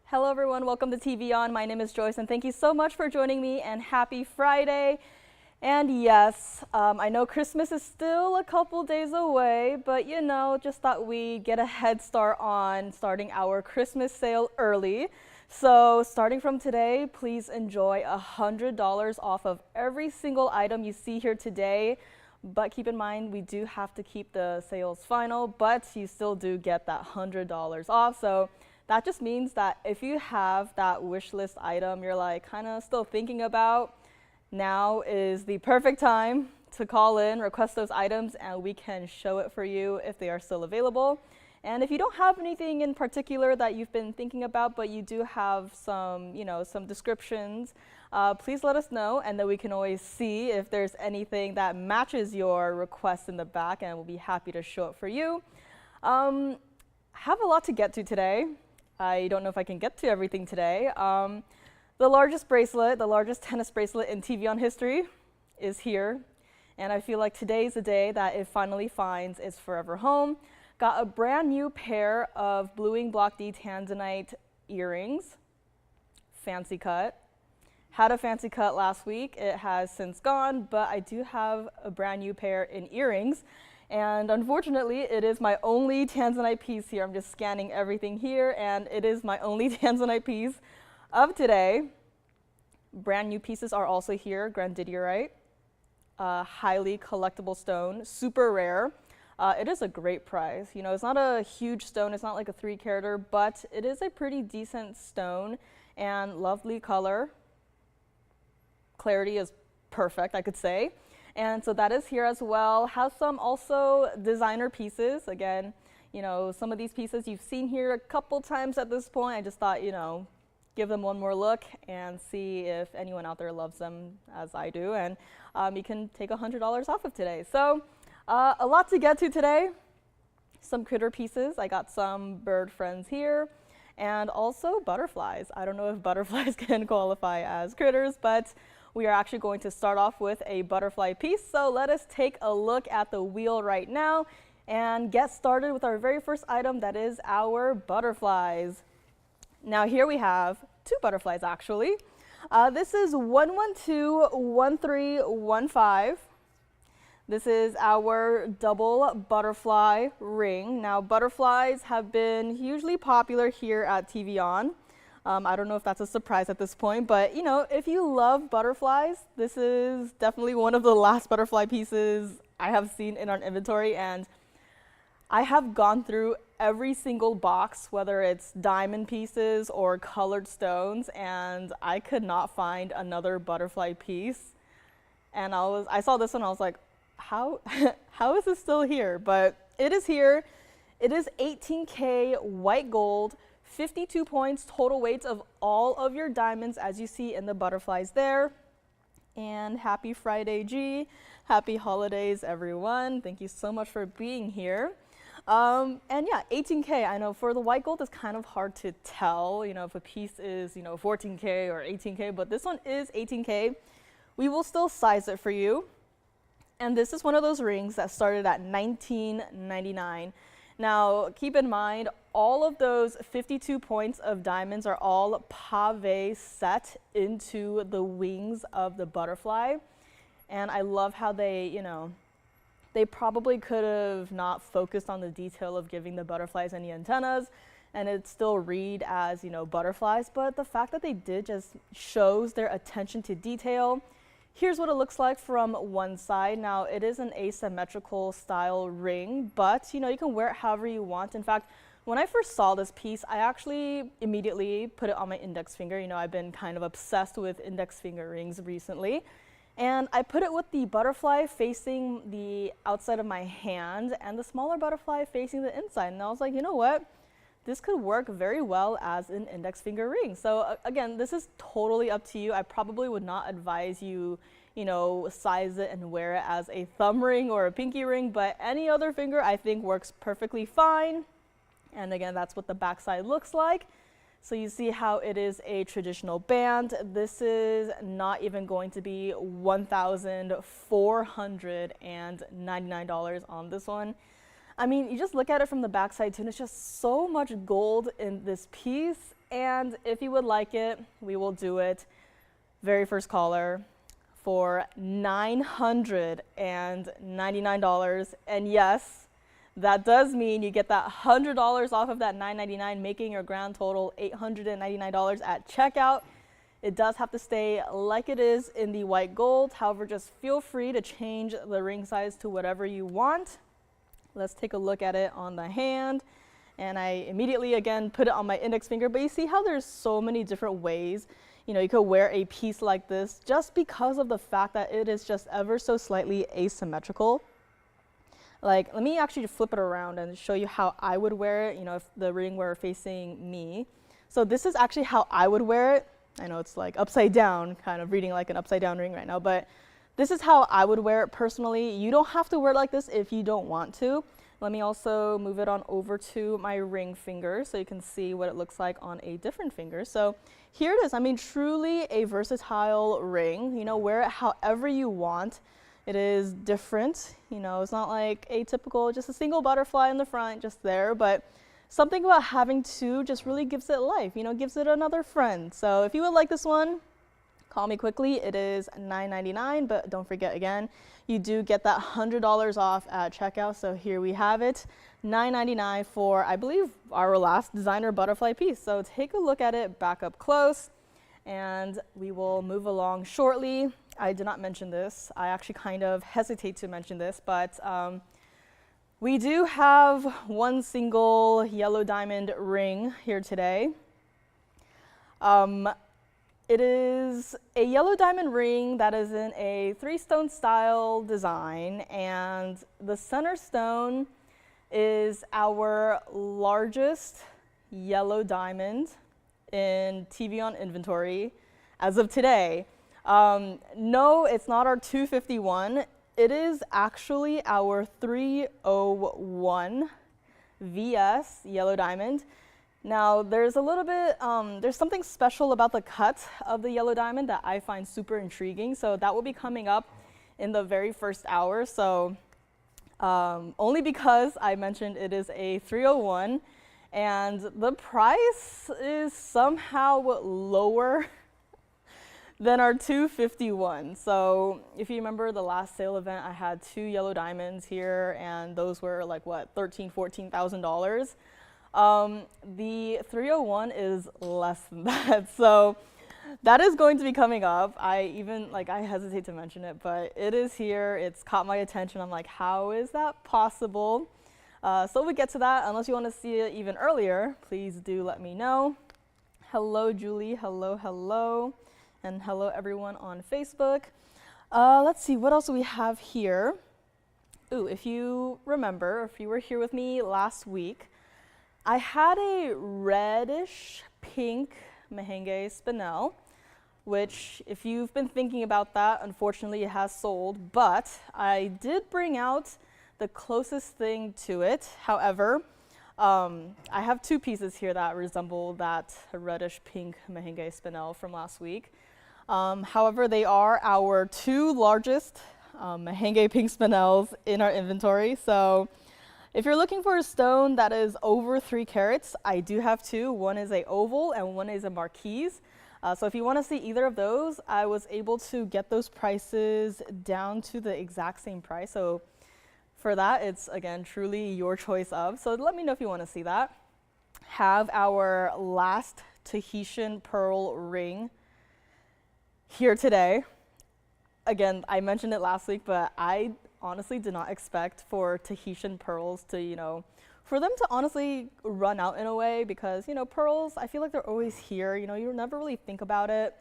Hello everyone, welcome to TVON. My name is Joyce and thank you so much for joining me and happy Friday. And yes, I know Christmas is still a couple days away, but you know, just thought we get a head start on starting our Christmas sale early. So starting from today, please enjoy $100 off of every single item you see here today. But keep in mind, we do have to keep the sales final, but you still do get that $100 off. So that just means that if you have that wish list item you're like kind of still thinking about, now is the perfect time to call in, request those items, and we can show it for you if they are still available. And if you don't have anything in particular that you've been thinking about, but you do have some, some descriptions, please let us know, and then we can always see if there's anything that matches your request in the back, and we'll be happy to show it for you. Have a lot to get to today. I don't know if I can get to everything today. The largest bracelet, the largest tennis bracelet in TVON history is here. And I feel like today's the day that it finally finds its forever home. Got a brand new pair of bluing block D tanzanite earrings. Fancy cut. Had a fancy cut last week. It has since gone, but I do have a brand new pair in earrings. And unfortunately, it is my only tanzanite piece here. I'm just scanning everything here, and it is my only tanzanite piece of today. Brand new pieces are also here, grandidierite, highly collectible stone, super rare. It is a great price. You know, it's not a huge stone, it's not like a 3-carater, but it is a pretty decent stone and lovely color. Clarity is perfect, I could say. And so that is here as well. Has some also designer pieces. Again, some of these pieces you've seen here a couple times at this point. I just thought, give them one more look and see if anyone out there loves them as I do. And you can take $100 off of today. So a lot to get to today. Some critter pieces. I got some bird friends here. And also butterflies. I don't know if butterflies can qualify as critters, but we are actually going to start off with a butterfly piece. So let us take a look at the wheel right now and get started with our very first item, that is our butterflies. Now here we have 2 butterflies actually. This is 1121315. This is our double butterfly ring. Now butterflies have been hugely popular here at TVON. I don't know if that's a surprise at this point, but if you love butterflies, this is definitely one of the last butterfly pieces I have seen in our inventory, and I have gone through every single box, whether it's diamond pieces or colored stones, and I could not find another butterfly piece. And I saw this one, I was like, how is this still here? But it is here. It is 18K white gold. 52 points, total weights of all of your diamonds as you see in the butterflies there. And happy Friday, G. Happy holidays, everyone. Thank you so much for being here. And yeah, 18K. I know for the white gold, it's kind of hard to tell, if a piece is, 14K or 18K, but this one is 18K. We will still size it for you. And this is one of those rings that started at $19.99. Now, keep in mind, all of those 52 points of diamonds are all pave set into the wings of the butterfly. And I love how they, they probably could have not focused on the detail of giving the butterflies any antennas, and it still read as, butterflies. But the fact that they did just shows their attention to detail. Here's what it looks like from one side. Now, it is an asymmetrical style ring, but you can wear it however you want. In fact, when I first saw this piece, I actually immediately put it on my index finger. I've been kind of obsessed with index finger rings recently. And I put it with the butterfly facing the outside of my hand and the smaller butterfly facing the inside. And I was like, you know what? This could work very well as an index finger ring. So again, this is totally up to you. I probably would not advise you, size it and wear it as a thumb ring or a pinky ring, but any other finger I think works perfectly fine. And again, that's what the backside looks like. So you see how it is a traditional band. This is not even going to be $1,499 on this one. I mean, you just look at it from the backside too, and it's just so much gold in this piece. And if you would like it, we will do it very first caller for $999. And yes, that does mean you get that $100 off of that $999, making your grand total $899 at checkout. It does have to stay like it is in the white gold. However, just feel free to change the ring size to whatever you want. Let's take a look at it on the hand. And I immediately, again, put it on my index finger. But you see how there's so many different ways. You know, you could wear a piece like this just because of the fact that it is just ever so slightly asymmetrical. Like, let me actually flip it around and show you how I would wear it, you know, if the ring were facing me. So this is actually how I would wear it. I know it's like upside down, kind of reading like an upside down ring right now, but this is how I would wear it personally. You don't have to wear it like this if you don't want to. Let me also move it on over to my ring finger so you can see what it looks like on a different finger. So here it is. I mean, truly a versatile ring. You know, wear it however you want. It is different. You know, it's not like a typical, just a single butterfly in the front, just there, but something about having two just really gives it life, you know, gives it another friend. So if you would like this one, call me quickly. It is $999, but don't forget again, you do get that $100 off at checkout. So here we have it, $999 for, I believe, our last designer butterfly piece. So take a look at it back up close, and we will move along shortly. I did not mention this. I actually kind of hesitate to mention this, but we do have one single yellow diamond ring here today. It is a yellow diamond ring that is in a 3-stone style design, and the center stone is our largest yellow diamond in TVON inventory as of today. No, it's not our 251. It is actually our 301 VS yellow diamond. Now, there's a little bit, there's something special about the cut of the yellow diamond that I find super intriguing. So that will be coming up in the very first hour. So only because I mentioned it is a 301, and the price is somehow lower than our 251. So if you remember the last sale event, I had 2 yellow diamonds here, and those were like what, $13,000, $14,000. The 301 is less than that. So that is going to be coming up. I hesitate to mention it, but it is here. It's caught my attention. I'm like, how is that possible? So we get to that. Unless you want to see it even earlier, please do let me know. Hello, Julie. Hello, hello. And hello, everyone on Facebook. Let's see, what else do we have here? Ooh, if you remember, if you were here with me last week, I had a reddish pink Mahangi spinel, which if you've been thinking about that, unfortunately it has sold, but I did bring out the closest thing to it. However, I have 2 pieces here that resemble that reddish pink Mahangi spinel from last week. However, they are our 2 largest Mahangi pink spinels in our inventory. So if you're looking for a stone that is over 3 carats, I do have 2. One is a oval and one is a marquise. So if you want to see either of those, I was able to get those prices down to the exact same price. So for that, it's again truly your choice of. So let me know if you want to see that. Have our last Tahitian pearl ring here today. Again, I mentioned it last week, but I honestly did not expect for Tahitian pearls to, you know, for them to honestly run out in a way, because, you know, pearls, I feel like they're always here. You know, you never really think about it.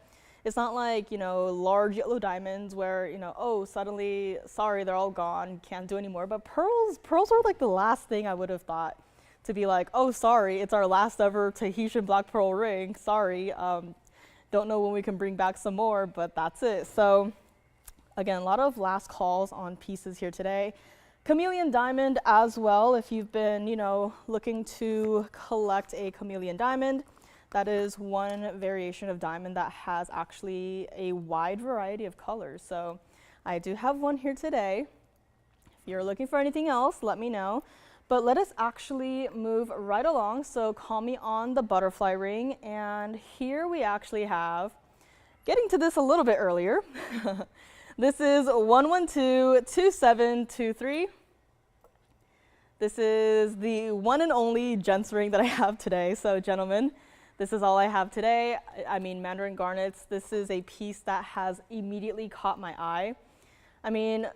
It's not like, you know, large yellow diamonds where, you know, oh, suddenly, sorry, they're all gone, can't do anymore. But pearls are like the last thing I would have thought to be like, oh, sorry, it's our last ever Tahitian black pearl ring. Sorry, don't know when we can bring back some more, but that's it. So again, a lot of last calls on pieces here today. Chameleon diamond as well, if you've been, you know, looking to collect a chameleon diamond. That is one variation of diamond that has actually a wide variety of colors. So I do have one here today. If you're looking for anything else, let me know. But let us actually move right along. So call me on the butterfly ring. And here we actually have, getting to this a little bit earlier, this is 1122723. This is the one and only gents ring that I have today. So gentlemen, this is all I have today. I mean, Mandarin garnets, this is a piece that has immediately caught my eye. I mean,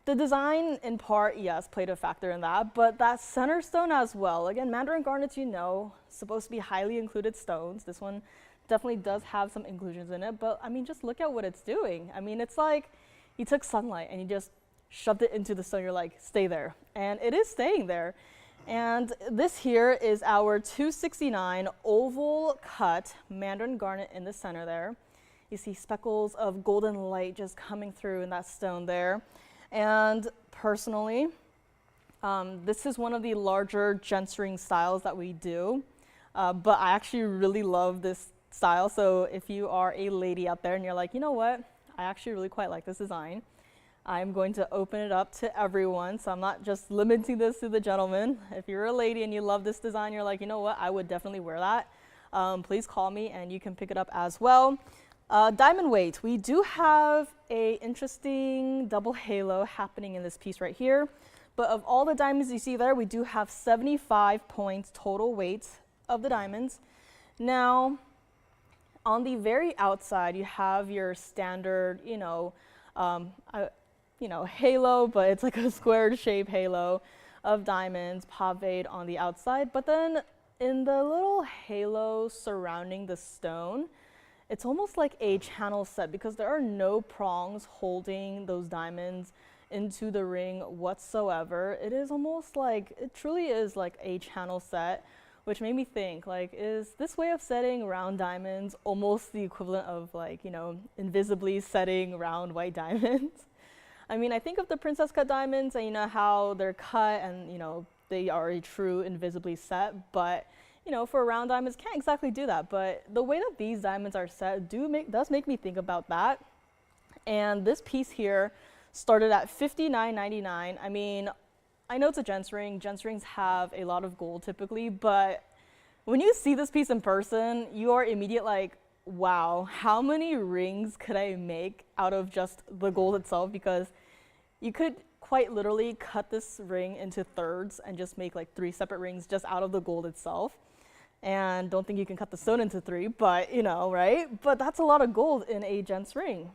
the design in part, yes, played a factor in that, but that center stone as well. Again, Mandarin garnets, you know, supposed to be highly included stones. This one definitely does have some inclusions in it, but I mean, just look at what it's doing. I mean, it's like you took sunlight and you just shoved it into the stone. You're like, stay there. And it is staying there. And this here is our 269 oval cut Mandarin garnet in the center there. You see speckles of golden light just coming through in that stone there. And personally, this is one of the larger gents ring styles that we do, but I actually really love this style. So if you are a lady out there and you're like, you know what, I actually really quite like this design, I'm going to open it up to everyone. So I'm not just limiting this to the gentlemen. If you're a lady and you love this design, you're like, you know what, I would definitely wear that. Please call me and you can pick it up as well. Diamond weight, we do have a interesting double halo happening in this piece right here, but of all the diamonds you see there, we do have 75 points total weight of the diamonds. Now, on the very outside, you have your standard, halo, but it's like a squared shape halo of diamonds paved on the outside, but then in the little halo surrounding the stone, it's almost like a channel set because there are no prongs holding those diamonds into the ring whatsoever. It is almost like, it truly is like a channel set, which made me think, like, is this way of setting round diamonds almost the equivalent of like, invisibly setting round white diamonds? I mean, I think of the princess cut diamonds and you know how they're cut and they are a true invisibly set, but for round diamonds, can't exactly do that. But the way that these diamonds are set does make me think about that. And this piece here started at $59.99. I mean, I know it's a gents ring. Gents rings have a lot of gold typically, but when you see this piece in person, you are immediately like, wow, how many rings could I make out of just the gold itself? Because you could quite literally cut this ring into thirds and just make like 3 separate rings just out of the gold itself. And don't think you can cut the stone into 3, but right? But that's a lot of gold in a gents ring.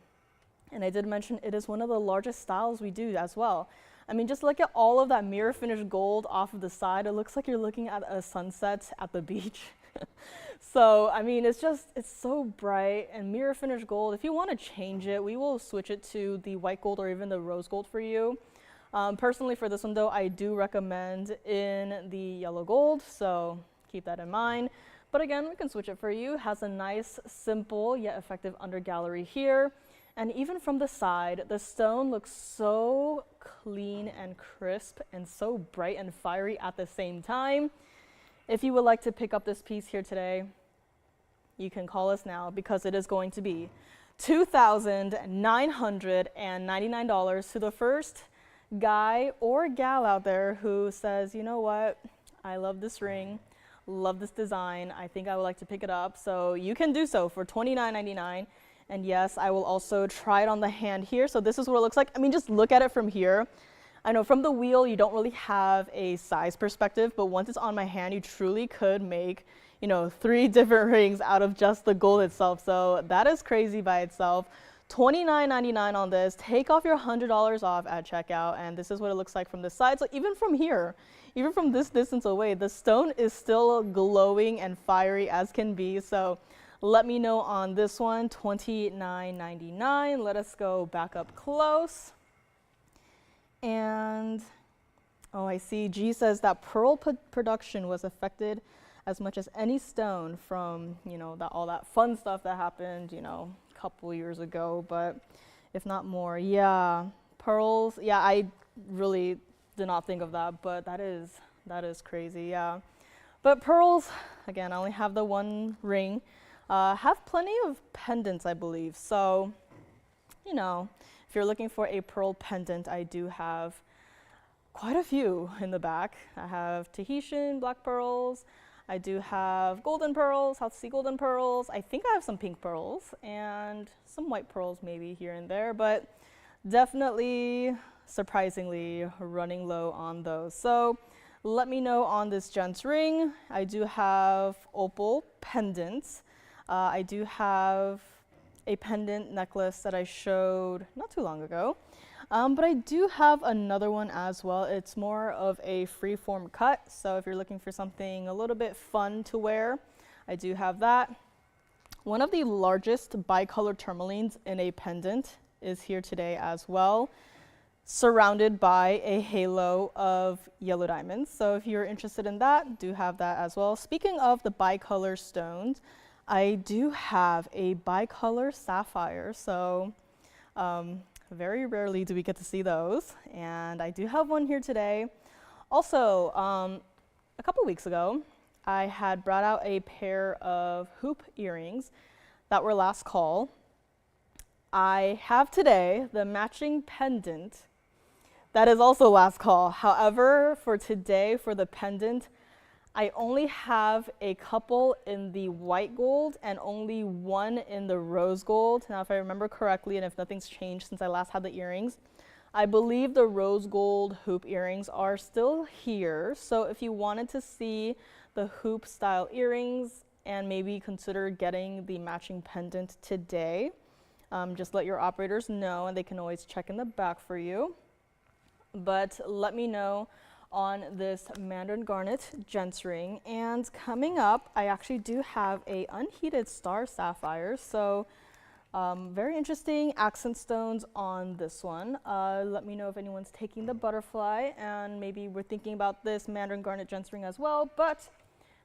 And I did mention it is one of the largest styles we do as well. I mean, just look at all of that mirror finished gold off of the side. It looks like you're looking at a sunset at the beach. So, I mean, it's so bright and mirror finished gold. If you want to change it, we will switch it to the white gold or even the rose gold for you. Personally, for this one though, I do recommend in the yellow gold. So keep that in mind. But again, we can switch it for you. It has a nice, simple, yet effective under gallery here. And even from the side, the stone looks so clean and crisp and so bright and fiery at the same time. If you would like to pick up this piece here today, you can call us now because it is going to be $2,999 to the first guy or gal out there who says, you know what, I love this ring. Love this design. I think I would like to pick it up. So you can do so for $29.99. And yes, I will also try it on the hand here. So this is what it looks like. I mean, just look at it from here. I know from the wheel, you don't really have a size perspective, but once it's on my hand, you truly could make, 3 different rings out of just the gold itself. So that is crazy by itself. $29.99 on this. Take off your $100 off at checkout. And this is what it looks like from this side. So even from here, even from this distance away, the stone is still glowing and fiery as can be. So let me know on this one, $29.99. Let us go back up close. And, oh, I see G says that pearl production was affected as much as any stone from, all that fun stuff that happened, a couple years ago, but if not more. Yeah, pearls, yeah, I really did not think of that, but that is crazy, yeah. But pearls, again, I only have the one ring. Have plenty of pendants, I believe. So, if you're looking for a pearl pendant, I do have quite a few in the back. I have Tahitian black pearls. I do have golden pearls, South Sea golden pearls. I think I have some pink pearls and some white pearls maybe here and there, but definitely, surprisingly, running low on those. So let me know on this gent's ring. I do have opal pendants. I do have a pendant necklace that I showed not too long ago. But I do have another one as well. It's more of a free-form cut, so if you're looking for something a little bit fun to wear, I do have that. One of the largest bicolor tourmalines in a pendant is here today as well, surrounded by a halo of yellow diamonds. So if you're interested in that, do have that as well. Speaking of the bicolor stones, I do have a bicolor sapphire, so very rarely do we get to see those, and I do have one here today. Also, a couple weeks ago, I had brought out a pair of hoop earrings that were last call. I have today the matching pendant that is also last call. However, for today, for the pendant, I only have a couple in the white gold and only one in the rose gold. Now, if I remember correctly, and if nothing's changed since I last had the earrings, I believe the rose gold hoop earrings are still here. So if you wanted to see the hoop style earrings and maybe consider getting the matching pendant today, just let your operators know and they can always check in the back for you. But let me know on this Mandarin garnet gents ring. And coming up, I actually do have a unheated star sapphire. So very interesting accent stones on this one. Let me know if anyone's taking the butterfly, and maybe we're thinking about this Mandarin garnet gents ring as well, but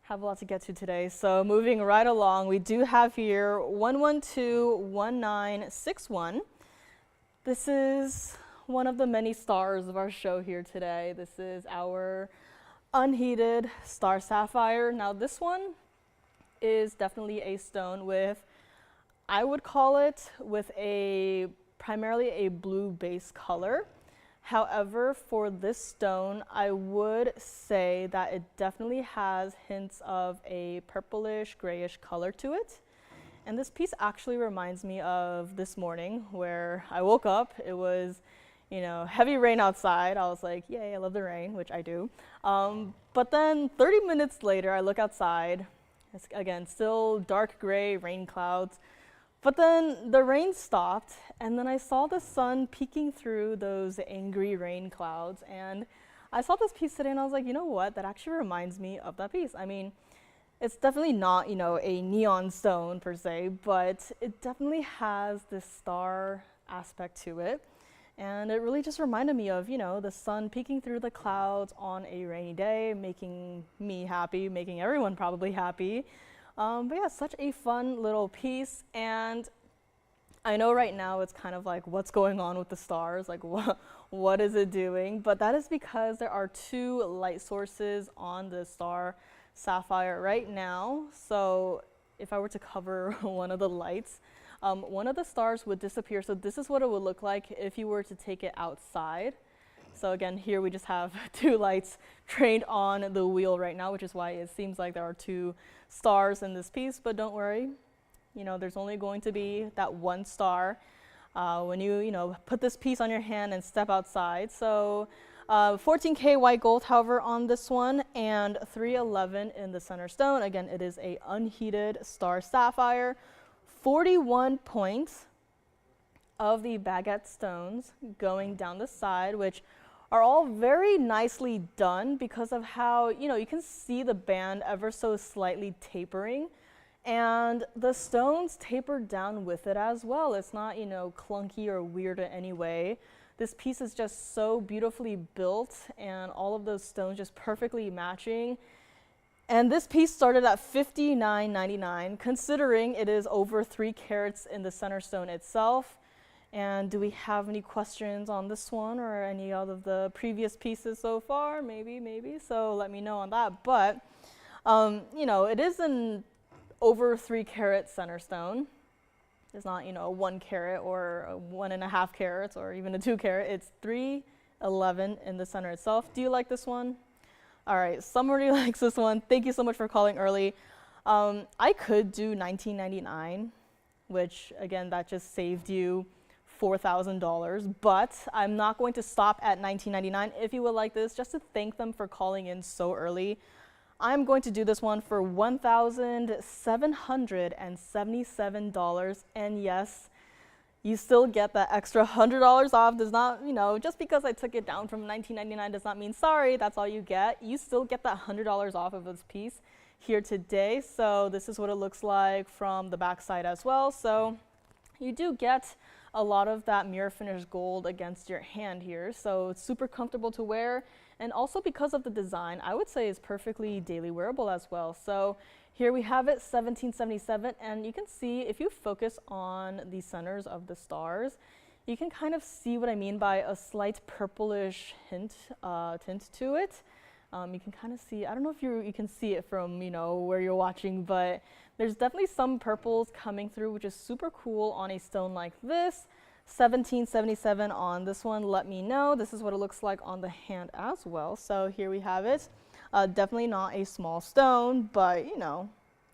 have a lot to get to today. So moving right along, we do have here 1121961. This is one of the many stars of our show here today. This is our unheated star sapphire. Now this one is definitely a stone with, I would call it, with a primarily a blue base color. However, for this stone, I would say that it definitely has hints of a purplish grayish color to it. And this piece actually reminds me of this morning where I woke up. It was, you know, heavy rain outside. I was like, yay, I love the rain, which I do. But then 30 minutes later, I look outside. It's, again, still dark gray rain clouds. But then the rain stopped, and then I saw the sun peeking through those angry rain clouds. And I saw this piece today, and I was like, you know what? That actually reminds me of that piece. I mean, it's definitely not, you know, a neon stone per se, but it definitely has this star aspect to it. And it really just reminded me of, you know, the sun peeking through the clouds on a rainy day, making me happy, making everyone probably happy. But yeah, such a fun little piece. And I know right now it's kind of like, what's going on with the stars? Like, what is it doing? But that is because there are two light sources on the star sapphire right now. So if I were to cover one of the lights, one of the stars would disappear. So this is what it would look like if you were to take it outside. So again, here we just have two lights trained on the wheel right now, which is why it seems like there are two stars in this piece. But don't worry, you know, there's only going to be that one star when you know, put this piece on your hand and step outside. So 14K white gold, however, on this one, and 311 in the center stone. Again, it is a unheated star sapphire. 41 points of the baguette stones going down the side, which are all very nicely done because of how, you know, you can see the band ever so slightly tapering, and the stones taper down with it as well. It's not, you know, clunky or weird in any way. This piece is just so beautifully built, and all of those stones just perfectly matching. And this piece started at $59.99, considering it is over 3 carats in the center stone itself. And do we have any questions on this one or any out of the previous pieces so far? Maybe. So let me know on that. But, you know, it is an over 3 carat center stone. It's not, you know, a 1 carat or a 1.5 carats or even a 2 carat. It's 3 11 in the center itself. Do you like this one? All right, somebody likes this one. Thank you so much for calling early. I could do $19.99, which again, that just saved you $4,000, but I'm not going to stop at $19.99. If you would like this, just to thank them for calling in so early, I'm going to do this one for $1,777. And yes, you still get that extra $100 off. Does not, just because I took it down from $19.99 does not mean sorry, that's all you get. You still get that $100 off of this piece here today. So this is what it looks like from the back side as well. So you do get a lot of that mirror finish gold against your hand here. So it's super comfortable to wear. And also because of the design, I would say is perfectly daily wearable as well. So here we have it, $17.77, and you can see if you focus on the centers of the stars, you can kind of see what I mean by a slight purplish tint to it. You can kind of see, I don't know if you can see it from where you're watching, but there's definitely some purples coming through, which is super cool on a stone like this. $17.77 on this one. Let me know. This is what it looks like on the hand as well. So here we have it. Definitely not a small stone, but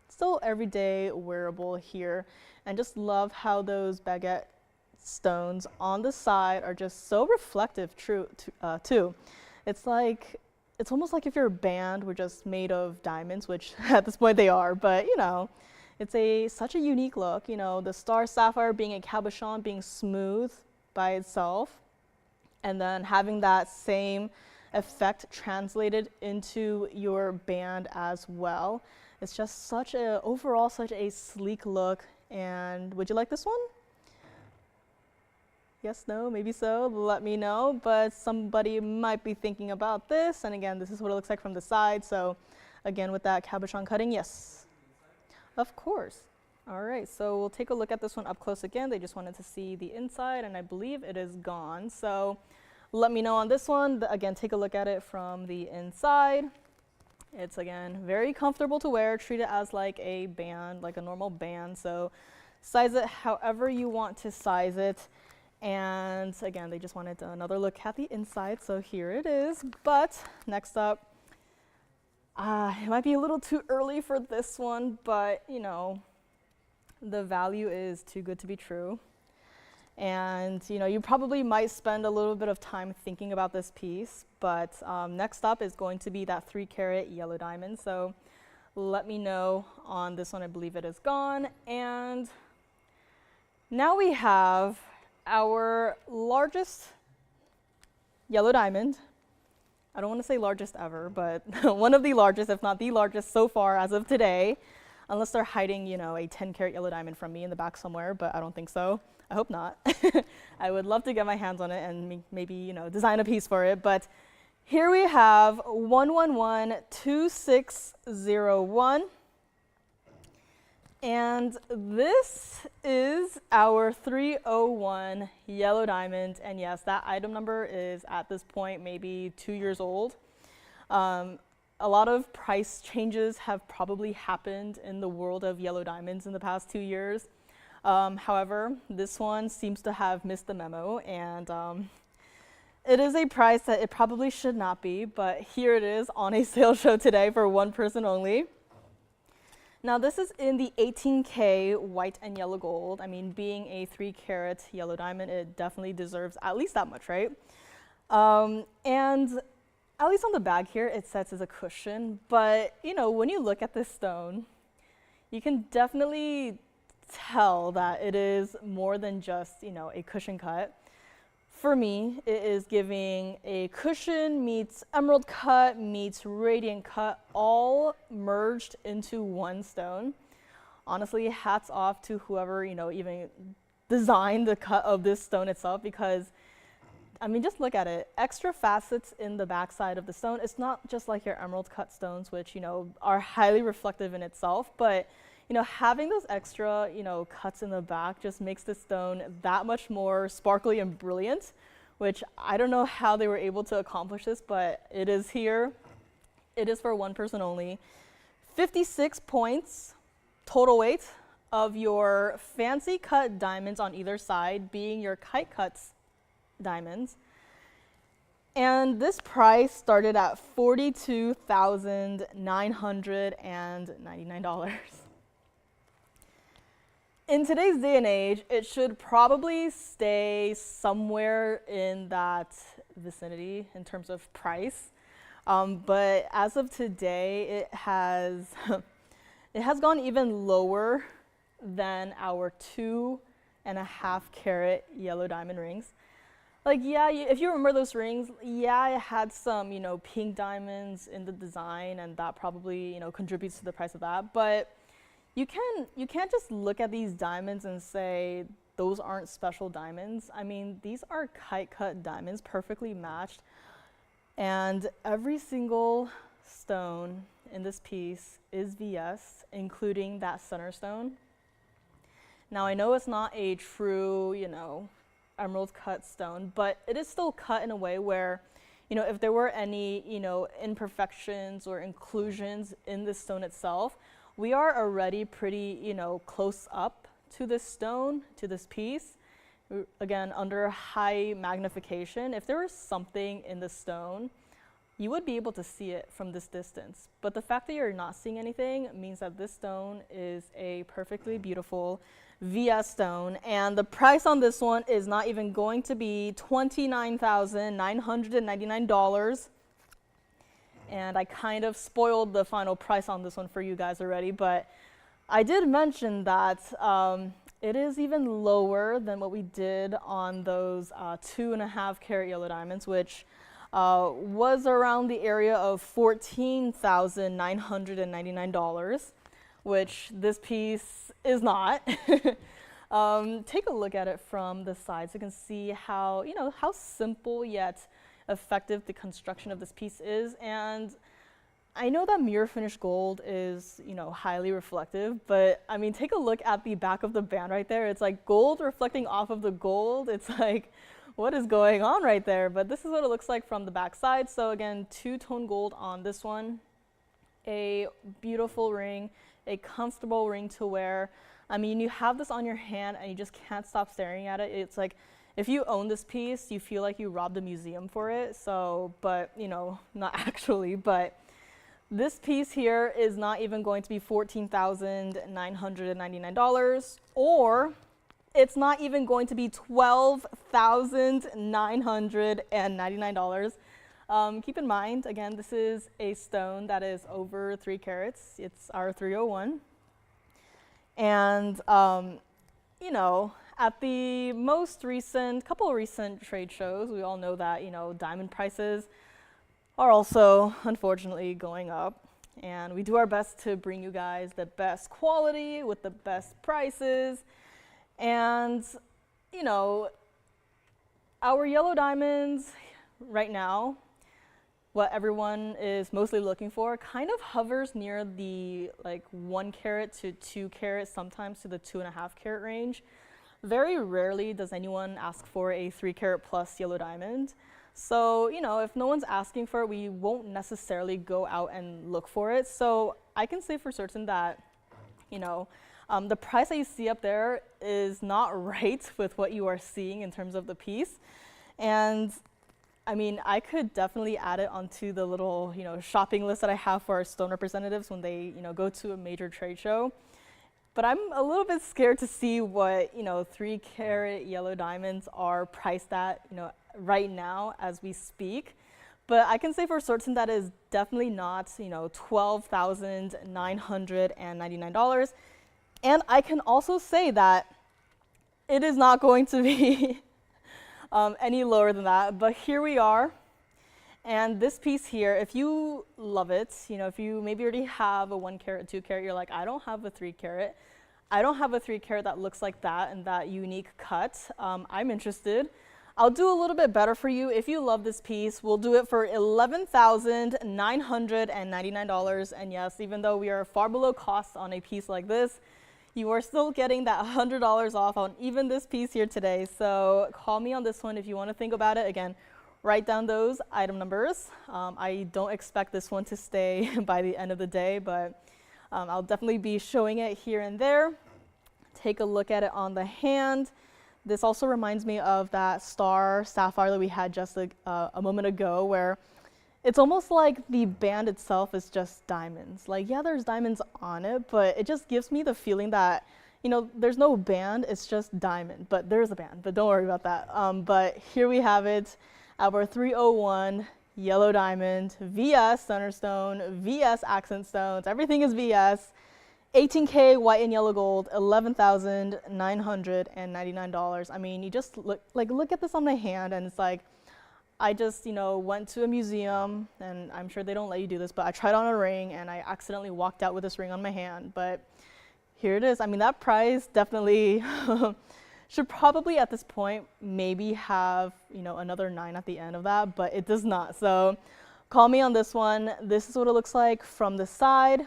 still everyday wearable here. And just love how those baguette stones on the side are just so reflective too. It's almost like if your band were just made of diamonds, which at this point they are, but it's such a unique look. The star sapphire being a cabochon, being smooth by itself, and then having that same effect translated into your band as well. It's just overall such a sleek look. And would you like this one? Yes, no, maybe so, let me know. But somebody might be thinking about this. And again, this is what it looks like from the side. So again, with that cabochon cutting, yes. Of course. All right, so we'll take a look at this one up close again. They just wanted to see the inside, and I believe it is gone. So let me know on this one. Again, take a look at it from the inside. It's, again, very comfortable to wear. Treat it as like a band, like a normal band. So size it however you want to size it. And again, they just wanted another look at the inside. So here it is. But next up, it might be a little too early for this one, but the value is too good to be true. And you probably might spend a little bit of time thinking about this piece, but next up is going to be that 3-carat yellow diamond. So let me know on this one. I believe it is gone. And now we have our largest yellow diamond. I don't want to say largest ever, but one of the largest, if not the largest so far as of today, unless they're hiding, a 10-carat yellow diamond from me in the back somewhere, but I don't think so. I hope not. I would love to get my hands on it and maybe, design a piece for it. But here we have 1112601. And this is our 301 yellow diamond. And yes, that item number is at this point maybe 2 years old. A lot of price changes have probably happened in the world of yellow diamonds in the past 2 years. However, this one seems to have missed the memo, and it is a price that it probably should not be, but here it is on a sale show today for one person only. Now this is in the 18K white and yellow gold. I mean, being a 3-carat yellow diamond, it definitely deserves at least that much, right? And at least on the bag here, it sets as a cushion. But, when you look at this stone, you can definitely tell that it is more than just, a cushion cut. For me, it is giving a cushion meets emerald cut meets radiant cut, all merged into one stone. Honestly, hats off to whoever, even designed the cut of this stone itself, because just look at it. Extra facets in the backside of the stone. It's not just like your emerald cut stones, which, are highly reflective in itself, but having those extra, cuts in the back just makes the stone that much more sparkly and brilliant, which I don't know how they were able to accomplish this, but it is here. It is for one person only. 56 points total weight of your fancy cut diamonds on either side, being your kite cuts diamonds. And this price started at $42,999. In today's day and age, it should probably stay somewhere in that vicinity in terms of price. But as of today, it has gone even lower than our 2.5 carat yellow diamond rings. Like, yeah, if you remember those rings, yeah, it had some, pink diamonds in the design, and that probably, contributes to the price of that. But you can't just look at these diamonds and say those aren't special diamonds. I mean, these are kite cut diamonds, perfectly matched. And every single stone in this piece is VS, including that center stone. Now, I know it's not a true, emerald cut stone, but it is still cut in a way where, if there were any, imperfections or inclusions in the stone itself, we are already pretty, close up to this stone, to this piece. Again, under high magnification, if there was something in the stone, you would be able to see it from this distance. But the fact that you're not seeing anything means that this stone is a perfectly beautiful VS stone, and the price on this one is not even going to be $29,999. And I kind of spoiled the final price on this one for you guys already, but I did mention that it is even lower than what we did on those 2.5 carat yellow diamonds, which was around the area of $14,999, which this piece is not. Take a look at it from the side so you can see how, how simple yet effective the construction of this piece is. And I know that mirror finished gold is, highly reflective, but I mean, take a look at the back of the band right there. It's like gold reflecting off of the gold. It's like, what is going on right there? But this is what it looks like from the back side. So again, two-tone gold on this one, a beautiful ring, a comfortable ring to wear. I mean, you have this on your hand and you just can't stop staring at it. It's like, if you own this piece, you feel like you robbed a museum for it. So, but, not actually, but this piece here is not even going to be $14,999, or it's not even going to be $12,999. Keep in mind, again, this is a stone that is over 3 carats. It's our 301. And, at the couple of recent trade shows, we all know that, diamond prices are also, unfortunately, going up. And we do our best to bring you guys the best quality with the best prices. And, our yellow diamonds right now, what everyone is mostly looking for, kind of hovers near the 1 carat to 2 carat, sometimes to the 2.5 carat range. Very rarely does anyone ask for a 3 carat plus yellow diamond. So, if no one's asking for it, we won't necessarily go out and look for it. So I can say for certain that, the price that you see up there is not right with what you are seeing in terms of the piece. And I mean, I could definitely add it onto the little, shopping list that I have for our stone representatives when they, go to a major trade show. But I'm a little bit scared to see what, 3 carat yellow diamonds are priced at, right now as we speak. But I can say for certain that is definitely not, $12,999. And I can also say that it is not going to be any lower than that. But here we are. And this piece here, if you love it, if you maybe already have a 1 carat, 2 carat, you're like, I don't have a 3 carat. I don't have a 3 carat that looks like that and that unique cut. I'm interested. I'll do a little bit better for you. If you love this piece, we'll do it for $11,999. And yes, even though we are far below cost on a piece like this, you are still getting that $100 off on even this piece here today. So call me on this one if you want to think about it. Again, write down those item numbers. I don't expect this one to stay by the end of the day, but I'll definitely be showing it here and there. Take a look at it on the hand. This also reminds me of that star sapphire that we had just a moment ago, where it's almost like the band itself is just diamonds. Like, yeah, there's diamonds on it, but it just gives me the feeling that, you know, there's no band, it's just diamond, but there's a band, but don't worry about that. But here we have it, our 301 yellow diamond, VS Sunnerstone, VS accent stones, everything is VS. 18K white and yellow gold, $11,999. I mean, you just look at this on my hand, and it's like, I just, you know, went to a museum, and I'm sure they don't let you do this, but I tried on a ring, and I accidentally walked out with this ring on my hand. But here it is. I mean, that price definitely should probably at this point maybe have, you know, another 9 at the end of that, but it does not. So call me on this one. This is what it looks like from the side.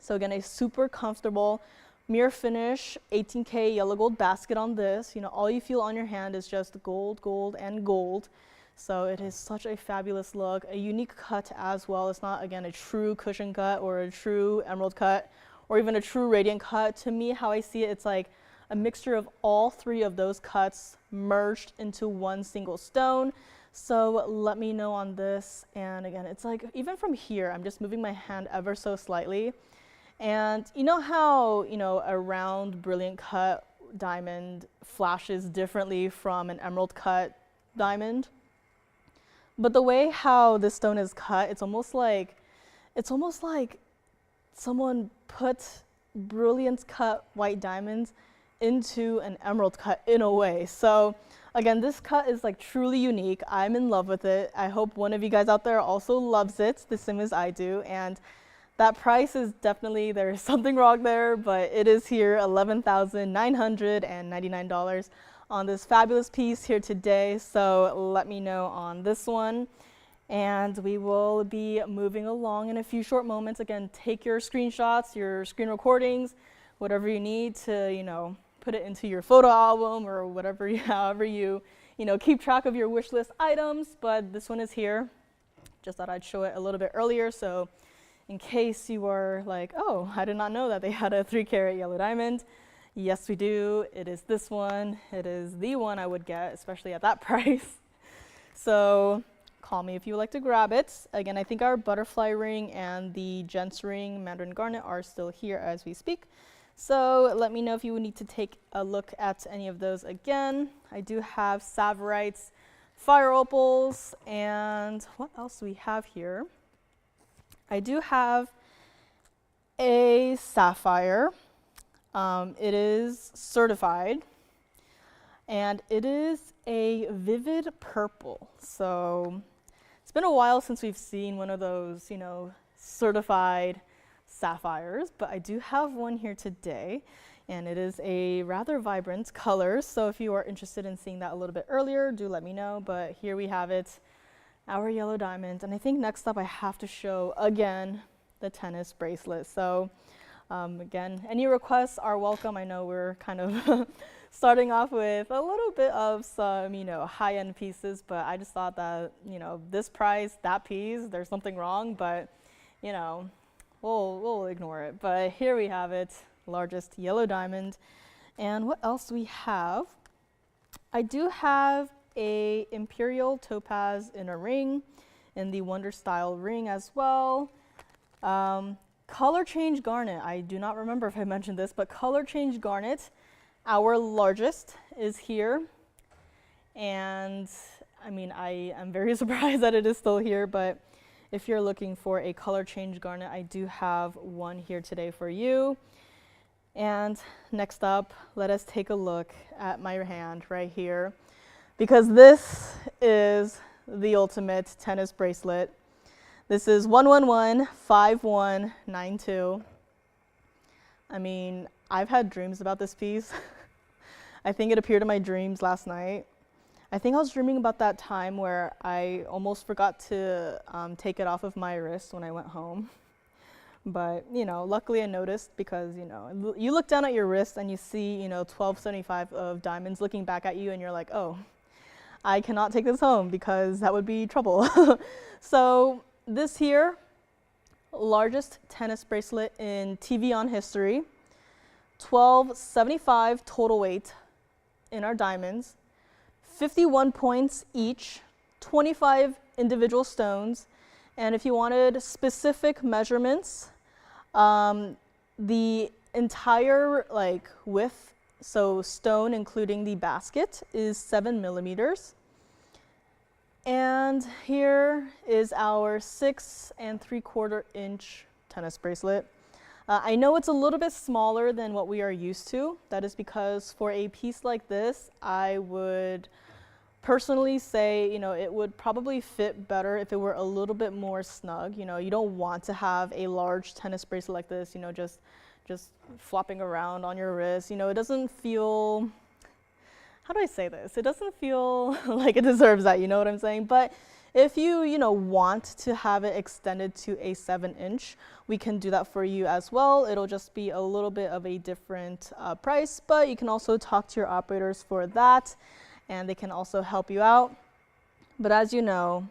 So again, a super comfortable mirror finish 18K yellow gold basket on this. You know, all you feel on your hand is just gold, gold, and gold. So it is such a fabulous look, a unique cut as well. It's not, again, a true cushion cut or a true emerald cut or even a true radiant cut. To me, how I see it, it's like a mixture of all 3 of those cuts merged into one single stone. So let me know on this. And again, it's like, even from here, I'm just moving my hand ever so slightly. And you know how, you know, a round brilliant cut diamond flashes differently from an emerald cut diamond? But the way how this stone is cut, it's almost like someone put brilliant cut white diamonds into an emerald cut in a way. So again, this cut is like truly unique. I'm in love with it. I hope one of you guys out there also loves it the same as I do. And that price is definitely, there's something wrong there, but it is here, $11,999 on this fabulous piece here today. So let me know on this one. And we will be moving along in a few short moments. Again, take your screenshots, your screen recordings, whatever you need to, you know, put it into your photo album or whatever, however you know, keep track of your wish list items. But this one is here. Just thought I'd show it a little bit earlier. So in case you were like, oh, I did not know that they had a 3-carat yellow diamond. Yes, we do. It is this one. It is the one I would get, especially at that price. So call me if you would like to grab it. Again, I think our butterfly ring and the gents ring, Mandarin garnet, are still here as we speak. So let me know if you would need to take a look at any of those again. I do have Savorites, fire opals, and what else do we have here? I do have a sapphire. It is certified, and it is a vivid purple. So it's been a while since we've seen one of those, you know, certified sapphires, but I do have one here today, and it is a rather vibrant color. So if you are interested in seeing that a little bit earlier, do let me know. But here we have it, our yellow diamond. And I think next up I have to show again the tennis bracelet. So again, any requests are welcome. I know we're kind of starting off with a little bit of some, you know, high-end pieces, but I just thought that, you know, this price, that piece, there's something wrong, but, you know, we'll ignore it. But here we have it, largest yellow diamond. And what else do we have? I do have a Imperial topaz in a ring, in the Wonder style ring as well. Color change garnet, I do not remember if I mentioned this, but color change garnet, our largest, is here. And I mean, I am very surprised that it is still here, but if you're looking for a color change garnet, I do have one here today for you. And next up, let us take a look at my hand right here, because this is the ultimate tennis bracelet. This is 1115192. I mean, I've had dreams about this piece. I think it appeared in my dreams last night. I think I was dreaming about that time where I almost forgot to take it off of my wrist when I went home. But, you know, luckily I noticed, because, you know, you look down at your wrist and you see, you know, 1275 of diamonds looking back at you, and you're like, oh, I cannot take this home because that would be trouble. So this here, largest tennis bracelet in TVON history, 1275 total weight, in our diamonds, 51 points each, 25 individual stones, and if you wanted specific measurements, the entire width, so stone including the basket, is 7 millimeters. And here is our 6 3/4 inch tennis bracelet. I know it's a little bit smaller than what we are used to. That is because for a piece like this, I would personally say, it would probably fit better if it were a little bit more snug. You don't want to have a large tennis bracelet like this, just flopping around on your wrist. It doesn't feel, how do I say this? It doesn't feel like it deserves that, you know what I'm saying? But if you, want to have it extended to a 7-inch, we can do that for you as well. It'll just be a little bit of a different price, but you can also talk to your operators for that, and they can also help you out. But as you know,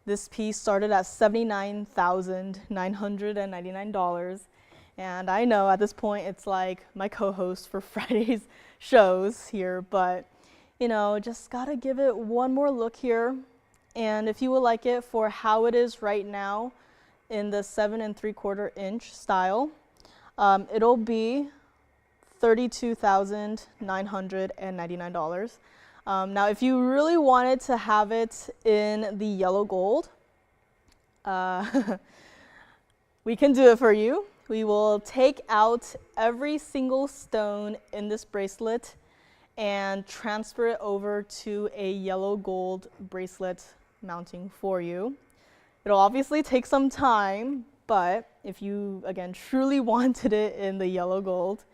this piece started at $79,999. And I know at this point it's like my co-host for Friday's shows here, but just gotta give it one more look here. And if you would like it for how it is right now in the 7 3/4 inch style, it'll be $32,999. Now, if you really wanted to have it in the yellow gold, we can do it for you. We will take out every single stone in this bracelet and transfer it over to a yellow gold bracelet mounting for you. It'll obviously take some time, but if you, again, truly wanted it in the yellow gold,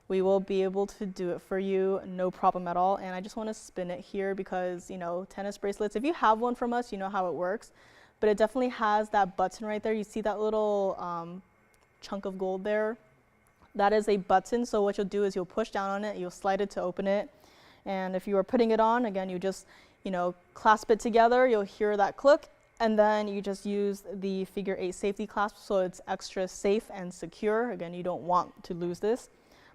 we will be able to do it for you, no problem at all. And I just want to spin it here because, tennis bracelets, if you have one from us, you know how it works, but it definitely has that button right there. You see that little chunk of gold there? That is a button, so what you'll do is you'll push down on it, you'll slide it to open it, and if you are putting it on, again, you just, clasp it together, you'll hear that click, and then you just use the figure 8 safety clasp so it's extra safe and secure. Again, you don't want to lose this.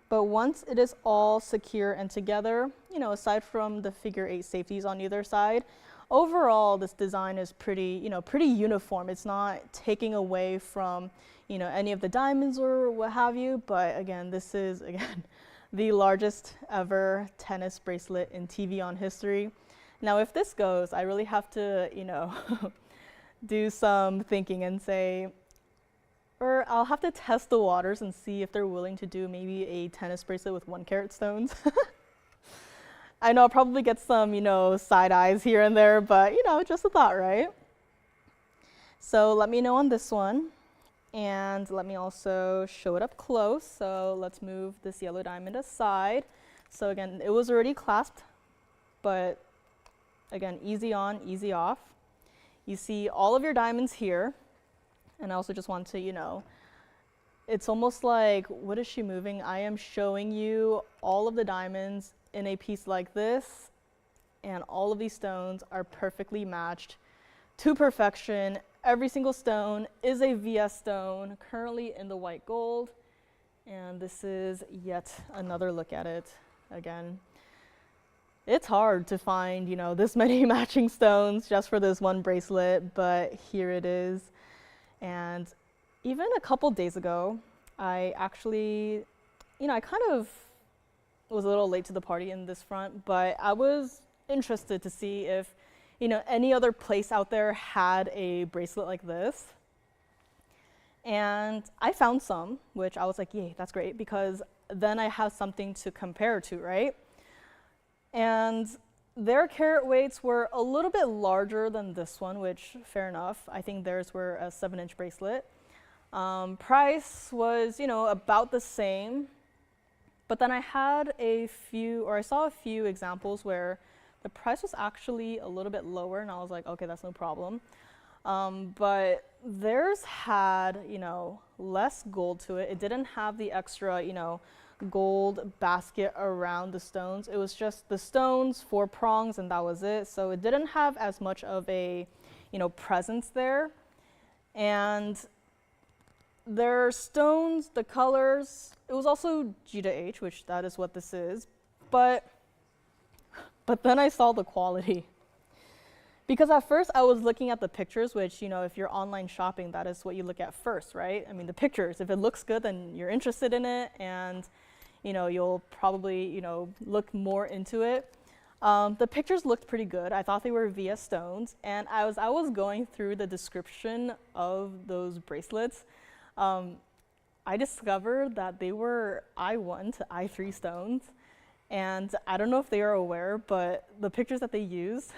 But once it is all secure and together, aside from the figure 8 safeties on either side, overall this design is pretty, pretty uniform. It's not taking away from, any of the diamonds or what have you. But again, this is, the largest ever tennis bracelet in TVON history. Now, if this goes, I really have to, do some thinking and say, or I'll have to test the waters and see if they're willing to do maybe a tennis bracelet with 1-carat stones. I know I'll probably get some, side eyes here and there, but, just a thought, right? So let me know on this one. And let me also show it up close. So let's move this yellow diamond aside. So again, it was already clasped, but again, easy on, easy off. You see all of your diamonds here. And I also just want to, it's almost like, what is she moving? I am showing you all of the diamonds in a piece like this, and all of these stones are perfectly matched to perfection. Every single stone is a VS stone, currently in the white gold, and this is yet another look at it. Again, it's hard to find, this many matching stones just for this one bracelet, but here it is. And even a couple days ago, I actually, I kind of was a little late to the party in this front, but I was interested to see if, any other place out there had a bracelet like this. And I found some, which I was like, yay, that's great, because then I have something to compare to, right? And their carat weights were a little bit larger than this one, which, fair enough. I think theirs were a 7-inch bracelet. Price was, about the same. But then I had I saw a few examples where the price was actually a little bit lower, and I was like, okay, that's no problem. But theirs had, less gold to it. It didn't have the extra, gold basket around the stones. It was just the stones, 4 prongs, and that was it. So it didn't have as much of a, presence there. And their stones, the colors, it was also G to H, which that is what this is. But But then I saw the quality. Because at first I was looking at the pictures, which, you know, if you're online shopping, that is what you look at first, right? I mean, the pictures, if it looks good, then you're interested in it, and, you know, you'll probably, you know, look more into it. The pictures looked pretty good. I thought they were VS stones, and I was going through the description of those bracelets. I discovered that they were I1 to I3 stones, and I don't know if they are aware, but the pictures that they used,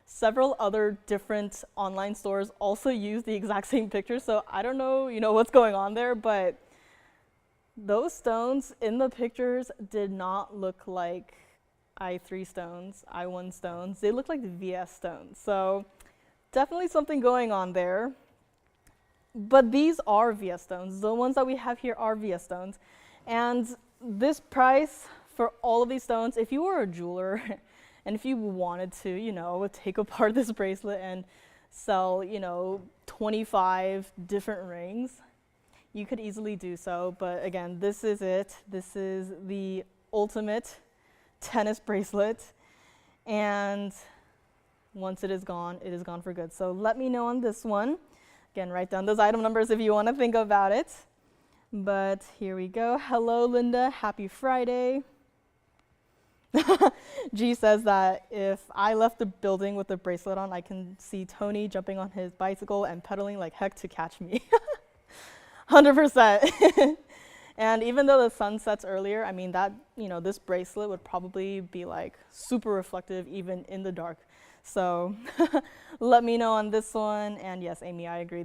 several other different online stores also use the exact same picture, so I don't know, you know, what's going on there, but those stones in the pictures did not look like I3 stones, I1 stones. They look like the VS stones, so definitely something going on there. But these are VS stones. The ones that we have here are VS stones, and this price for all of these stones, if you were a jeweler and if you wanted to, you know, take apart this bracelet and sell, you know, 25 different rings, you could easily do so. But again, this is it. This is the ultimate tennis bracelet. And once it is gone for good. So let me know on this one. Again, write down those item numbers if you want to think about it. But here we go. Hello, Linda. Happy Friday. G says that if I left the building with the bracelet on, I can see Tony jumping on his bicycle and pedaling like heck to catch me. 100%. And even though the sun sets earlier, I mean that, you know, this bracelet would probably be like super reflective even in the dark. So let me know on this one. And yes, Amy, I agree.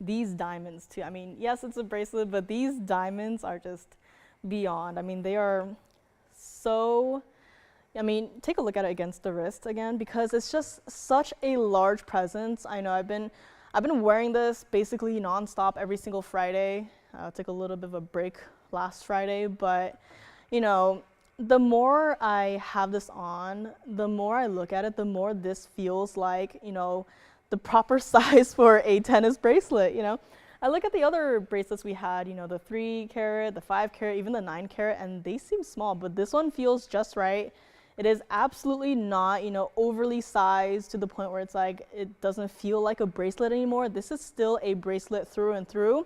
These diamonds too. I mean, yes, it's a bracelet, but these diamonds are just beyond. I mean, they are so, I mean, take a look at it against the wrist again, because it's just such a large presence. I know I've been wearing this basically nonstop every single Friday. Took a little bit of a break last Friday, but you know, the more I have this on, the more I look at it, the more this feels like, you know, the proper size for a tennis bracelet, you know. I look at the other bracelets we had, you know, the 3 carat, the 5 carat, even the 9 carat, and they seem small, but this one feels just right. It is absolutely not, you know, overly sized to the point where it's like, it doesn't feel like a bracelet anymore. This is still a bracelet through and through,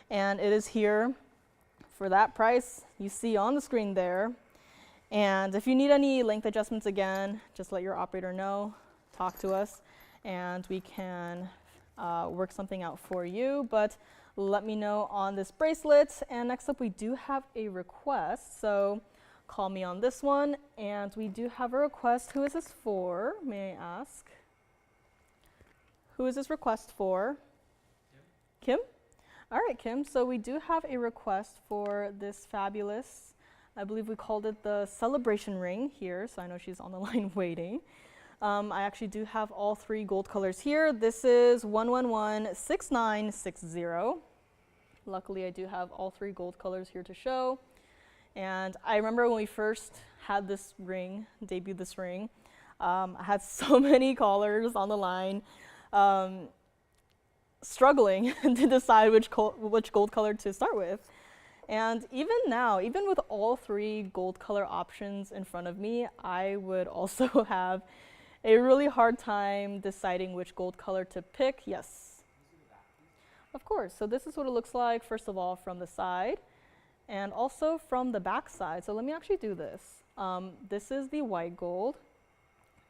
and it is here for that price you see on the screen there. And if you need any length adjustments, again, just let your operator know, talk to us, and we can work something out for you. But let me know on this bracelet. And next up, we do have a request. So call me on this one. And we do have a request. Who is this for, may I ask? Who is this request for? Kim? All right, Kim. So we do have a request for this fabulous, I believe we called it the celebration ring here. So I know she's on the line waiting. I actually do have all 3 gold colors here. This is 1116960. Luckily, I do have all 3 gold colors here to show. And I remember when we first had this ring, debuted this ring, I had so many callers on the line, struggling to decide which gold color to start with. And even now, even with all 3 gold color options in front of me, I would also have a really hard time deciding which gold color to pick. Yes. Of course. So this is what it looks like, first of all, from the side and also from the back side. So let me actually do this. This is the white gold,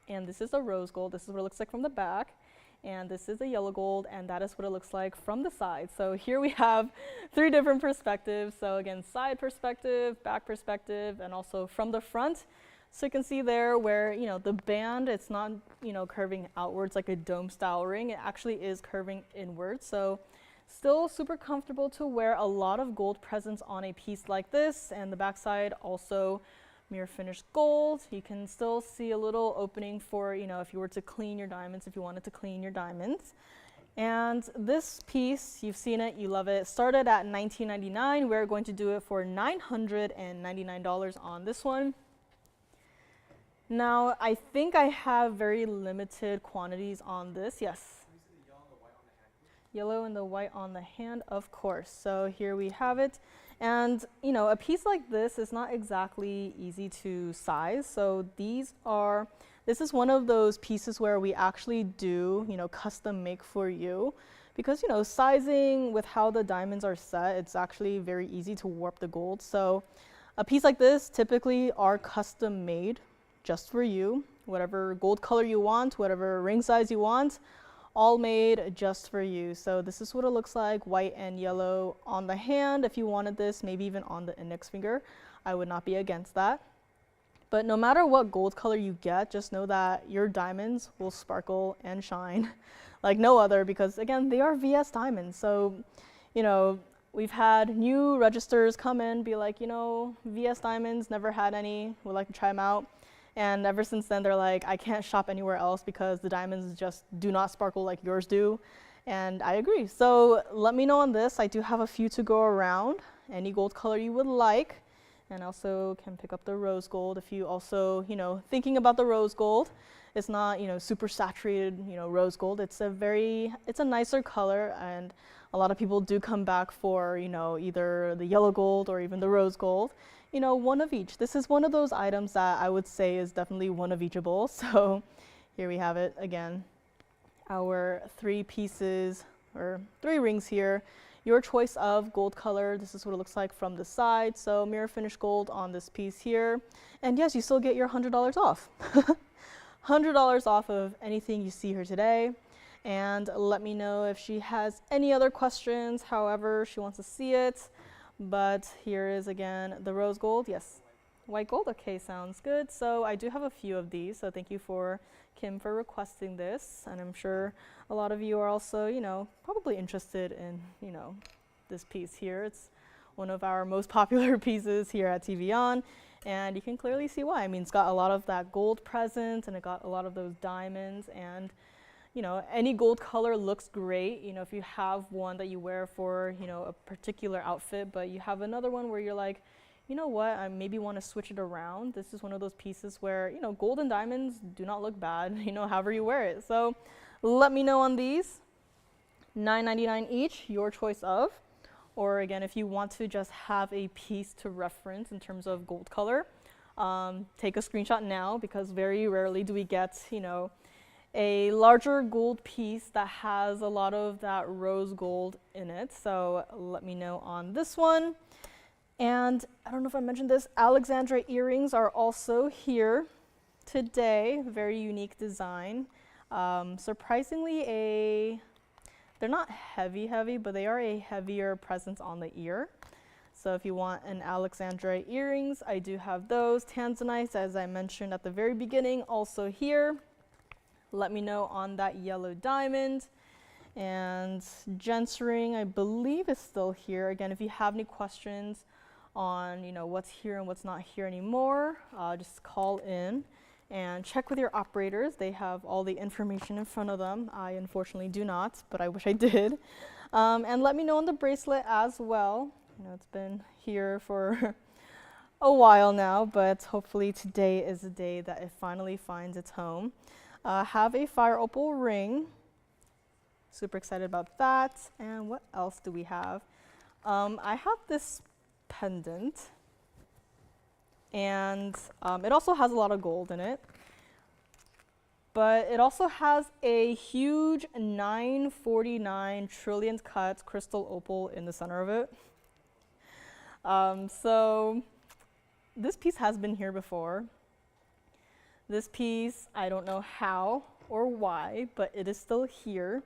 and this is a rose gold. This is what it looks like from the back. And this is a yellow gold, and that is what it looks like from the side. So here we have 3 different perspectives. So again, side perspective, back perspective, and also from the front. So you can see there where, you know, the band, it's not, you know, curving outwards like a dome style ring. It actually is curving inwards. So still super comfortable to wear. A lot of gold presence on a piece like this. And the backside also mirror finished gold. You can still see a little opening for, you know, if you were to clean your diamonds, if you wanted to clean your diamonds. And this piece, you've seen it, you love it. Started at $19.99. We're going to do it for $999 on this one. Now, I think I have very limited quantities on this. Yes. yellow and the white on the hand, of course. So here we have it. And, you know, a piece like this is not exactly easy to size. So this is one of those pieces where we actually do, you know, custom make for you. Because, you know, sizing with how the diamonds are set, it's actually very easy to warp the gold. So a piece like this typically are custom made just for you. Whatever gold color you want, whatever ring size you want, all made just for you. So this is what it looks like, white and yellow on the hand. If you wanted this, maybe even on the index finger, I would not be against that. But no matter what gold color you get, just know that your diamonds will sparkle and shine like no other, because again, they are VS diamonds. So, you know, we've had new registers come in, be like, you know, VS diamonds, never had any, would like to try them out. And ever since then, they're like, I can't shop anywhere else because the diamonds just do not sparkle like yours do. And I agree. So let me know on this. I do have a few to go around, any gold color you would like. And also can pick up the rose gold if you also, you know, thinking about the rose gold. It's not, you know, super saturated, you know, rose gold. It's a nicer color, and a lot of people do come back for, you know, either the yellow gold or even the rose gold. You know, one of each. This is one of those items that I would say is definitely one of eachable. So here we have it again. Our 3 pieces, or 3 rings here. Your choice of gold color. This is what it looks like from the side. So mirror finish gold on this piece here. And yes, you still get your $100 off. $100 off of anything you see here today. And let me know if she has any other questions, however she wants to see it. But here is again the rose gold. Yes, white gold. Okay, sounds good. So I do have a few of these. So thank you for Kim for requesting this. And I'm sure a lot of you are also, you know, probably interested in, you know, this piece here. It's one of our most popular pieces here at TVON. And you can clearly see why. I mean, it's got a lot of that gold present, and it got a lot of those diamonds. And you know, any gold color looks great, you know, if you have one that you wear for, you know, a particular outfit, but you have another one where you're like, you know what, I maybe want to switch it around. This is one of those pieces where, you know, gold and diamonds do not look bad, you know, however you wear it. So let me know on these. $9.99 each, your choice of. Or again, if you want to just have a piece to reference in terms of gold color, take a screenshot now, because very rarely do we get, you know, a larger gold piece that has a lot of that rose gold in it. So let me know on this one. And I don't know if I mentioned this, Alexandra earrings are also here today. Very unique design. Surprisingly, they're not heavy, but they are a heavier presence on the ear. So if you want an Alexandra earrings, I do have those. Tanzanite, as I mentioned at the very beginning, also here. Let me know on that yellow diamond. And gent's ring, I believe, is still here. Again, if you have any questions on, you know, what's here and what's not here anymore, just call in and check with your operators. They have all the information in front of them. I unfortunately do not, but I wish I did. And let me know on the bracelet as well. You know, it's been here for a while now, but hopefully today is the day that it finally finds its home. Have a fire opal ring. Super excited about that. And what else do we have? I have this pendant, and it also has a lot of gold in it, but it also has a huge 949 trillionth cut crystal opal in the center of it. So this piece has been here before. This piece, I don't know how or why, but it is still here.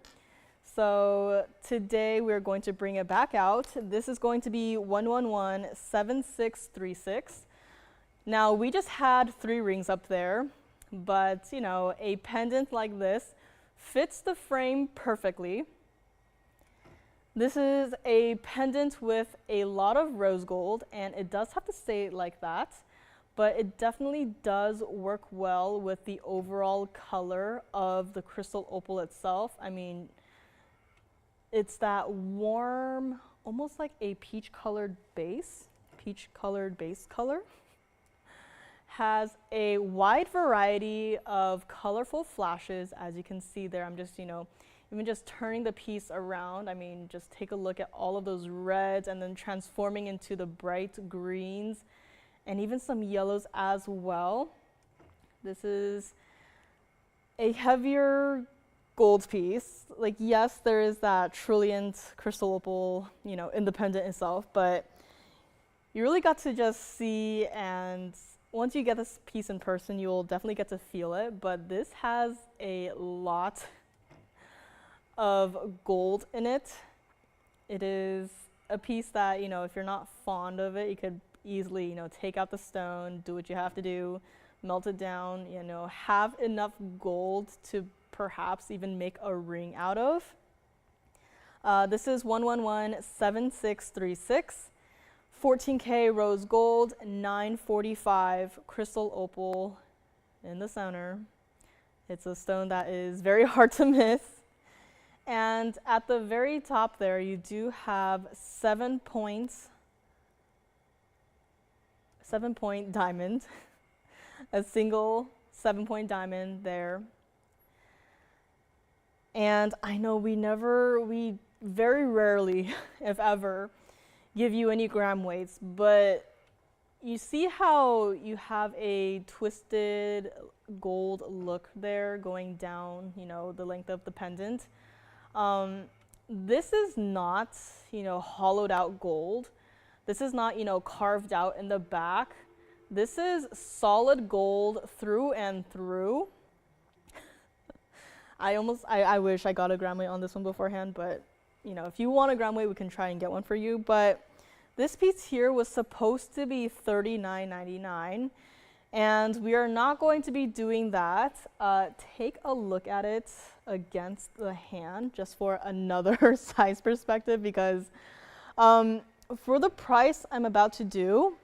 So today we're going to bring it back out. This is going to be 1117636. Now we just had 3 rings up there, but you know, a pendant like this fits the frame perfectly. This is a pendant with a lot of rose gold, and it does have to stay like that, but it definitely does work well with the overall color of the crystal opal itself. I mean, it's that warm, almost like a peach-colored base color. Has a wide variety of colorful flashes, as you can see there. I'm just, you know, even just turning the piece around, I mean, just take a look at all of those reds and then transforming into the bright greens and even some yellows as well. This is a heavier gold piece. Like, yes, there is that trilliant crystal opal, you know, in the pendant itself, but you really got to just see, and once you get this piece in person, you'll definitely get to feel it. But this has a lot of gold in it. It is a piece that, you know, if you're not fond of it, you could easily, you know, take out the stone, do what you have to do, melt it down, you know, have enough gold to perhaps even make a ring out of. This is 1117636, 14K rose gold, 945 crystal opal in the center. It's a stone that is very hard to miss. And at the very top there, you do have 7-point diamond, a single 7-point diamond there. And I know we very rarely, if ever, give you any gram weights, but you see how you have a twisted gold look there going down, you know, the length of the pendant. This is not, you know, hollowed out gold. This is not, you know, carved out in the back. This is solid gold through and through. I wish I got a gram weight on this one beforehand, but, you know, if you want a gram weight, we can try and get one for you. But this piece here was supposed to be $39.99, and we are not going to be doing that. Take a look at it against the hand just for another size perspective, because for the price I'm about to do,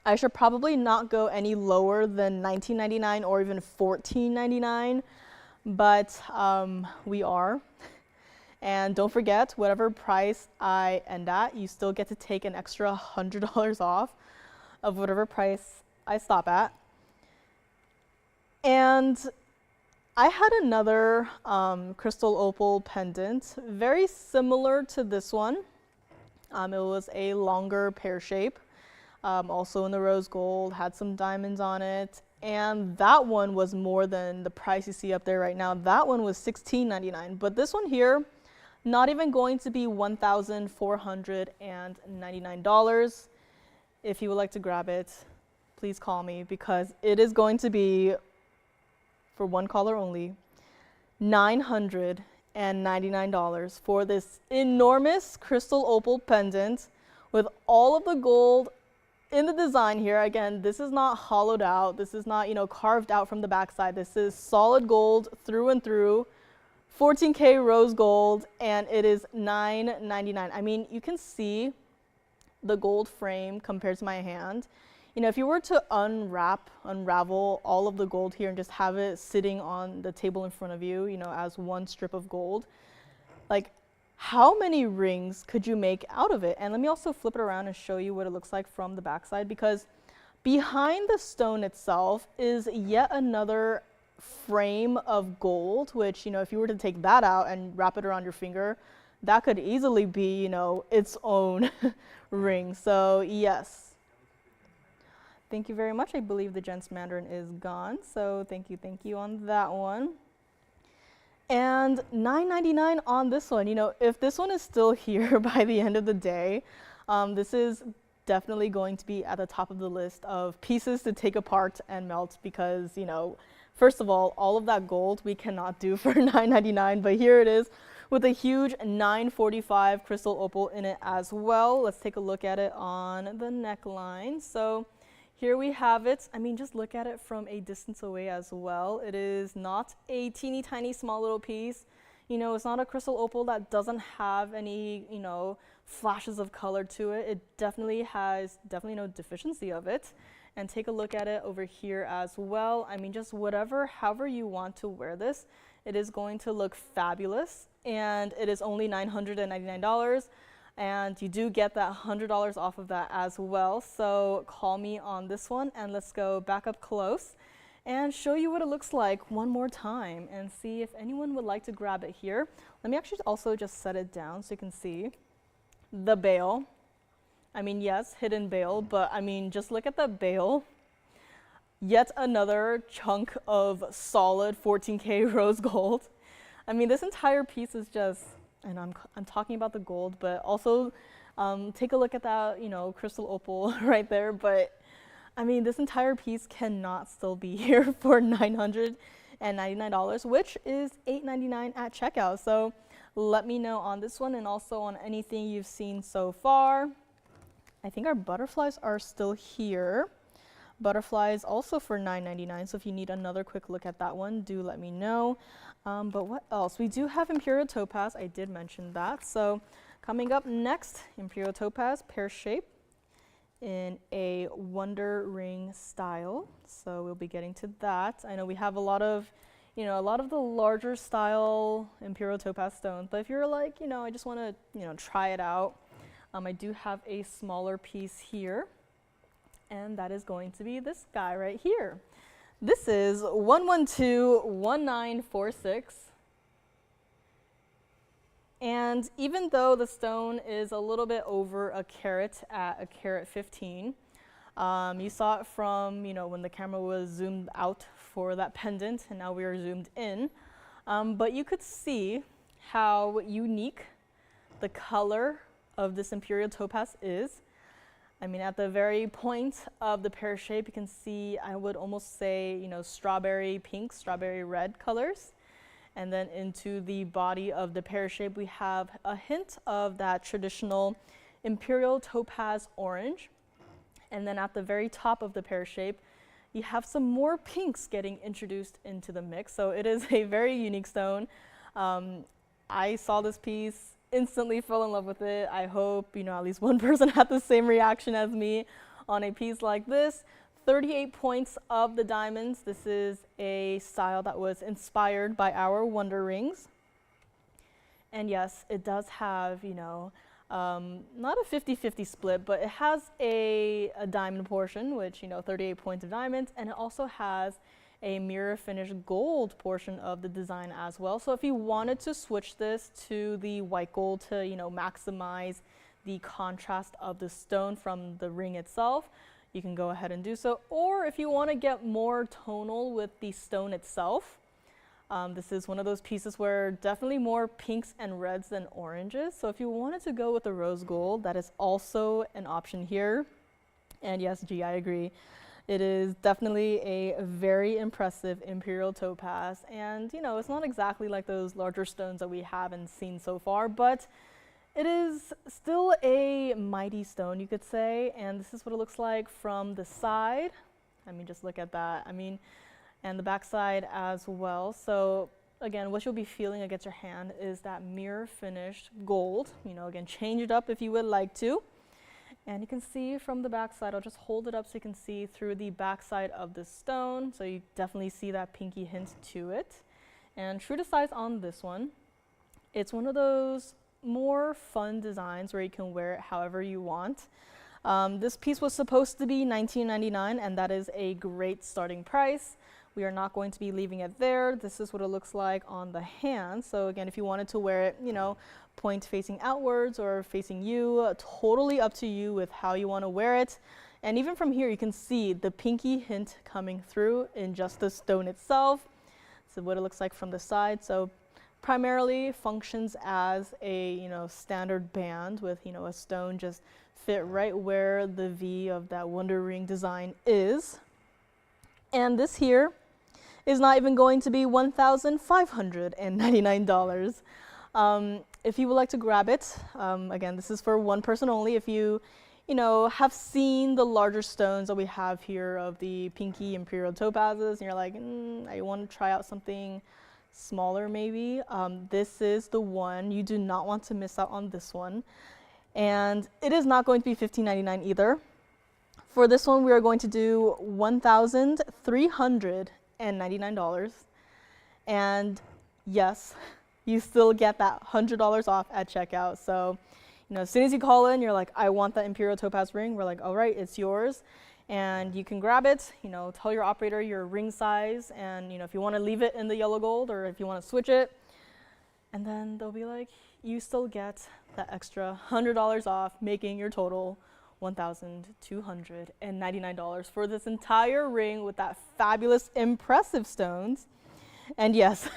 I should probably not go any lower than $19.99 or even $14.99, but we are. And don't forget, whatever price I end at, you still get to take an extra $100 off of whatever price I stop at. And I had another crystal opal pendant, very similar to this one. It was a longer pear shape, also in the rose gold, had some diamonds on it. And that one was more than the price you see up there right now. That one was $16.99, but this one here, not even going to be $1,499. If you would like to grab it, please call me, because it is going to be, for one caller only, $999 for this enormous crystal opal pendant with all of the gold in the design here. Again, this is not hollowed out. This is not, you know, carved out from the backside. This is solid gold through and through. 14K rose gold, and it is $999. I mean, you can see the gold frame compared to my hand. You know, if you were to unravel all of the gold here and just have it sitting on the table in front of you, you know, as one strip of gold, like, how many rings could you make out of it? And let me also flip it around and show you what it looks like from the backside, because behind the stone itself is yet another frame of gold, which, you know, if you were to take that out and wrap it around your finger, that could easily be, you know, its own ring. So yes, thank you very much. I believe the gent's Mandarin is gone, so thank you on that one. And $9.99 on this one. You know, if this one is still here by the end of the day, this is definitely going to be at the top of the list of pieces to take apart and melt, because, you know, first of all of that gold we cannot do for $9.99, but here it is with a huge 945 crystal opal in it as well. Let's take a look at it on the neckline. So here we have it. I mean, just look at it from a distance away as well. It is not a teeny tiny small little piece. You know, it's not a crystal opal that doesn't have any, you know, flashes of color to it. It definitely has no deficiency of it. And take a look at it over here as well. I mean, just however you want to wear this, it is going to look fabulous. And it is only $999. And you do get that $100 off of that as well. So call me on this one, and let's go back up close and show you what it looks like one more time and see if anyone would like to grab it here. Let me actually also just set it down so you can see the bail. I mean, yes, hidden bail, but I mean, just look at the bail. Yet another chunk of solid 14K rose gold. I mean, this entire piece is just, and I'm talking about the gold, but also take a look at that, you know, crystal opal right there. But I mean, this entire piece cannot still be here for $999, which is $899 at checkout. So let me know on this one and also on anything you've seen so far. I think our butterflies are still here. Butterflies also for $9.99, so if you need another quick look at that one, do let me know. But what else? We do have Imperial topaz. I did mention that. So coming up next, Imperial topaz, pear shape in a wonder ring style. So we'll be getting to that. I know we have a lot of the larger style Imperial topaz stones, but if you're like, you know, I just want to, you know, try it out, I do have a smaller piece here. And that is going to be this guy right here. This is 1121946. And even though the stone is a little bit over a carat at a carat 15, you saw it from, you know, when the camera was zoomed out for that pendant, and now we are zoomed in. But you could see how unique the color of this Imperial topaz is. I mean, at the very point of the pear shape, you can see, I would almost say, you know, strawberry pink, strawberry red colors. And then into the body of the pear shape, we have a hint of that traditional Imperial topaz orange. And then at the very top of the pear shape, you have some more pinks getting introduced into the mix. So it is a very unique stone. I saw this piece, instantly fell in love with it. I hope, you know, at least one person had the same reaction as me on a piece like this. 38 points of the diamonds. This is a style that was inspired by our wonder rings. And yes, it does have, you know, not a 50-50 split, but it has a diamond portion, which, you know, 38 points of diamonds, and it also has a mirror finish gold portion of the design as well. So if you wanted to switch this to the white gold to, you know, maximize the contrast of the stone from the ring itself, you can go ahead and do so. Or if you want to get more tonal with the stone itself, this is one of those pieces where definitely more pinks and reds than oranges. So if you wanted to go with the rose gold, that is also an option here. And yes, G, I agree. It is definitely a very impressive Imperial topaz, and you know, it's not exactly like those larger stones that we haven't seen so far, but it is still a mighty stone, you could say, and this is what it looks like from the side. I mean, just look at that. I mean, and the back side as well. So again, what you'll be feeling against your hand is that mirror finished gold. You know, again, change it up if you would like to. And you can see from the back side, I'll just hold it up so you can see through the back side of the stone. So you definitely see that pinky hint to it. And true to size on this one, it's one of those more fun designs where you can wear it however you want. This piece was supposed to be $19.99, and that is a great starting price. We are not going to be leaving it there. This is what it looks like on the hand. So again, if you wanted to wear it, you know, point facing outwards or facing you, totally up to you with how you want to wear it. And even from here, you can see the pinky hint coming through in just the stone itself. So what it looks like from the side. So primarily functions as a, you know, standard band with, you know, a stone just fit right where the V of that wonder ring design is. And this here is not even going to be $1,599. If you would like to grab it, again, this is for one person only. If you know, have seen the larger stones that we have here of the pinky Imperial topazes, and you're like, I want to try out something smaller maybe, this is the one. You do not want to miss out on this one. And it is not going to be $15.99 either. For this one, we are going to do $1,399. And yes, you still get that $100 off at checkout. So, you know, as soon as you call in, you're like, I want that Imperial topaz ring. We're like, all right, it's yours. And you can grab it, tell your operator your ring size, and if you want to leave it in the yellow gold or if you want to switch it, and then they'll be like, you still get that extra $100 off, making your total $1,299 for this entire ring with that fabulous, impressive stones. And yes,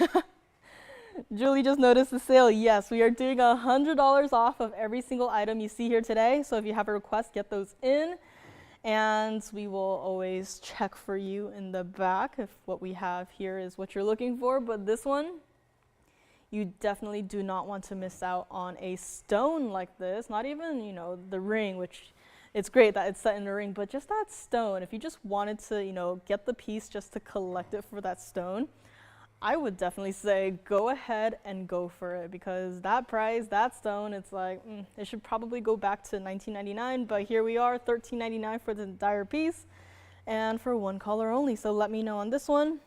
Julie just noticed the sale. Yes, we are doing $100 off of every single item you see here today. So if you have a request, get those in. And we will always check for you in the back if what we have here is what you're looking for. But this one, you definitely do not want to miss out on a stone like this. Not even, the ring, which it's great that it's set in a ring, but just that stone. If you just wanted to, get the piece just to collect it for that stone, I would definitely say go ahead and go for it, because that price, that stone, it's like, it should probably go back to $19.99, but here we are, $13.99 for the entire piece and for one color only. So let me know on this one.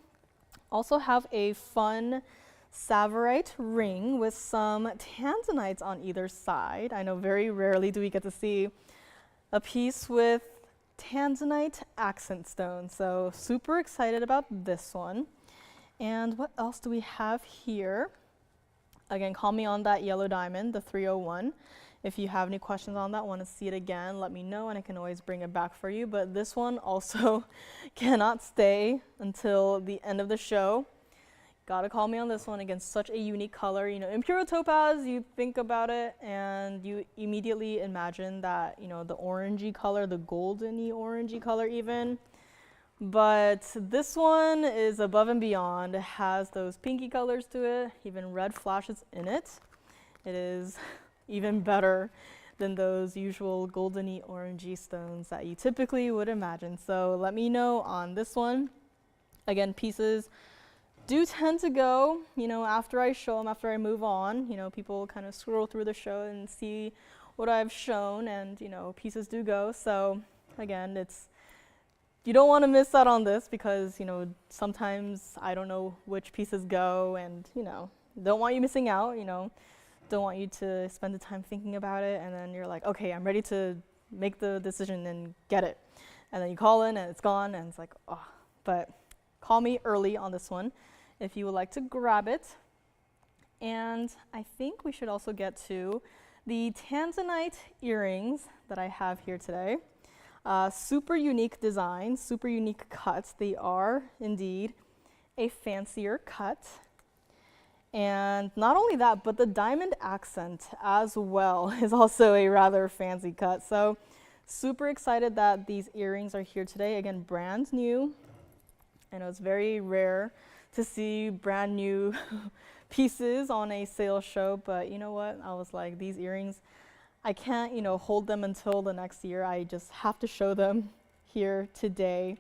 Also have a fun Savorite ring with some tanzanites on either side. I know very rarely do we get to see a piece with tanzanite accent stone, so super excited about this one. And what else do we have here? Again, call me on that yellow diamond, the 301. If you have any questions on that, want to see it again, let me know and I can always bring it back for you. But this one also cannot stay until the end of the show. Gotta call me on this one. Again, such a unique color. Imperial topaz, you think about it and you immediately imagine that, the orangey color, the goldeny orangey color even. But this one is above and beyond. It has those pinky colors to it, even red flashes in it. It is even better than those usual goldeny orangey stones that you typically would imagine. So let me know on this one. Again, pieces do tend to go, after I show them, after I move on. People kind of scroll through the show and see what I've shown, and pieces do go. So again, you don't want to miss out on this, because sometimes I don't know which pieces go, and don't want you missing out. Don't want you to spend the time thinking about it, and then you're like, okay, I'm ready to make the decision and get it, and then you call in and it's gone, and it's like, oh. But call me early on this one if you would like to grab it. And I think we should also get to the tanzanite earrings that I have here today. Super unique design, super unique cuts. They are indeed a fancier cut. And not only that, but the diamond accent as well is also a rather fancy cut. So super excited that these earrings are here today. Again, brand new. I know it's very rare to see brand new pieces on a sales show, but you know what? I was like, these earrings, I can't, hold them until the next year. I just have to show them here today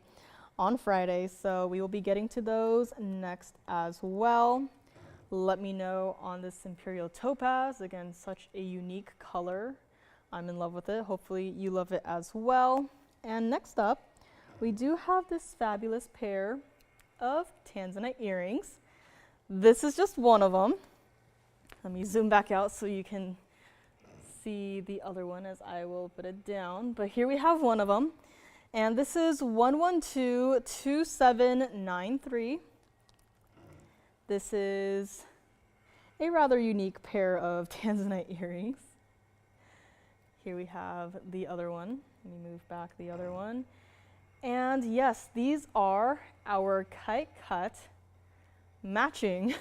on Friday. So we will be getting to those next as well. Let me know on this Imperial topaz. Again, such a unique color. I'm in love with it. Hopefully you love it as well. And next up, we do have this fabulous pair of tanzanite earrings. This is just one of them. Let me zoom back out so you can see the other one as I will put it down. But here we have one of them. And this is 1122793. This is a rather unique pair of tanzanite earrings. Here we have the other one. Let me move back the other one. And yes, these are our kite cut matching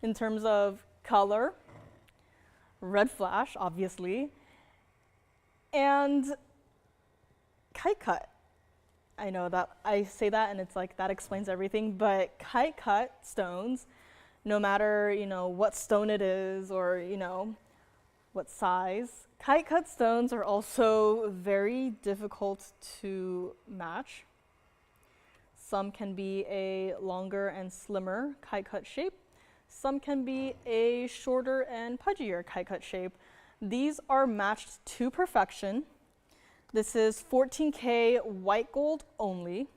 in terms of color, red flash, obviously, and kite cut. I know that I say that and it's like that explains everything, but kite cut stones, no matter, what stone it is or, what size, kite cut stones are also very difficult to match. Some can be a longer and slimmer kite cut shape. Some can be a shorter and pudgier kite cut shape. These are matched to perfection. This is 14K white gold only.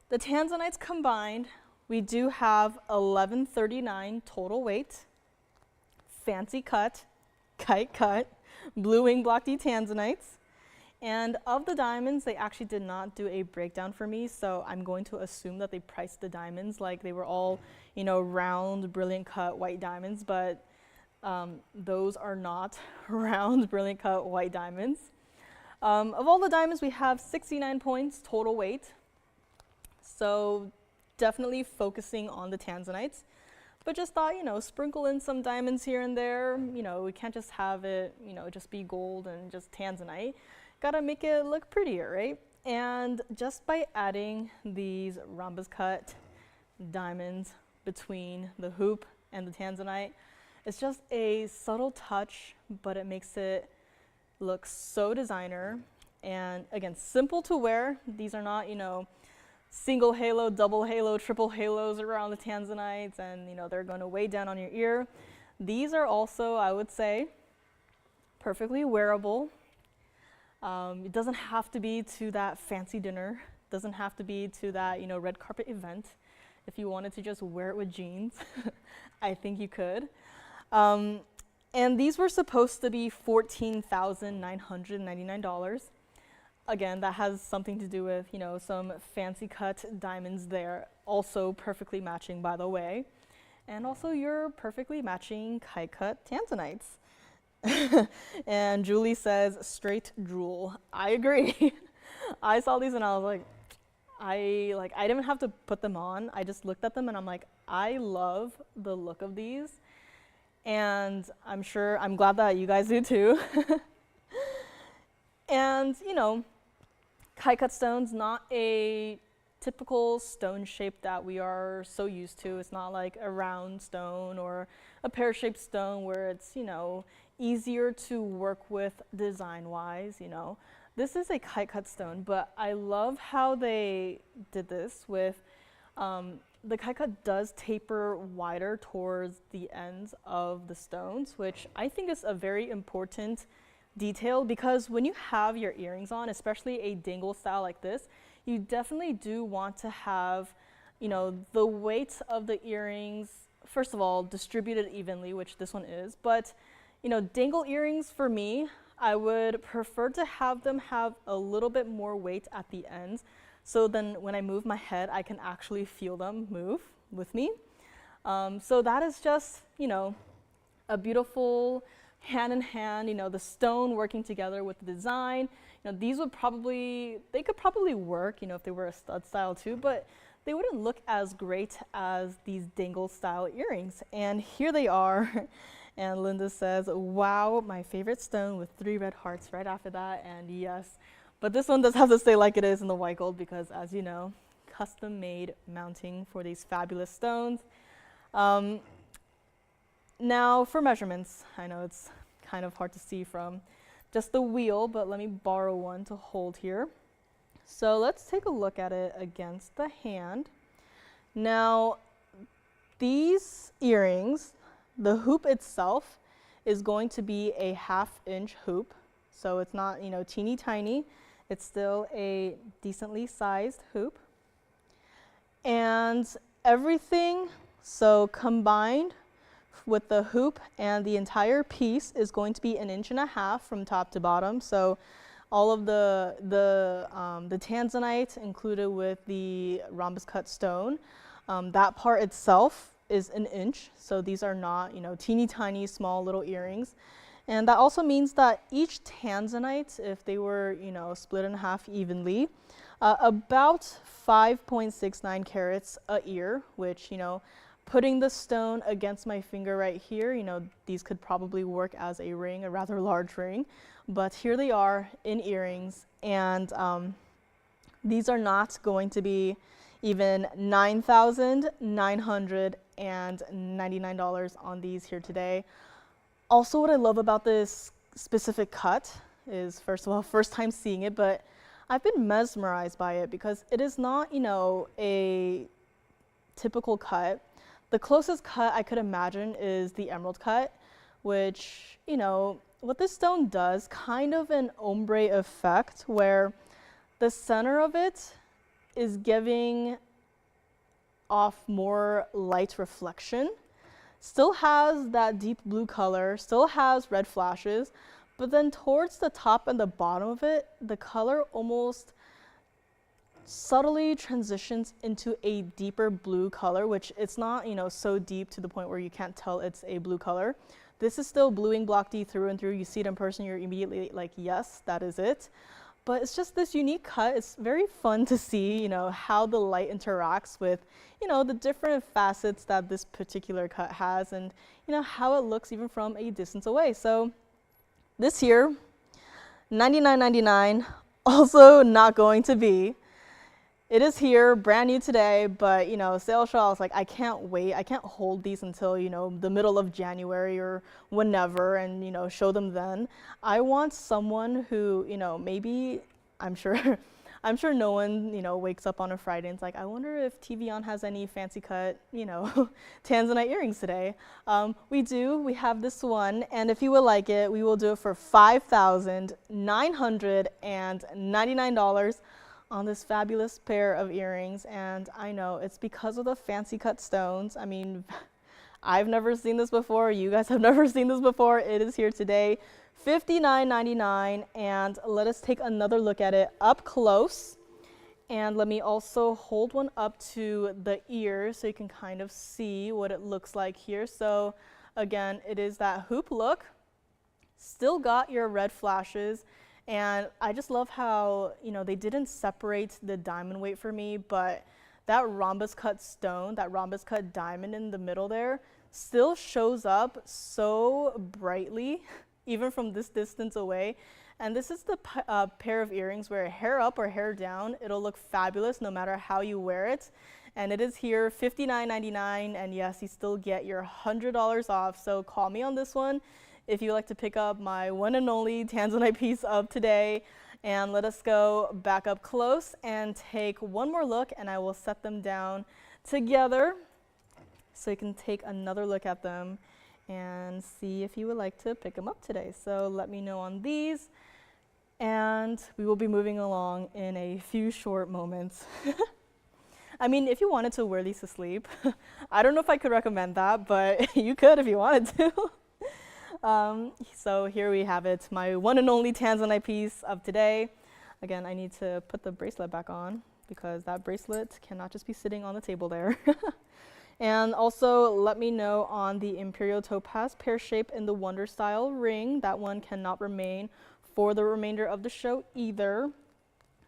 The tanzanites combined, we do have 1139 total weight. Fancy cut, kite cut, blue wing block D tanzanites. And of the diamonds, they actually did not do a breakdown for me, so I'm going to assume that they priced the diamonds like they were all, you know, round, brilliant cut white diamonds, but those are not round, brilliant cut white diamonds. Of all the diamonds, we have 69 points total weight, so definitely focusing on the tanzanites. But just thought, you know, sprinkle in some diamonds here and there. You know, we can't just have it, you know, just be gold and just tanzanite. Gotta make it look prettier, right? And just by adding these rhombus cut diamonds between the hoop and the tanzanite, it's just a subtle touch, but it makes it look so designer. And again, simple to wear. These are not, you know, single halo, double halo, triple halos around the tanzanites, and you know, they're going to weigh down on your ear. These are also, I would say, perfectly wearable. It doesn't have to be to that fancy dinner. It doesn't have to be to that, you know, red carpet event. If you wanted to just wear it with jeans, I think you could. And these were supposed to be $14,999. Again, that has something to do with, you know, some fancy cut diamonds there, also perfectly matching, by the way. And also your perfectly matching kite cut tanzanites. And Julie says, straight drool. I agree. I saw these and I was like, I didn't even have to put them on. I just looked at them and I'm like, I love the look of these. And I'm glad that you guys do too. And, you know, kite cut stones, not a typical stone shape that we are so used to. It's not like a round stone or a pear-shaped stone where it's, you know, easier to work with design-wise, you know. This is a kite cut stone, but I love how they did this with, the kite cut does taper wider towards the ends of the stones, which I think is a very important detail, because when you have your earrings on, especially a dangle style like this, you definitely do want to have, you know, the weight of the earrings, first of all, distributed evenly, which this one is, but, you know, dangle earrings for me, I would prefer to have them have a little bit more weight at the ends, so then when I move my head, I can actually feel them move with me. So that is just, you know, a beautiful hand in hand, you know, the stone working together with the design. You know, these would probably, they could probably work, you know, if they were a stud style too, but they wouldn't look as great as these dangle style earrings. And here they are. And Linda says, wow, my favorite stone, with 3 red hearts right after that. And yes, but this one does have to stay like it is in the white gold, because as you know, custom made mounting for these fabulous stones. Now for measurements, I know it's kind of hard to see from just the wheel, but let me borrow one to hold here. So let's take a look at it against the hand. Now, these earrings, the hoop itself is going to be a 1/2 inch hoop. So it's not, you know, teeny tiny. It's still a decently sized hoop. And everything, so combined with the hoop and the entire piece, is going to be 1.5 inches from top to bottom. So all of the tanzanite included with the rhombus cut stone, that part itself is 1 inch. So these are not, you know, teeny tiny small little earrings. And that also means that each tanzanite, if they were, you know, split in half evenly, about 5.69 carats a ear, which, you know, putting the stone against my finger right here, you know, these could probably work as a ring, a rather large ring. But here they are in earrings, and these are not going to be even $9,999 on these here today. Also, what I love about this specific cut is, first of all, first time seeing it, but I've been mesmerized by it because it is not, you know, a typical cut. The closest cut I could imagine is the emerald cut, which, you know, what this stone does, kind of an ombre effect where the center of it is giving off more light reflection. Still has that deep blue color, still has red flashes, but then towards the top and the bottom of it, the color almost subtly transitions into a deeper blue color, which it's not, so deep to the point where you can't tell it's a blue color. This is still bluing block D through and through. You see it in person, you're immediately like, yes, that is it. But it's just this unique cut. It's very fun to see, how the light interacts with, the different facets that this particular cut has, and, how it looks even from a distance away. So this here, $99.99, also not going to be. It is here, brand new today, but sales show, I was like, I can't wait. I can't hold these until, the middle of January or whenever, and, show them then. I want someone who, maybe, I'm sure no one, wakes up on a Friday and it's like, I wonder if TVON has any fancy cut, tanzanite earrings today. We do. We have this one, and if you would like it, we will do it for $5,999 on this fabulous pair of earrings. And I know it's because of the fancy cut stones. I mean, I've never seen this before. You guys have never seen this before. It is here today. $59.99, and let us take another look at it up close. And let me also hold one up to the ear so you can kind of see what it looks like here. So again, it is that hoop look. Still got your red flashes, and I just love how, they didn't separate the diamond weight for me, but that rhombus cut stone, that rhombus cut diamond in the middle there still shows up so brightly, even from this distance away. And this is the pair of earrings where hair up or hair down, it'll look fabulous no matter how you wear it. And it is here, $59.99, and yes, you still get your $100 off. So call me on this one if you would like to pick up my one and only tanzanite piece of today. And let us go back up close and take one more look, and I will set them down together so you can take another look at them and see if you would like to pick them up today. So let me know on these, and we will be moving along in a few short moments. I mean, if you wanted to wear these to sleep, I don't know if I could recommend that, but you could if you wanted to. So here we have it, my one and only tanzanite piece of today. Again, I need to put the bracelet back on because that bracelet cannot just be sitting on the table there. And also let me know on the Imperial topaz pear shape in the Wonder style ring. That one cannot remain for the remainder of the show either.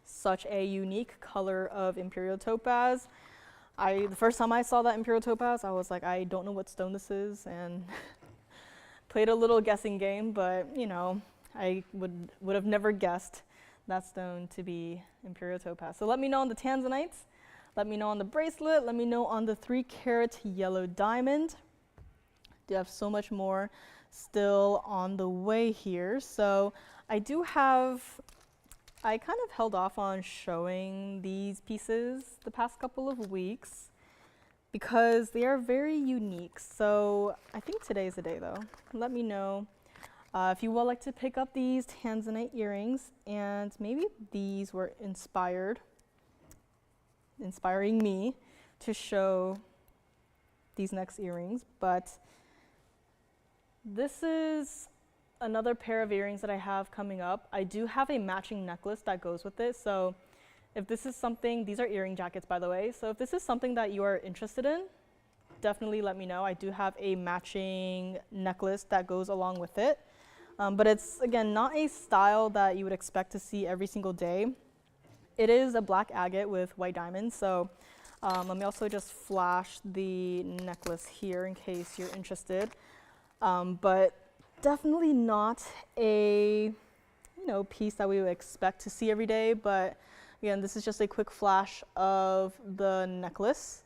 Such a unique color of Imperial topaz. The first time I saw that Imperial topaz, I was like, I don't know what stone this is, and played a little guessing game, but I would have never guessed that stone to be Imperial topaz. So let me know on the tanzanites, let me know on the bracelet, let me know on the 3-carat yellow diamond. Do have so much more still on the way here. So I kind of held off on showing these pieces the past couple of weeks because they are very unique. So I think today's the day though. Let me know if you would like to pick up these tanzanite earrings, and maybe these were inspiring me to show these next earrings. But this is another pair of earrings that I have coming up. I do have a matching necklace that goes with it. So if this is something, these are earring jackets by the way, so if this is something that you are interested in, definitely let me know. I do have a matching necklace that goes along with it. But it's, again, not a style that you would expect to see every single day. It is a black agate with white diamonds. So let me also just flash the necklace here in case you're interested. But definitely not a piece that we would expect to see every day. But again, this is just a quick flash of the necklace.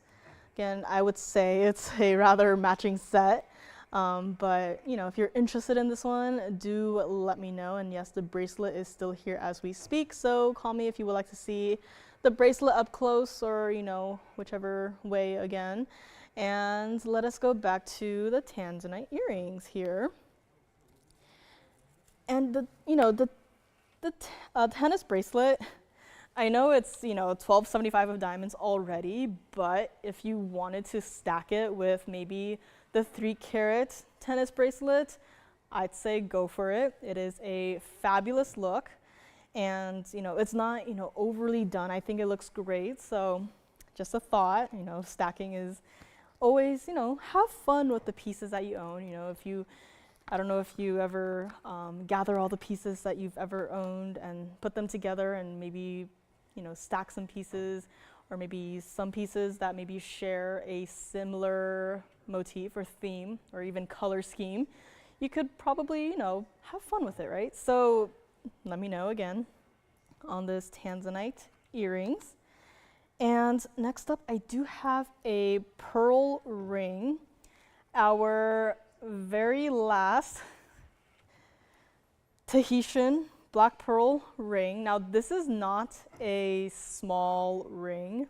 Again, I would say it's a rather matching set. But if you're interested in this one, do let me know. And yes, the bracelet is still here as we speak. So call me if you would like to see the bracelet up close, or whichever way again. And let us go back to the tanzanite earrings here. And the tennis bracelet, I know it's $12.75 of diamonds already, but if you wanted to stack it with maybe the 3-carat tennis bracelet, I'd say go for it. It is a fabulous look, and it's not overly done. I think it looks great. So just a thought, stacking is always, have fun with the pieces that you own. I don't know if you ever gather all the pieces that you've ever owned and put them together and maybe stack some pieces, or maybe some pieces that maybe share a similar motif or theme or even color scheme. You could probably, have fun with it, right? So let me know again on this tanzanite earrings. And next up, I do have a pearl ring, our very last Tahitian black pearl ring. Now, this is not a small ring.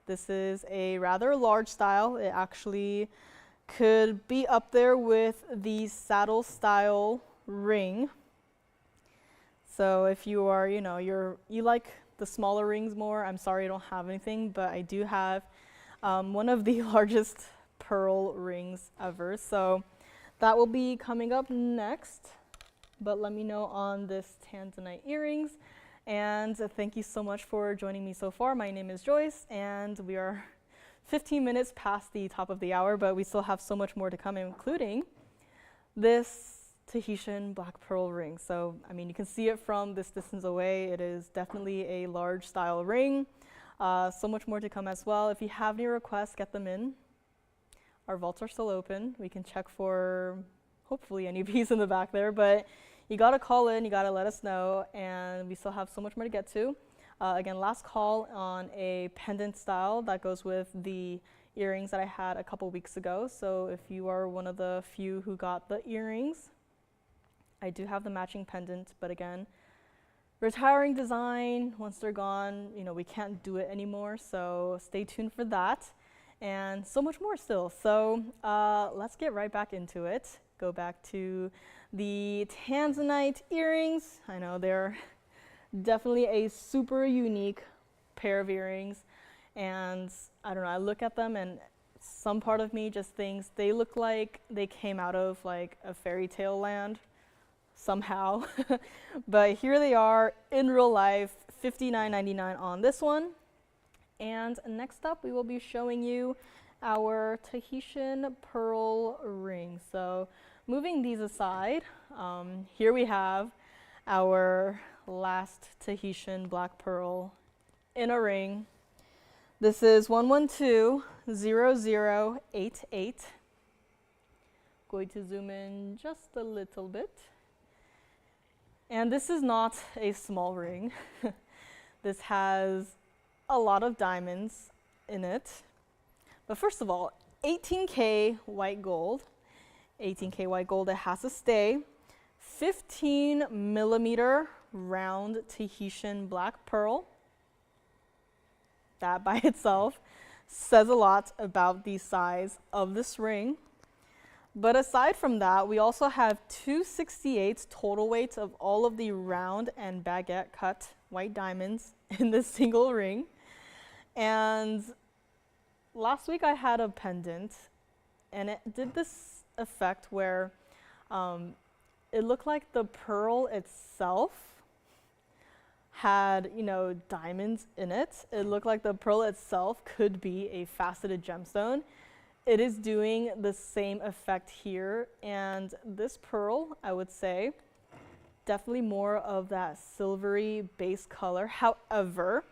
This is a rather large style. It actually could be up there with the saddle style ring. So if you are, you like the smaller rings more, I'm sorry I don't have anything, but I do have one of the largest pearl rings ever. So that will be coming up next. But let me know on this tanzanite earrings. And thank you so much for joining me so far. My name is Joyce, and we are 15 minutes past the top of the hour, but we still have so much more to come, including this Tahitian black pearl ring. So, you can see it from this distance away. It is definitely a large style ring. So much more to come as well. If you have any requests, get them in. Our vaults are still open. We can check for hopefully any piece in the back there, but you gotta call in, you gotta let us know, and we still have so much more to get to. Again, last call on a pendant style that goes with the earrings that I had a couple weeks ago. So if you are one of the few who got the earrings, I do have the matching pendant, but again, retiring design. Once they're gone, we can't do it anymore, so stay tuned for that. And so much more still. So let's get right back into it. Go back to the tanzanite earrings. I know they're definitely a super unique pair of earrings. And I don't know, I look at them and some part of me just thinks they look like they came out of like a fairy tale land somehow. But here they are in real life, $59.99 on this one. And next up, we will be showing you our Tahitian pearl ring. So moving these aside, here we have our last Tahitian black pearl in a ring. This is 112-0088. Going to zoom in just a little bit. And this is not a small ring. This has a lot of diamonds in it. But first of all, 18K white gold. 18K white gold, it has to stay. 15 millimeter round Tahitian black pearl. That by itself says a lot about the size of this ring. But aside from that, we also have 2/68 total weight of all of the round and baguette cut white diamonds in this single ring. And last week I had a pendant, and it did this effect where it looked like the pearl itself had, diamonds in it. It looked like the pearl itself could be a faceted gemstone. It is doing the same effect here, and this pearl, I would say, definitely more of that silvery base color. However,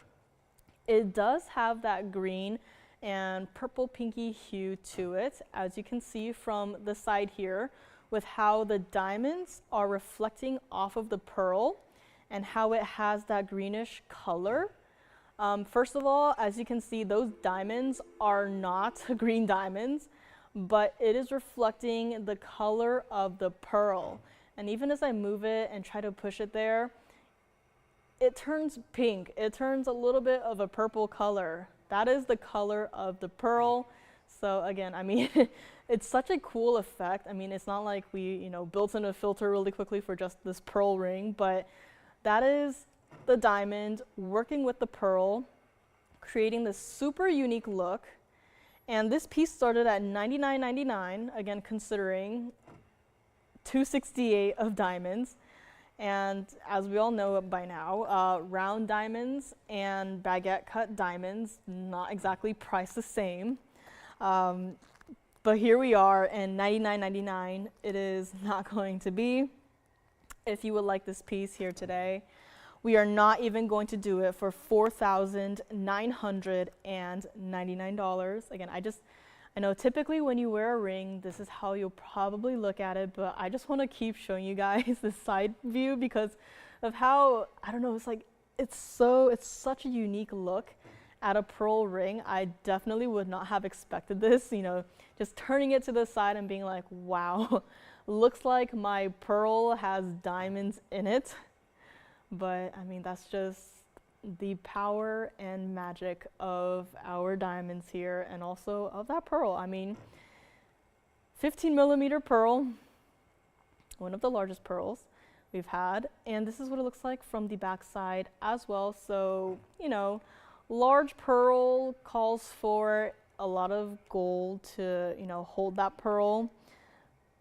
it does have that green and purple pinky hue to it, as you can see from the side here, with how the diamonds are reflecting off of the pearl and how it has that greenish color. First of all, as you can see, those diamonds are not green diamonds, but it is reflecting the color of the pearl. And even as I move it and try to push it there, it turns pink. It turns a little bit of a purple color. That is the color of the pearl. So again, it's such a cool effect. It's not like we, built in a filter really quickly for just this pearl ring, but that is the diamond working with the pearl, creating this super unique look. And this piece started at $99.99, again, considering 268 of diamonds. And as we all know by now, round diamonds and baguette cut diamonds, not exactly priced the same. But here we are, and $99.99 it is not going to be. If you would like this piece here today, we are not even going to do it for $4,999. Again, I know typically when you wear a ring, this is how you'll probably look at it, but I just want to keep showing you guys this side view because of how, I don't know, it's such a unique look at a pearl ring. I definitely would not have expected this, you know, just turning it to the side and being like, wow, looks like my pearl has diamonds in it. But I mean, that's just the power and magic of our diamonds here and also of that pearl. I mean, 15mm pearl, one of the largest pearls we've had, and this is what it looks like from the back side as well. So, you know, large pearl calls for a lot of gold to, you know, hold that pearl.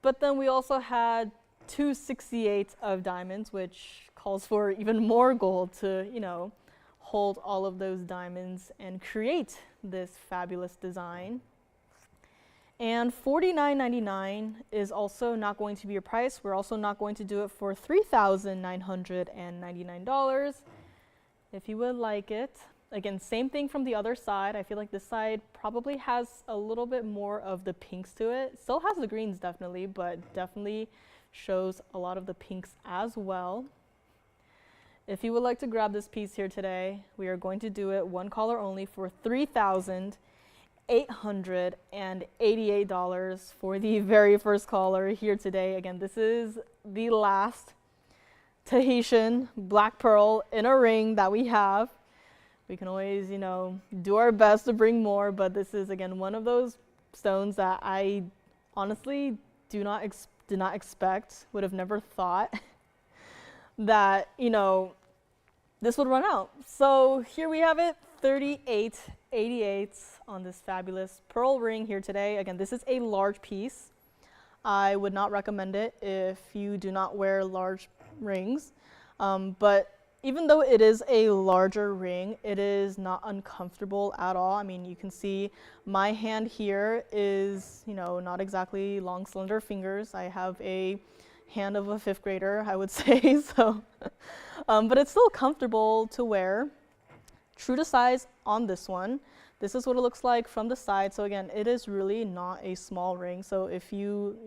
But then we also had 268 of diamonds, which calls for even more gold to, you know, hold all of those diamonds and create this fabulous design. And $49.99 is also not going to be your price. We're also not going to do it for $3,999. If you would like it, again, same thing from the other side. I feel like this side probably has a little bit more of the pinks to it. Still has the greens definitely, but definitely shows a lot of the pinks as well. If you would like to grab this piece here today, we are going to do it one color only for $3,888 for the very first caller here today. Again, this is the last Tahitian black pearl in a ring that we have. We can always, you know, do our best to bring more, but this is, again, one of those stones that I honestly did not expect, would have never thought that, you know, this would run out. So here we have it, $38.88 on this fabulous pearl ring here today. Again, this is a large piece. I would not recommend it if you do not wear large rings, but even though it is a larger ring, it is not uncomfortable at all. I mean, you can see my hand here is, you know, not exactly long, slender fingers. I have a hand of a 5th grader, I would say, so. But it's still comfortable to wear. True to size on this one. This is what it looks like from the side. So again, it is really not a small ring. So if you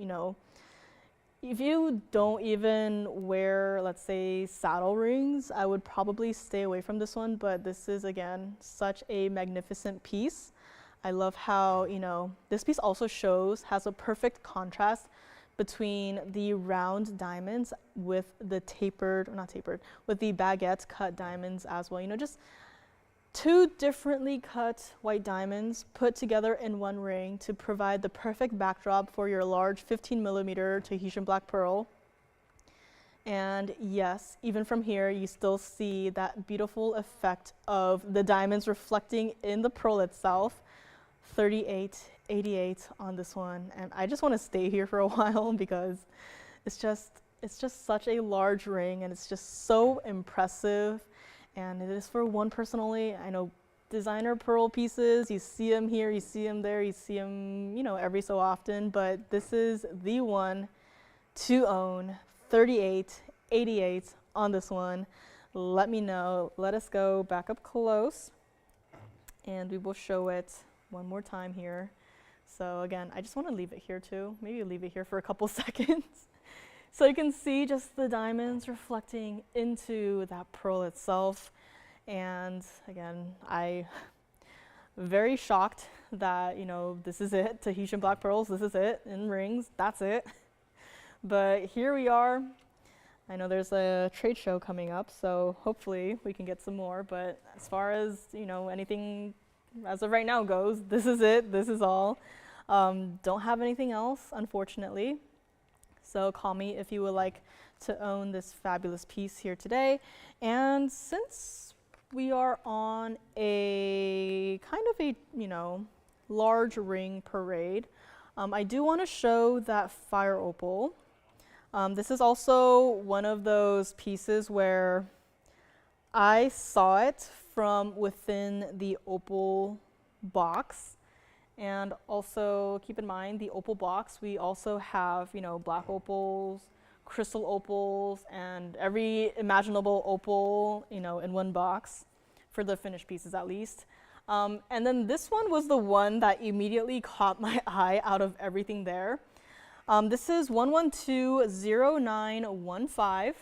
don't even wear, let's say, saddle rings, I would probably stay away from this one, but this is, again, such a magnificent piece. I love how, you know, this piece also has a perfect contrast between the round diamonds with the with the baguette cut diamonds as well. You know, just two differently cut white diamonds put together in one ring to provide the perfect backdrop for your large 15mm Tahitian black pearl. And yes, even from here, you still see that beautiful effect of the diamonds reflecting in the pearl itself. $38.88 on this one. And I just want to stay here for a while because it's just such a large ring and it's just so impressive. And it is for one person only. I know designer pearl pieces, you see them here, you see them there, you see them, you know, every so often, but this is the one to own. $38.88 on this one. Let me know. Let us go back up close and we will show it one more time here. So again, I just want to leave it here too. Maybe leave it here for a couple seconds. So you can see just the diamonds reflecting into that pearl itself. And again, I'm very shocked that, you know, this is it. Tahitian black pearls, this is it. In rings, that's it. But here we are. I know there's a trade show coming up, so hopefully we can get some more. But as far as, you know, anything as of right now goes, this is it. This is all. Don't have anything else, unfortunately. So call me if you would like to own this fabulous piece here today. And since we are on a kind of a, you know, large ring parade, I do want to show that fire opal. This is also one of those pieces where I saw it from within the opal box. And also keep in mind the opal box, we also have, you know, black opals, crystal opals, and every imaginable opal, you know, in one box for the finished pieces at least. And then this one was the one that immediately caught my eye out of everything there. This is 1120915.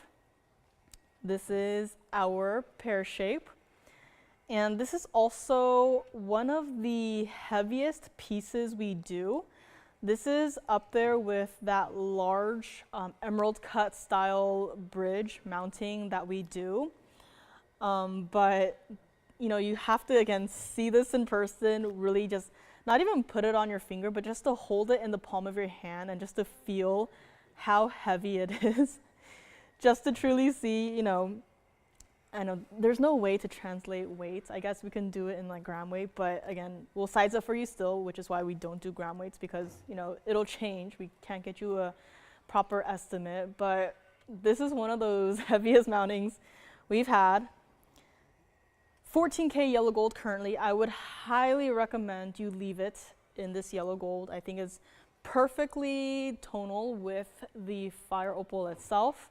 This is our pear shape. And this is also one of the heaviest pieces we do. This is up there with that large emerald cut style bridge mounting that we do. But you know, you have to again see this in person, really just not even put it on your finger, but just to hold it in the palm of your hand and just to feel how heavy it is. Just to truly see, you know, I know there's no way to translate weights. I guess we can do it in like gram weight, but again, we'll size it for you still, which is why we don't do gram weights, because you know it'll change. We can't get you a proper estimate, but this is one of those heaviest mountings we've had. 14K yellow gold currently. I would highly recommend you leave it in this yellow gold. I think it's perfectly tonal with the fire opal itself.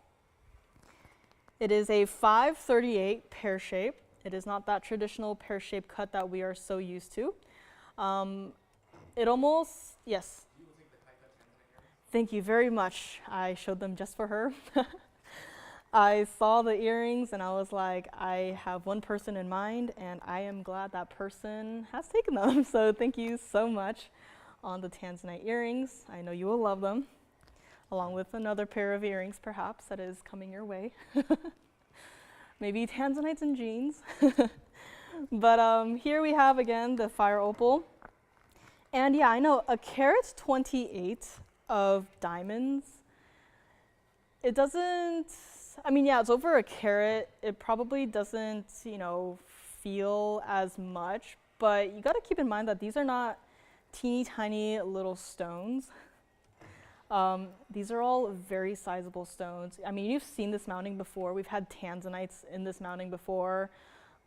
It is a 538 pear shape. It is not that traditional pear shape cut that we are so used to. It almost, yes. Thank you very much. I showed them just for her. I saw the earrings and I was like, I have one person in mind and I am glad that person has taken them. So thank you so much on the tanzanite earrings. I know you will love them, along with another pair of earrings perhaps that is coming your way. Maybe tanzanites and jeans. But here we have again the fire opal. And yeah, I know a carat 28 of diamonds, it doesn't, I mean, yeah, it's over a carat. It probably doesn't, you know, feel as much, but you got to keep in mind that these are not teeny tiny little stones. These are all very sizable stones. I mean, you've seen this mounting before. We've had tanzanites in this mounting before.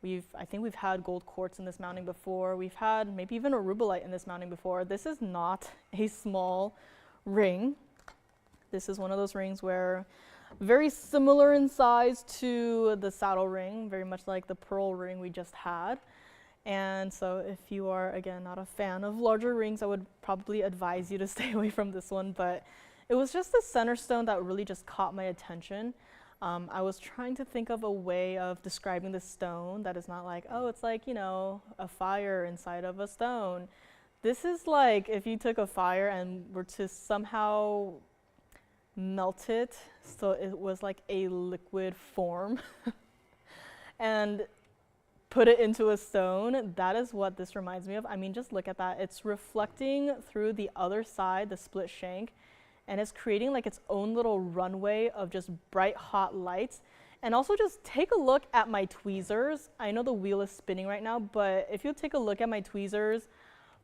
I think we've had gold quartz in this mounting before. We've had maybe even a rubellite in this mounting before. This is not a small ring. This is one of those rings where very similar in size to the saddle ring, very much like the pearl ring we just had. And so if you are, again, not a fan of larger rings, I would probably advise you to stay away from this one. But it was just the center stone that really just caught my attention. I was trying to think of a way of describing the stone that is not like, oh, it's like, you know, a fire inside of a stone. This is like if you took a fire and were to somehow melt it so it was like a liquid form and put it into a stone. That is what this reminds me of. I mean, just look at that. It's reflecting through the other side, the split shank, and it's creating like its own little runway of just bright hot lights. And also just take a look at my tweezers. I know the wheel is spinning right now, but if you take a look at my tweezers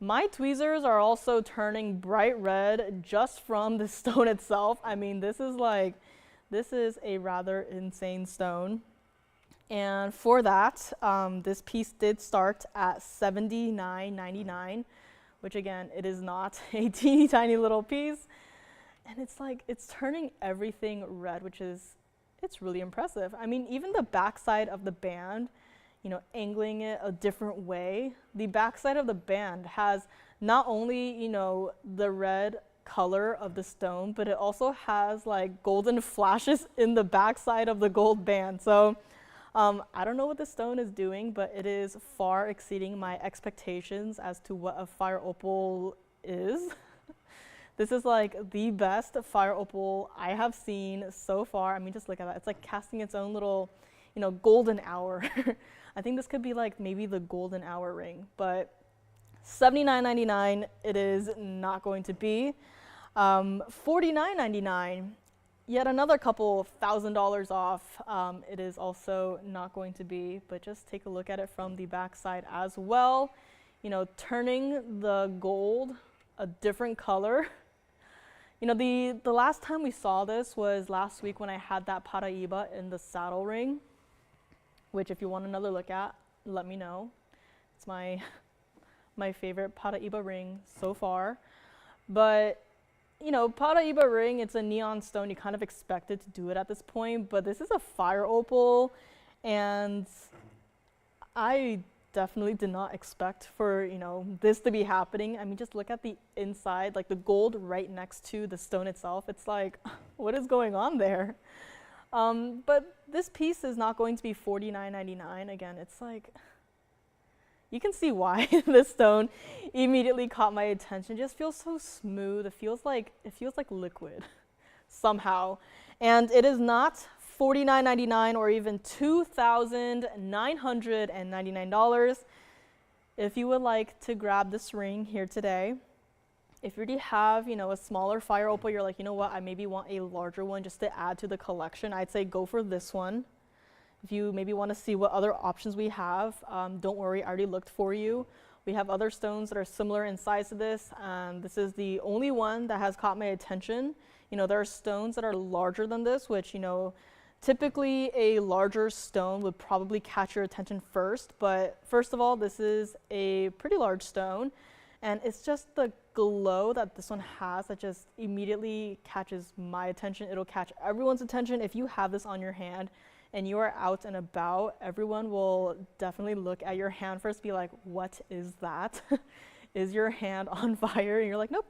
are also turning bright red just from the stone itself. I mean, this is a rather insane stone. And for that, this piece did start at $79.99, which again, it is not a teeny tiny little piece. And it's like, it's turning everything red, which is, it's really impressive. I mean, even the backside of the band, you know, angling it a different way, the backside of the band has not only, you know, the red color of the stone, but it also has like golden flashes in the backside of the gold band. So I don't know what the stone is doing, but it is far exceeding my expectations as to what a fire opal is. This is like the best fire opal I have seen so far. I mean, just look at that. It's like casting its own little, you know, golden hour. I think this could be like maybe the golden hour ring, but $79.99 it is not going to be. $49.99, yet another couple $1,000 off. It is also not going to be, but just take a look at it from the back side as well. You know, turning the gold a different color. You know, the last time we saw this was last week when I had that Paraiba in the saddle ring, which if you want another look at, let me know. It's my favorite Paraiba ring so far. But, you know, Paraiba ring, it's a neon stone. You kind of expected to do it at this point, but this is a fire opal, and I definitely did not expect for, you know, this to be happening. I mean, just look at the inside, like the gold right next to the stone itself. It's like, what is going on there? But this piece is not going to be $49.99. Again, it's like, you can see why this stone immediately caught my attention. It just feels so smooth. It feels like liquid somehow. And it is not $49.99 or even $2,999. If you would like to grab this ring here today, if you already have, you know, a smaller fire opal, you're like, you know what, I maybe want a larger one just to add to the collection, I'd say go for this one. If you maybe want to see what other options we have, don't worry, I already looked for you. We have other stones that are similar in size to this. This is the only one that has caught my attention. You know, there are stones that are larger than this, which, you know, typically a larger stone would probably catch your attention first. But first of all, this is a pretty large stone. And it's just the glow that this one has that just immediately catches my attention. It'll catch everyone's attention. If you have this on your hand and you are out and about, everyone will definitely look at your hand first, be like, what is that? Is your hand on fire? And you're like, nope,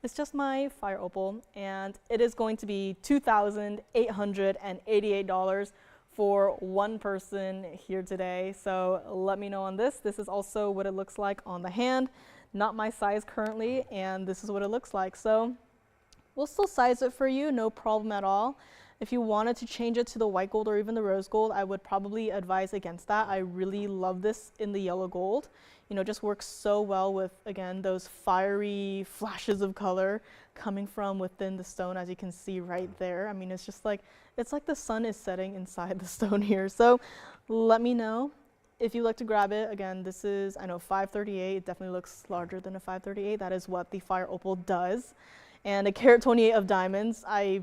it's just my fire opal. And it is going to be $2,888 for one person here today. So let me know on this. This is also what it looks like on the hand. Not my size currently, and this is what it looks like. So we'll still size it for you, no problem at all. If you wanted to change it to the white gold or even the rose gold, I would probably advise against that. I really love this in the yellow gold. You know, it just works so well with, again, those fiery flashes of color coming from within the stone, as you can see right there. I mean, it's just like, it's like the sun is setting inside the stone here. So let me know if you'd like to grab it. Again, this is, I know, 538. It definitely looks larger than a 538. That is what the fire opal does. And a carat 28 of diamonds, I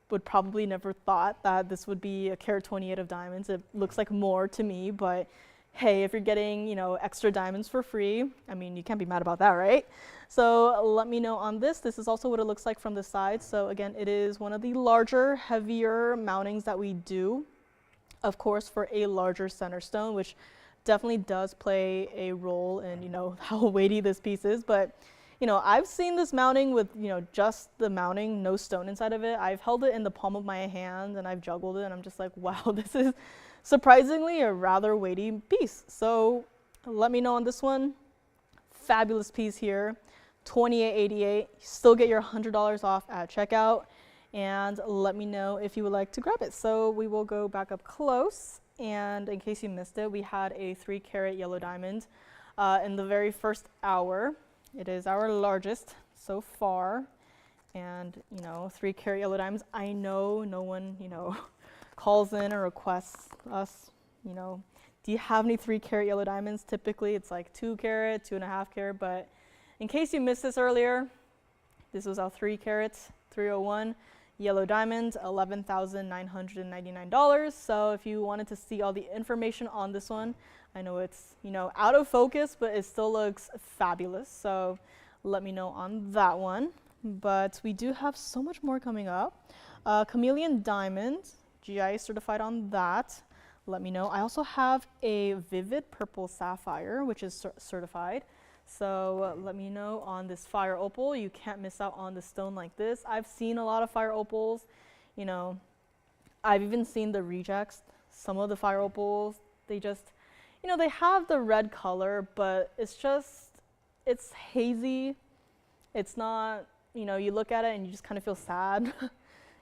would probably never thought that this would be a carat 28 of diamonds. It looks like more to me, but hey, if you're getting, you know, extra diamonds for free, I mean, you can't be mad about that, right? So let me know on this. This is also what it looks like from the side. So again, it is one of the larger, heavier mountings that we do, of course, for a larger center stone, which definitely does play a role in, you know, how weighty this piece is. But, you know, I've seen this mounting with, you know, just the mounting, no stone inside of it. I've held it in the palm of my hand and I've juggled it, and I'm just like, wow, this is surprisingly a rather weighty piece. So let me know on this one. Fabulous piece here, $28.88. Still get your $100 off at checkout, and let me know if you would like to grab it. So we will go back up close, and in case you missed it, we had a 3-carat yellow diamond in the very first hour. It is our largest so far, and, you know, 3-carat yellow diamonds. I know no one, you know, calls in or requests us, you know, do you have any 3-carat yellow diamonds? Typically it's like 2-carat, 2.5 carat, but in case you missed this earlier, this was our 3-carat 301 yellow diamond, $11,999. So if you wanted to see all the information on this one, I know it's, you know, out of focus, but it still looks fabulous. So let me know on that one. But we do have so much more coming up. Chameleon diamond, GI certified on that. Let me know. I also have a vivid purple sapphire, which is certified. So let me know on this fire opal. You can't miss out on the stone like this. I've seen a lot of fire opals. You know, I've even seen the rejects. Some of the fire opals, they just, you know, they have the red color, but it's just, it's hazy. It's not, you know, you look at it and you just kind of feel sad.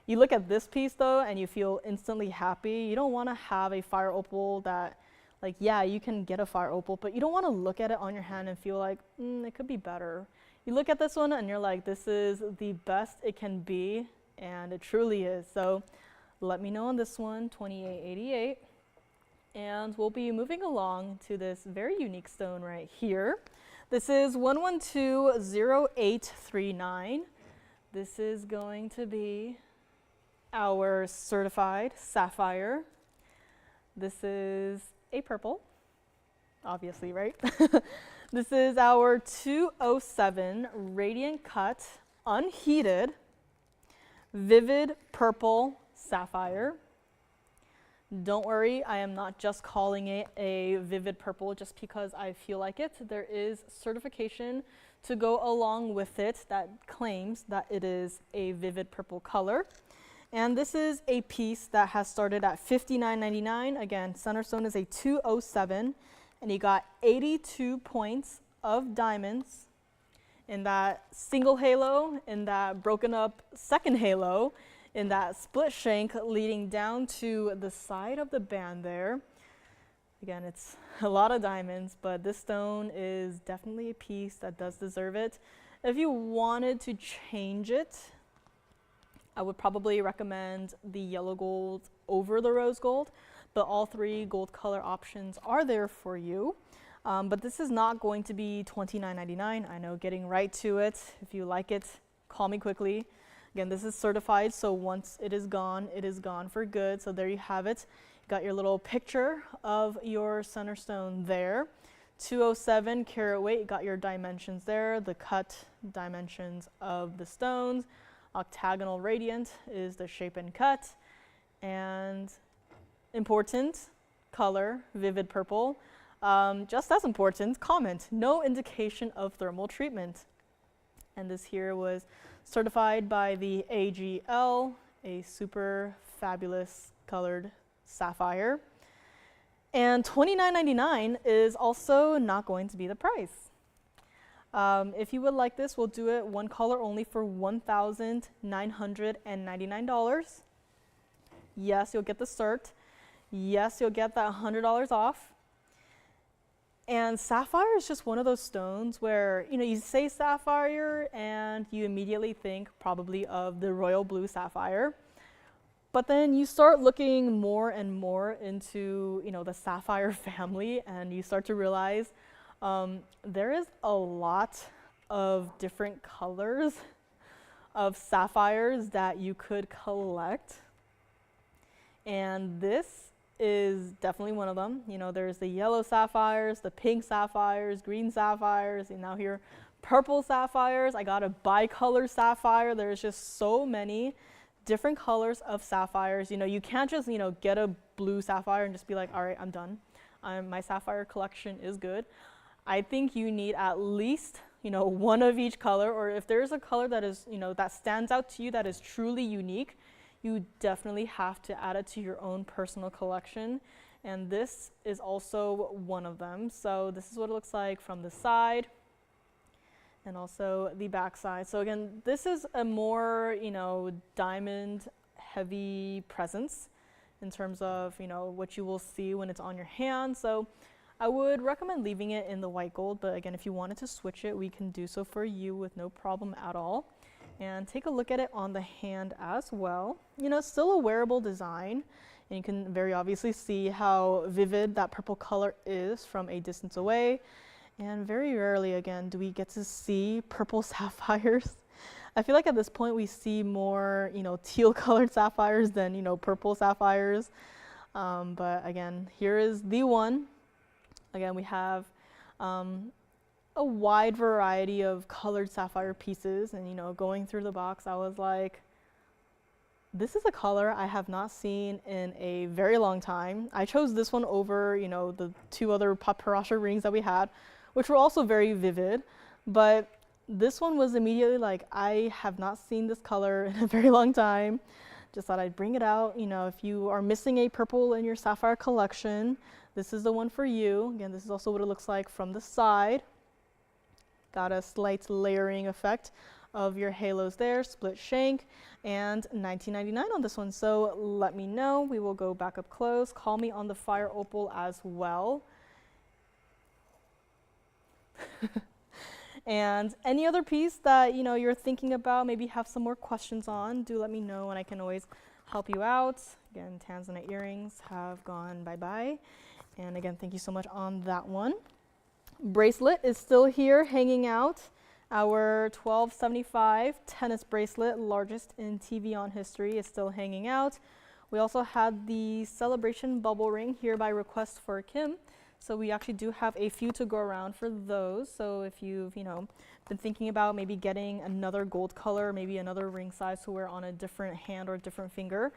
You look at this piece though and you feel instantly happy. You don't want to have a fire opal that, like, yeah, you can get a fire opal, but you don't want to look at it on your hand and feel like, it could be better. You look at this one and you're like, this is the best it can be, and it truly is. So let me know on this one, $28.88. And we'll be moving along to this very unique stone right here. This is 1120839. This is going to be our certified sapphire. This is a purple, obviously, right? This is our 207 radiant cut, unheated, vivid purple sapphire. Don't worry, I am not just calling it a vivid purple just because I feel like it. There is certification to go along with it that claims that it is a vivid purple color. And this is a piece that has started at $59.99. Again, center stone is a 207, and you got 82 points of diamonds in that single halo, in that broken up second halo, in that split shank leading down to the side of the band there. Again, it's a lot of diamonds, but this stone is definitely a piece that does deserve it. If you wanted to change it, I would probably recommend the yellow gold over the rose gold, but all three gold color options are there for you. But this is not going to be $29.99. I know, getting right to it. If you like it, call me quickly. Again, this is certified, so once it is gone for good. So there you have it. You got your little picture of your center stone there. 207 carat weight, you got your dimensions there, the cut dimensions of the stones. Octagonal radiant is the shape and cut. And important color, vivid purple. Just as important, comment, no indication of thermal treatment. And this here was certified by the AGL, a super fabulous colored sapphire. And $29.99 is also not going to be the price. If you would like this, we'll do it one color only for $1,999. Yes, you'll get the cert. Yes, you'll get that $100 off. And sapphire is just one of those stones where, you know, you say sapphire and you immediately think probably of the royal blue sapphire. But then you start looking more and more into, you know, the sapphire family, and you start to realize there is a lot of different colors of sapphires that you could collect. And this is definitely one of them. You know, there's the yellow sapphires, the pink sapphires, green sapphires, and now here purple sapphires. I got a bicolor sapphire. There's just so many different colors of sapphires. You know, you can't just, you know, get a blue sapphire and just be like, all right, I'm done. My sapphire collection is good. I think you need at least, you know, one of each color, or if there's a color that is, you know, that stands out to you, that is truly unique, you definitely have to add it to your own personal collection. And this is also one of them. So this is what it looks like from the side and also the back side. So again, this is a more, you know, diamond heavy presence in terms of, you know, what you will see when it's on your hand. So I would recommend leaving it in the white gold, but again, if you wanted to switch it, we can do so for you with no problem at all. And take a look at it on the hand as well. You know, still a wearable design, and you can very obviously see how vivid that purple color is from a distance away. And very rarely, again, do we get to see purple sapphires. I feel like at this point we see more, you know, teal colored sapphires than, you know, purple sapphires. But again, here is the one. Again, we have a wide variety of colored sapphire pieces, and, you know, going through the box, I was like, this is a color I have not seen in a very long time. I chose this one over, you know, the two other paparasha rings that we had, which were also very vivid, but this one was immediately like, I have not seen this color in a very long time. Just thought I'd bring it out. You know, if you are missing a purple in your sapphire collection, this is the one for you. Again, this is also what it looks like from the side. Got a slight layering effect of your halos there, split shank, and $19.99 on this one. So let me know. We will go back up close. Call me on the fire opal as well. And any other piece that, you know, you're thinking about, maybe have some more questions on, do let me know and I can always help you out. Again, tanzanite earrings have gone bye-bye. And again, thank you so much on that one. Bracelet is still here hanging out Our 1275 tennis bracelet, largest in TVON history, is still hanging out. We also had the celebration bubble ring here by request for Kim. So we actually do have a few to go around for those. So if you've, been thinking about maybe getting another gold color, maybe another ring size to wear on a different hand or different finger,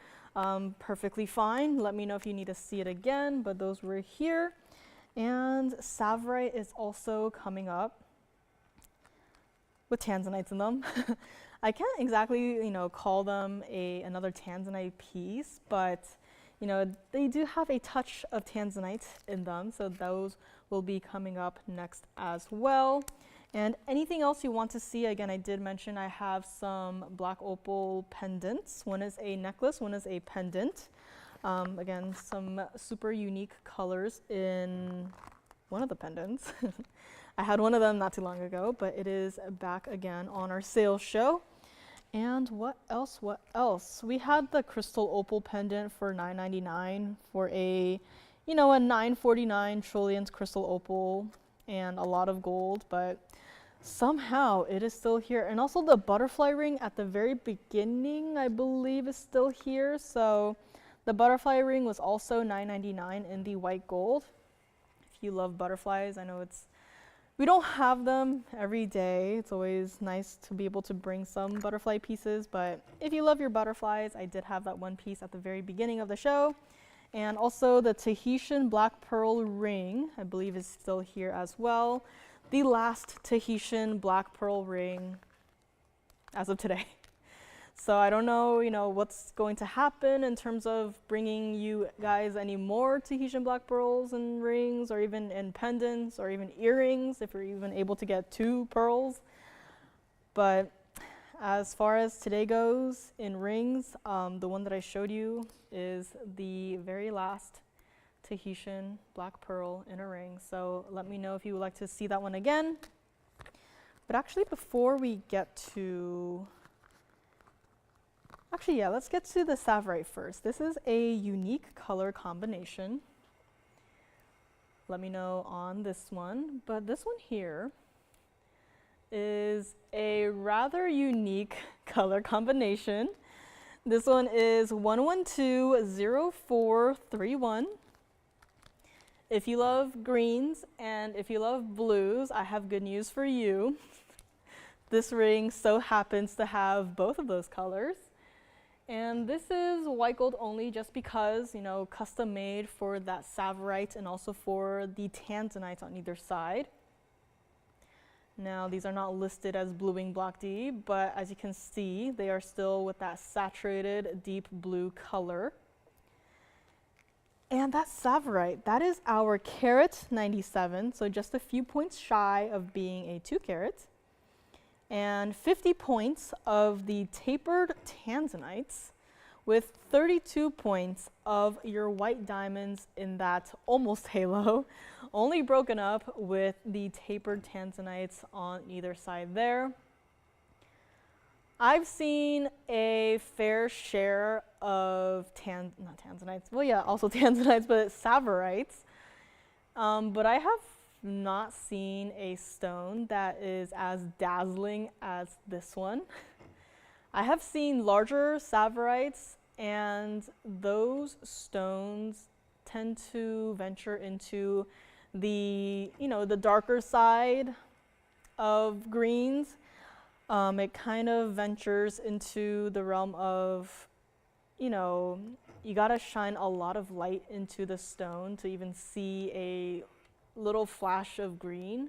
perfectly fine. Let me know if you need to see it again, but those were here. And Savorite is also coming up with tanzanites in them. I can't exactly, call them another tanzanite piece, but they do have a touch of tanzanite in them, so those will be coming up next as well. And anything else you want to see, again, I did mention I have some black opal pendants. One is a necklace, one is a pendant. Again, some super unique colors in one of the pendants. I had one of them not too long ago, but it is back again on our sales show. And what else? We had the crystal opal pendant for $9.99 for a $9.49 Trillions crystal opal and a lot of gold, but somehow it is still here. And also the butterfly ring at the very beginning, I believe, is still here. So the butterfly ring was also $9.99 in the white gold. If you love butterflies, I know we don't have them every day. It's always nice to be able to bring some butterfly pieces, but if you love your butterflies, I did have that one piece at the very beginning of the show. And also the Tahitian black pearl ring, I believe, is still here as well. The last Tahitian black pearl ring as of today. So I don't know, what's going to happen in terms of bringing you guys any more Tahitian black pearls and rings, or even in pendants, or even earrings, if you're even able to get 2 pearls. But as far as today goes in rings, the one that I showed you is the very last Tahitian black pearl in a ring. So let me know if you would like to see that one again. But actually, before we get to let's get to the Savorite first. This is a unique color combination. Let me know on this one. But this one here is a rather unique color combination. This one is 1120431. If you love greens and if you love blues, I have good news for you. This ring so happens to have both of those colors. And this is white gold only just because, custom made for that Savorite and also for the tanzanite on either side. Now, these are not listed as bluing block D, but as you can see, they are still with that saturated deep blue color. And that Savorite, that is our carat 97, so just a few points shy of being a 2 carat. And 50 points of the tapered tanzanites, with 32 points of your white diamonds in that almost halo, only broken up with the tapered tanzanites on either side there. I've seen a fair share of not tanzanites, well yeah, also tanzanites, but Savorites, but I have not seen a stone that is as dazzling as this one. I have seen larger Savorites, and those stones tend to venture into the, the darker side of greens. It kind of ventures into the realm of, you gotta shine a lot of light into the stone to even see a little flash of green,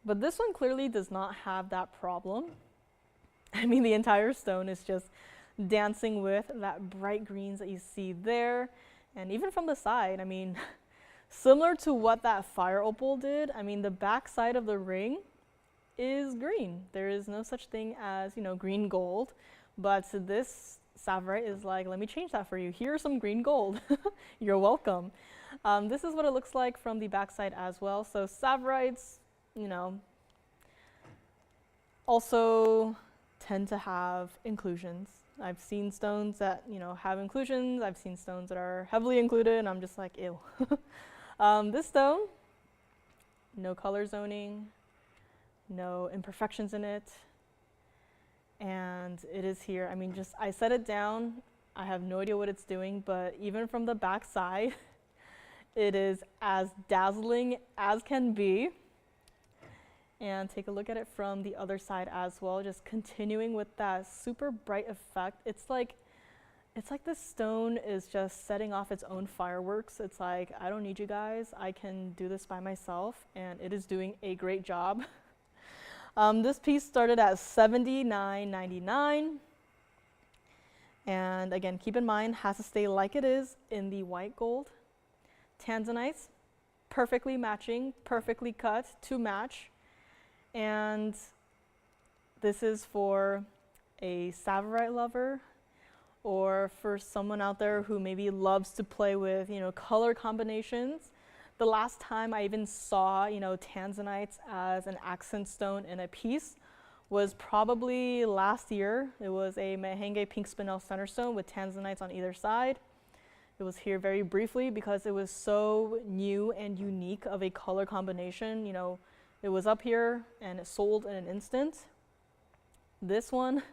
but this one clearly does not have that problem. I mean, the entire stone is just dancing with that bright greens that you see there, and even from the side, I mean, similar to what that fire opal did, I mean, the back side of the ring is green. There is no such thing as, green gold, but this Savorite is like, let me change that for you. Here's some green gold. You're welcome. This is what it looks like from the backside as well. So Savorites, also tend to have inclusions. I've seen stones that, have inclusions. I've seen stones that are heavily included, and I'm just like, ew. This stone, no color zoning, no imperfections in it. And it is here. I mean, just I set it down. I have no idea what it's doing, but even from the back side, it is as dazzling as can be. And take a look at it from the other side as well, just continuing with that super bright effect. It's like this stone is just setting off its own fireworks. It's like, I don't need you guys. I can do this by myself, and it is doing a great job. This piece started at $79.99. And again, keep in mind, has to stay like it is in the white gold. Tanzanites, perfectly matching, perfectly cut to match. And this is for a Savorite lover, or for someone out there who maybe loves to play with, color combinations. The last time I even saw, tanzanites as an accent stone in a piece was probably last year. It was a Mahangi pink spinel center stone with tanzanites on either side. It was here very briefly because it was so new and unique of a color combination. It was up here and it sold in an instant. This one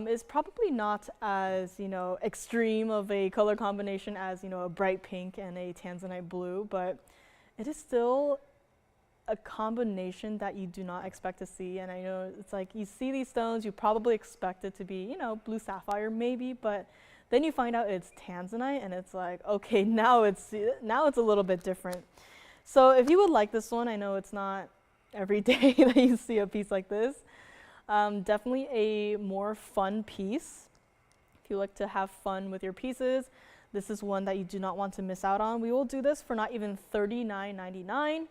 is probably not as, extreme of a color combination as, a bright pink and a tanzanite blue, but it is still a combination that you do not expect to see. And I know it's like you see these stones, you probably expect it to be, blue sapphire maybe, but then you find out it's tanzanite and it's like, okay, now it's a little bit different. So if you would like this one, I know it's not every day that you see a piece like this. Definitely a more fun piece. If you like to have fun with your pieces, this is one that you do not want to miss out on. We will do this for not even $39.99.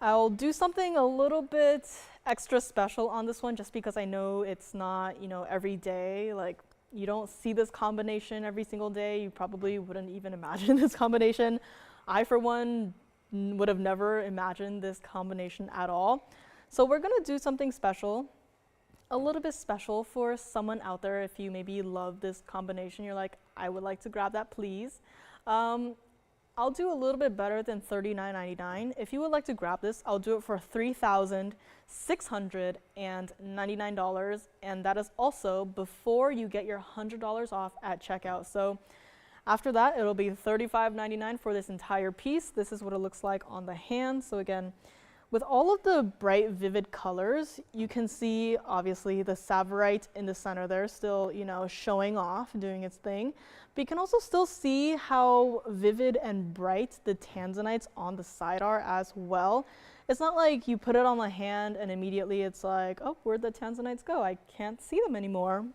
I'll do something a little bit extra special on this one just because I know it's not, every day. Like, you don't see this combination every single day. You probably wouldn't even imagine this combination. I, for one, would have never imagined this combination at all. So we're going to do something special, a little bit special for someone out there. If you maybe love this combination, you're like, I would like to grab that, please. I'll do a little bit better than $39.99. If you would like to grab this, I'll do it for $3,699, and that is also before you get your $100 off at checkout. So after that, it'll be $35.99 for this entire piece. This is what it looks like on the hand. So again, with all of the bright, vivid colors, you can see obviously the Savorite in the center there still, showing off, doing its thing. But you can also still see how vivid and bright the tanzanites on the side are as well. It's not like you put it on the hand and immediately it's like, oh, where'd the tanzanites go? I can't see them anymore.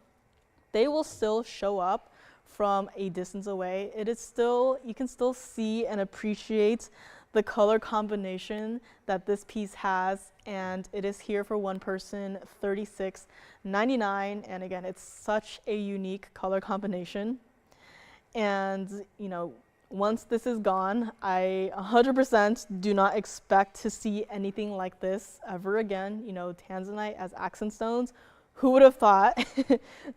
They will still show up from a distance away. It is still, you can still see and appreciate the color combination that this piece has, and it is here for one person, $36.99. And again, it's such a unique color combination. And once this is gone, I 100% do not expect to see anything like this ever again. Tanzanite as accent stones, who would have thought?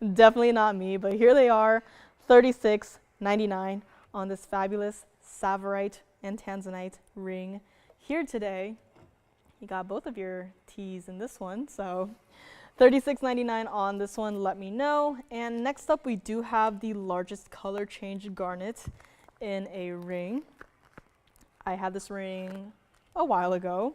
Definitely not me, but here they are, $36.99 on this fabulous Savorite and tanzanite ring here today. You got both of your T's in this one, so $36.99 on this one, let me know. And next up, we do have the largest color change garnet in a ring. I had this ring a while ago,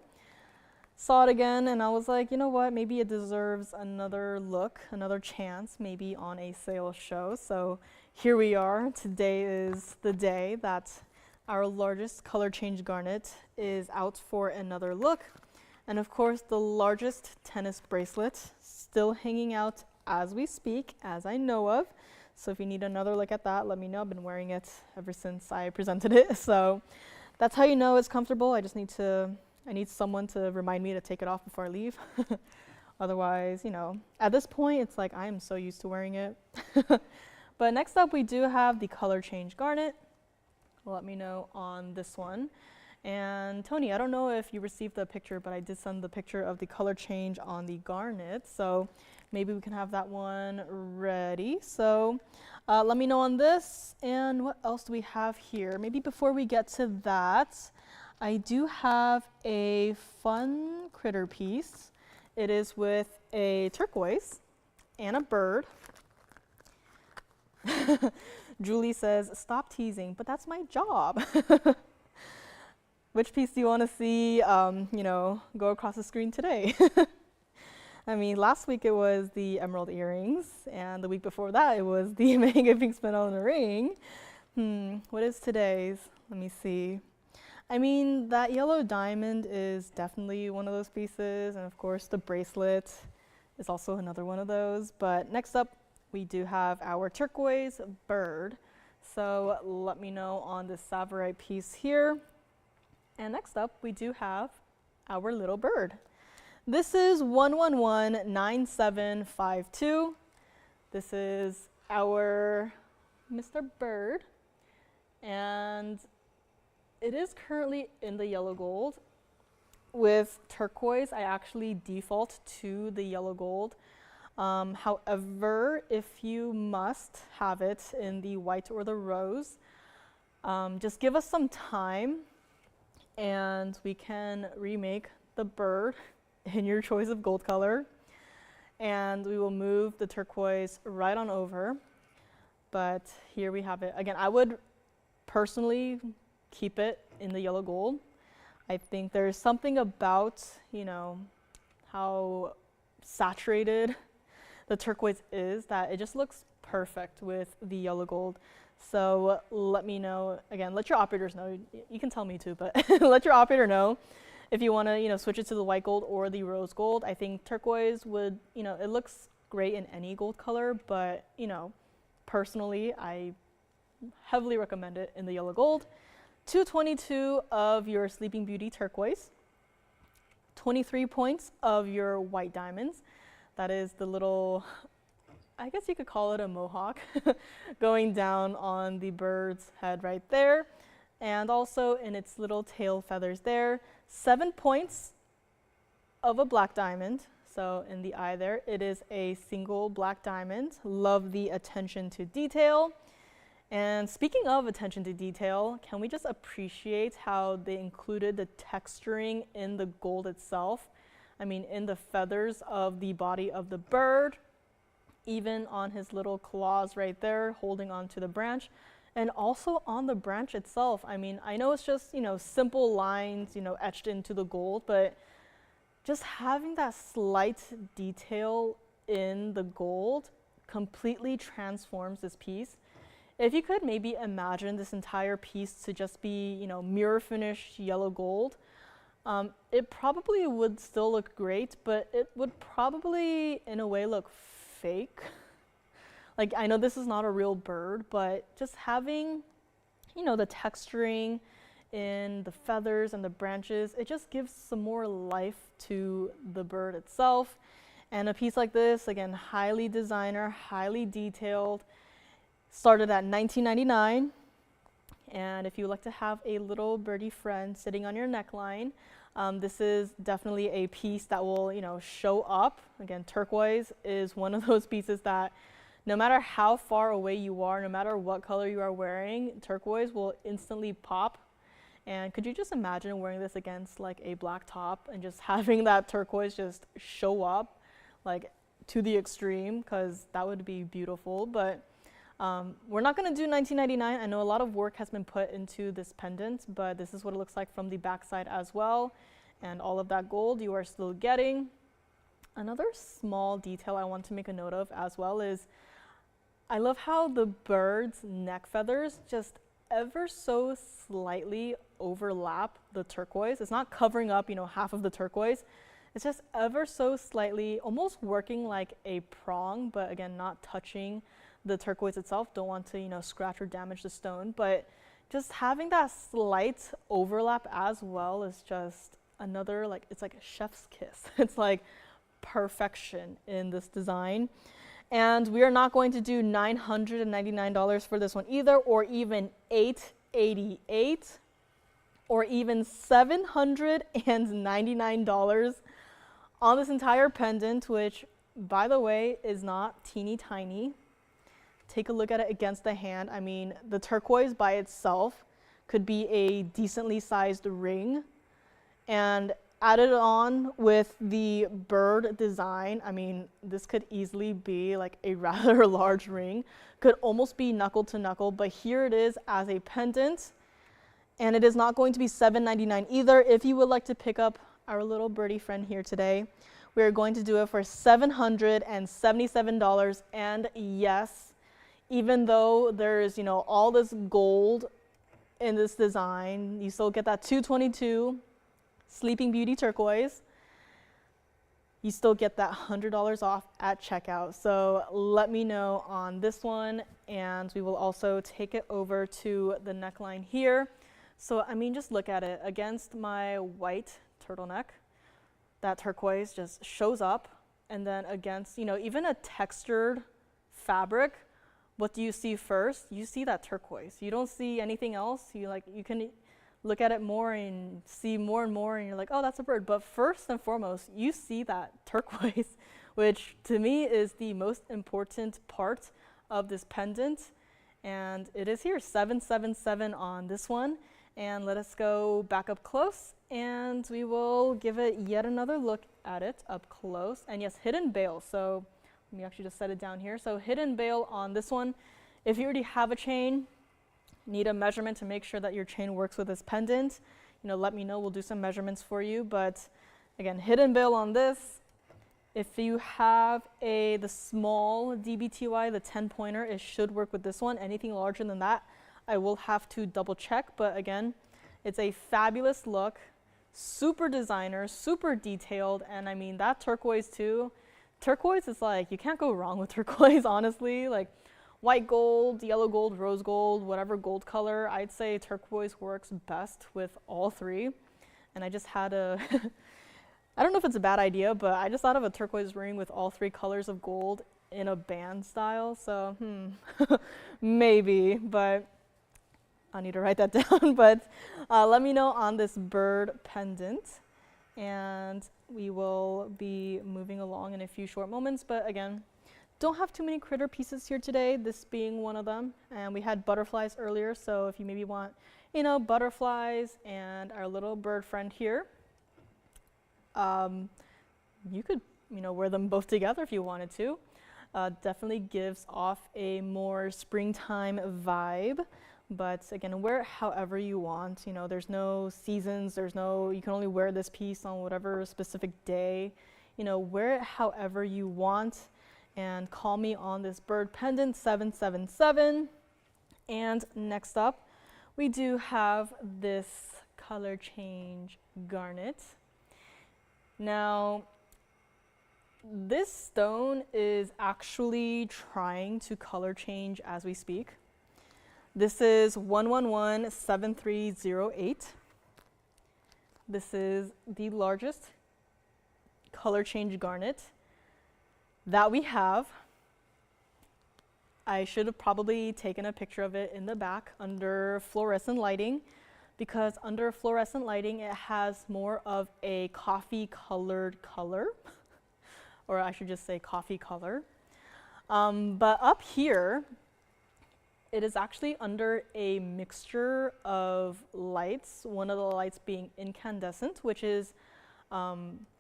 saw it again, and I was like, you know what, maybe it deserves another look, another chance, maybe on a sales show. So here we are. Today is the day that our largest color change garnet is out for another look. And of course, the largest tennis bracelet still hanging out as we speak, as I know of. So if you need another look at that, let me know. I've been wearing it ever since I presented it. So that's how you know it's comfortable. I need someone to remind me to take it off before I leave. Otherwise, at this point, it's like I am so used to wearing it. But next up, we do have the color change garnet. Let me know on this one. And Tony, I don't know if you received the picture, but I did send the picture of the color change on the garnet. So maybe we can have that one ready. So let me know on this. And what else do we have here? Maybe before we get to that, I do have a fun critter piece. It is with a turquoise and a bird. Julie says, stop teasing, but that's my job. Which piece do you want to see, go across the screen today? I mean, last week it was the emerald earrings, and the week before that it was the Mahangi pink spinel and a ring. What is today's? Let me see. I mean, that yellow diamond is definitely one of those pieces, and of course the bracelet is also another one of those. But next up, we do have our turquoise bird. So let me know on this Savorite piece here. And next up, we do have our little bird. This is 1119752. This is our Mr. Bird, and it is currently in the yellow gold. With turquoise, I actually default to the yellow gold. However, if you must have it in the white or the rose, just give us some time and we can remake the bird in your choice of gold color. And we will move the turquoise right on over. But here we have it. Again, I would personally keep it in the yellow gold. I think there's something about, how saturated the turquoise is that it just looks perfect with the yellow gold. So let me know, again, let your operators know. You can tell me too, but let your operator know if you want to, switch it to the white gold or the rose gold. I think turquoise would, it looks great in any gold color, but, personally, I heavily recommend it in the yellow gold. 222 of your Sleeping Beauty turquoise, 23 points of your white diamonds. That is the little, I guess you could call it a mohawk, going down on the bird's head right there. And also in its little tail feathers there. 7 points of a black diamond. So in the eye there, it is a single black diamond. Love the attention to detail. And speaking of attention to detail, can we just appreciate how they included the texturing in the gold itself? I mean, in the feathers of the body of the bird, even on his little claws right there, holding onto the branch, and also on the branch itself. I mean, I know it's just, simple lines, etched into the gold, but just having that slight detail in the gold completely transforms this piece. If you could maybe imagine this entire piece to just be, mirror finished yellow gold, it probably would still look great, but it would probably, in a way, look fake. Like, I know this is not a real bird, but just having, the texturing in the feathers and the branches, it just gives some more life to the bird itself. And a piece like this, again, highly designer, highly detailed, started at $19.99. And if you like to have a little birdie friend sitting on your neckline, this is definitely a piece that will, show up. Again, turquoise is one of those pieces that no matter how far away you are, no matter what color you are wearing, turquoise will instantly pop. And could you just imagine wearing this against like a black top and just having that turquoise just show up like to the extreme, because that would be beautiful. But we're not going to do $19.99. I know a lot of work has been put into this pendant, but this is what it looks like from the backside as well. And all of that gold you are still getting. Another small detail I want to make a note of as well is I love how the bird's neck feathers just ever so slightly overlap the turquoise. It's not covering up, half of the turquoise. It's just ever so slightly, almost working like a prong, but again, not touching the turquoise itself. Don't want to, scratch or damage the stone, but just having that slight overlap as well is just another, it's like a chef's kiss. It's like perfection in this design. And we are not going to do $999 for this one either, or even $888, or even $799 on this entire pendant, which, by the way, is not teeny tiny. Take a look at it against the hand. I mean, the turquoise by itself could be a decently sized ring. And added on with the bird design, I mean, this could easily be like a rather large ring. Could almost be knuckle to knuckle, but here it is as a pendant. And it is not going to be $7.99 either. If you would like to pick up our little birdie friend here today, we're going to do it for $777. And yes, even though there's, you know, all this gold in this design, you still get that 222 Sleeping Beauty turquoise. You still get that $100 off at checkout. So let me know on this one, and we will also take it over to the neckline here. So I mean, just look at it against my white turtleneck. That turquoise just shows up, and then against, you know, even a textured fabric, what do you see first? You see that turquoise. You don't see anything else. You can look at it more and see more and more, and you're like, oh, that's a bird. But first and foremost, you see that turquoise, which to me is the most important part of this pendant. And it is here, 777 on this one. And let us go back up close, and we will give it yet another look at it up close. And yes, hidden bail. So let me actually just set it down here. So hidden bail on this one. If you already have a chain, need a measurement to make sure that your chain works with this pendant, you know, let me know. We'll do some measurements for you. But again, hidden bail on this. If you have the small DBTY, the 10-pointer, it should work with this one. Anything larger than that, I will have to double check. But again, it's a fabulous look, super designer, super detailed. And I mean, that turquoise too. Turquoise is like, you can't go wrong with turquoise, honestly. Like, white gold, yellow gold, rose gold, whatever gold color, I'd say turquoise works best with all three. And I just had I don't know if it's a bad idea, but I just thought of a turquoise ring with all three colors of gold in a band style. So, maybe, but I need to write that down. But let me know on this bird pendant, and we will be moving along in a few short moments. But again, don't have too many critter pieces here today, this being one of them. And we had butterflies earlier, so if you maybe want, you know, butterflies and our little bird friend here, you could, you know, wear them both together if you wanted to. Definitely gives off a more springtime vibe. But again, wear it however you want. You know, there's no seasons, you can only wear this piece on whatever specific day. You know, wear it however you want. And call me on this bird pendant, 777. And next up, we do have this color change garnet. Now, this stone is actually trying to color change as we speak. This is 1117308. This is the largest color change garnet that we have. I should have probably taken a picture of it in the back under fluorescent lighting, because under fluorescent lighting it has more of a coffee colored color, or I should just say coffee color. But up here, it is actually under a mixture of lights, one of the lights being incandescent, which is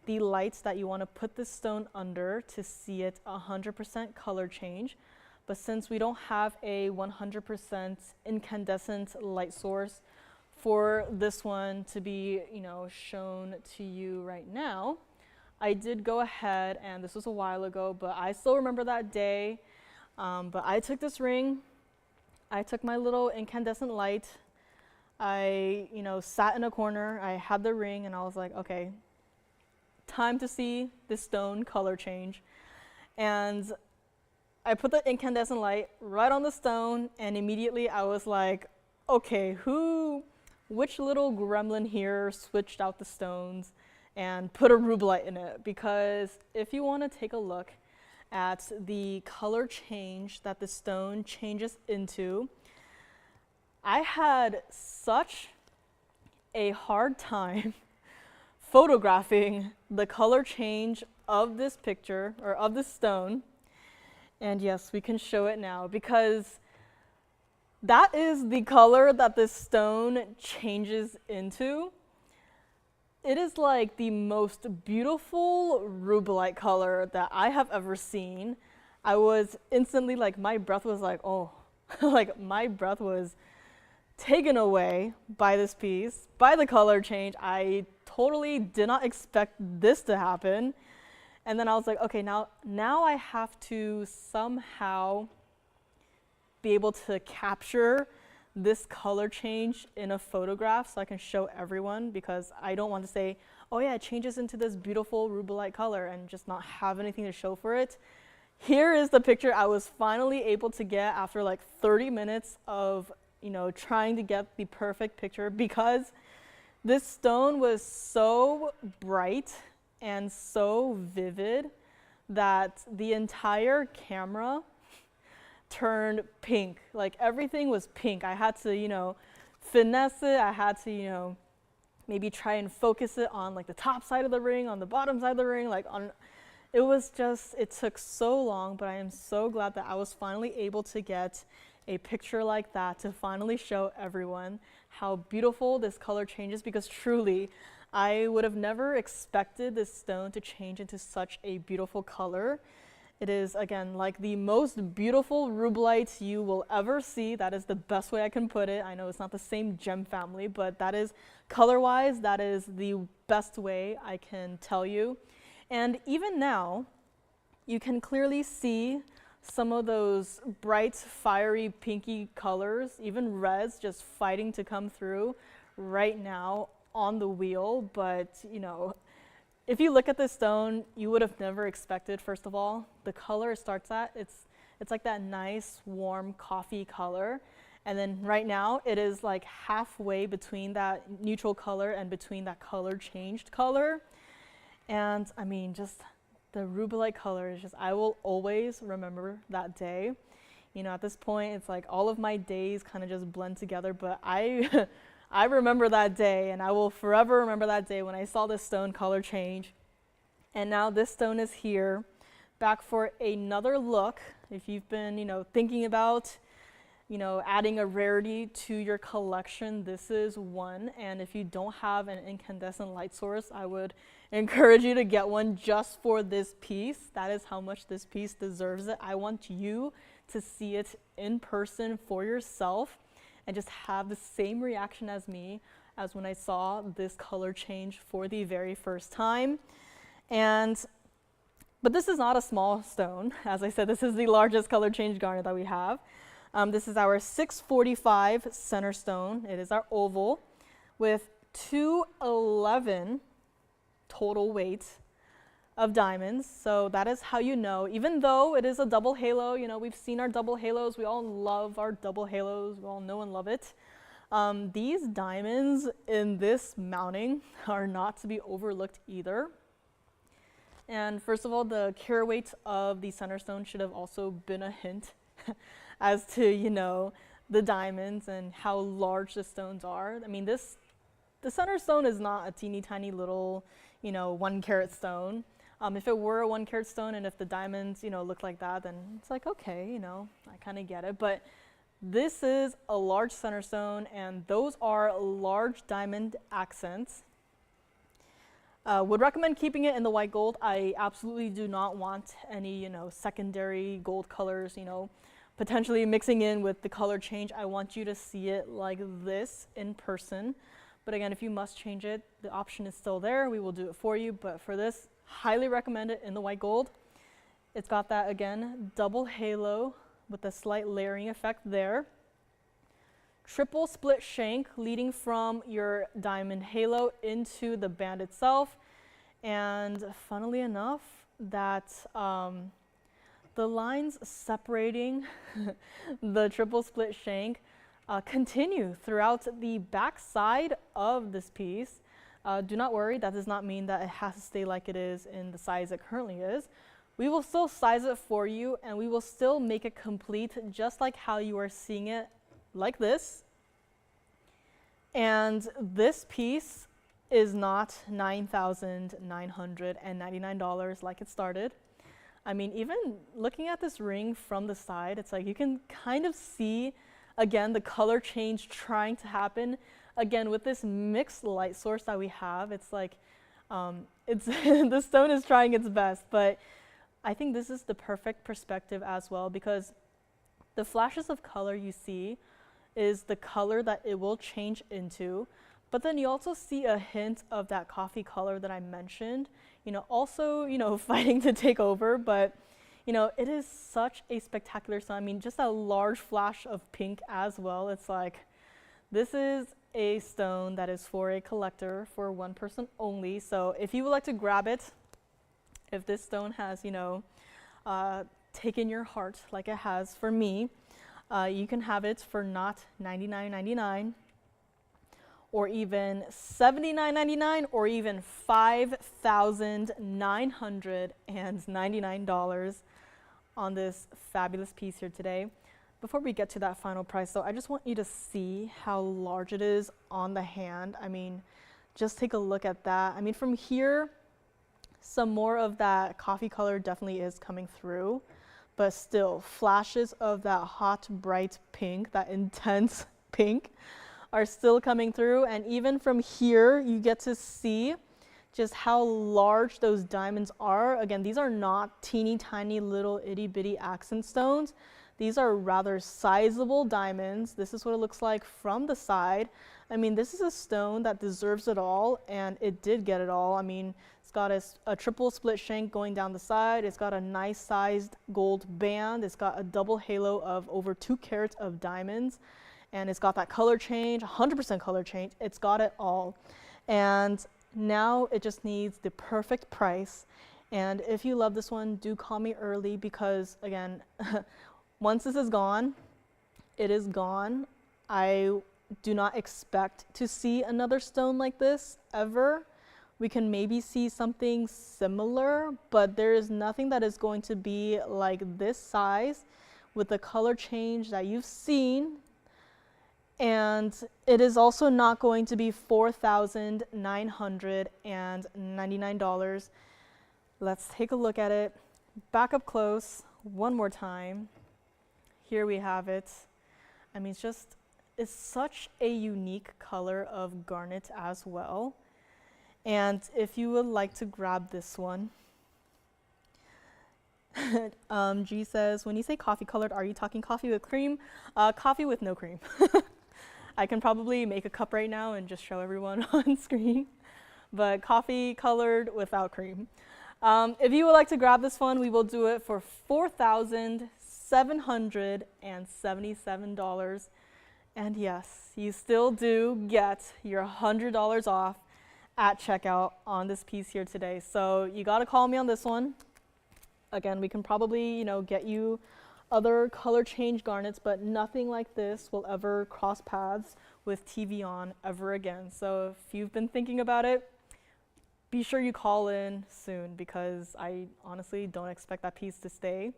the lights that you want to put this stone under to see it 100% color change. But since we don't have a 100% incandescent light source for this one to be, you know, shown to you right now, I did go ahead, and this was a while ago, but I still remember that day. But I took this ring, I took my little incandescent light, I, you know, sat in a corner, I had the ring, and I was like, okay, time to see this stone color change. And I put the incandescent light right on the stone, and immediately I was like, okay, which little gremlin here switched out the stones and put a rubelite in it? Because if you want to take a look at the color change that the stone changes into, I had such a hard time photographing the color change of this picture, or of this stone. And yes, we can show it now, because that is the color that this stone changes into. It is like the most beautiful rubellite color that I have ever seen. I was instantly like, my breath was like, oh, like my breath was taken away by this piece, by the color change. I totally did not expect this to happen. And then I was like, okay, now I have to somehow be able to capture this color change in a photograph so I can show everyone, because I don't want to say, oh yeah, it changes into this beautiful rubellite color and just not have anything to show for it. Here is the picture I was finally able to get after like 30 minutes of, trying to get the perfect picture, because this stone was so bright and so vivid that the entire camera turned pink. Like everything was pink. I had to, finesse it. I had to, maybe try and focus it on like the top side of the ring, on the bottom side of the ring, it took so long, but I am so glad that I was finally able to get a picture like that to finally show everyone how beautiful this color changes, because truly, I would have never expected this stone to change into such a beautiful color. It is, again, like the most beautiful rubellite you will ever see. That is the best way I can put it. I know it's not the same gem family, but that is, color-wise, that is the best way I can tell you. And even now, you can clearly see some of those bright, fiery, pinky colors, even reds, just fighting to come through right now on the wheel. But, if you look at this stone, you would have never expected, first of all, the color it starts at, it's like that nice, warm coffee color. And then right now, it is like halfway between that neutral color and between that color changed color. And I mean, just the rubellite color is just, I will always remember that day. At this point, it's like all of my days kind of just blend together, but I remember that day, and I will forever remember that day when I saw this stone color change. And now this stone is here, back for another look. If you've been, thinking about, adding a rarity to your collection, this is one. And if you don't have an incandescent light source, I would encourage you to get one just for this piece. That is how much this piece deserves it. I want you to see it in person for yourself and just have the same reaction as me as when I saw this color change for the very first time. But this is not a small stone. As I said, this is the largest color change garnet that we have. This is our 645 center stone. It is our oval with 211 total weight of diamonds. So that is how you know, even though it is a double halo, we've seen our double halos. We all love our double halos. We all know and love it. These diamonds in this mounting are not to be overlooked either. And first of all, the carry weight of the center stone should have also been a hint as to, the diamonds and how large the stones are. I mean, the center stone is not a teeny tiny little, 1 carat stone. If it were a 1 carat stone and if the diamonds, look like that, then it's like, okay, I kind of get it. But this is a large center stone, and those are large diamond accents. Would recommend keeping it in the white gold. I absolutely do not want any, secondary gold colors, potentially mixing in with the color change. I want you to see it like this in person. But again, if you must change it, the option is still there. We will do it for you. But for this, highly recommend it in the white gold. It's got that, again, double halo with a slight layering effect there. Triple split shank leading from your diamond halo into the band itself. And funnily enough, that the lines separating the triple split shank continue throughout the back side of this piece. Do not worry, that does not mean that it has to stay like it is in the size it currently is. We will still size it for you, and we will still make it complete just like how you are seeing it, like this. And this piece is not $9,999 like it started. I mean, even looking at this ring from the side, it's like you can kind of see again, the color change trying to happen. Again, with this mixed light source that we have, it's like, it's the stone is trying its best, but I think this is the perfect perspective as well, because the flashes of color you see is the color that it will change into, but then you also see a hint of that coffee color that I mentioned, also, fighting to take over, but it is such a spectacular stone. I mean, just a large flash of pink as well. It's like, this is a stone that is for a collector, for one person only. So if you would like to grab it, if this stone has, taken your heart like it has for me, you can have it for not $99.99, or even $79.99, or even $5,999 on this fabulous piece here today. Before we get to that final price though, I just want you to see how large it is on the hand. I mean, just take a look at that. I mean, from here, some more of that coffee color definitely is coming through, but still flashes of that hot, bright pink, that intense pink, are still coming through. And even from here, you get to see just how large those diamonds are. Again, these are not teeny tiny little itty bitty accent stones. These are rather sizable diamonds. This is what it looks like from the side. I mean, this is a stone that deserves it all, and it did get it all. I mean, it's got a triple split shank going down the side. It's got a nice sized gold band. It's got a double halo of over 2 carats of diamonds. And it's got that color change, 100% color change. It's got it all. And now it just needs the perfect price. And if you love this one, do call me early, because again, once this is gone, it is gone. I do not expect to see another stone like this ever. We can maybe see something similar, but there is nothing that is going to be like this size with the color change that you've seen. And it is also not going to be $4,999. Let's take a look at it back up close one more time. Here we have it. I mean, it's such a unique color of garnet as well. And if you would like to grab this one, G says, when you say coffee colored, are you talking coffee with cream? Coffee with no cream. I can probably make a cup right now and just show everyone on screen, but coffee colored without cream. If you would like to grab this one, we will do it for $4,777. And yes, you still do get your $100 off at checkout on this piece here today. So you got to call me on this one. Again, we can probably, get you other color change garnets, but nothing like this will ever cross paths with TVON ever again. So if you've been thinking about it, be sure you call in soon, because I honestly don't expect that piece to stay.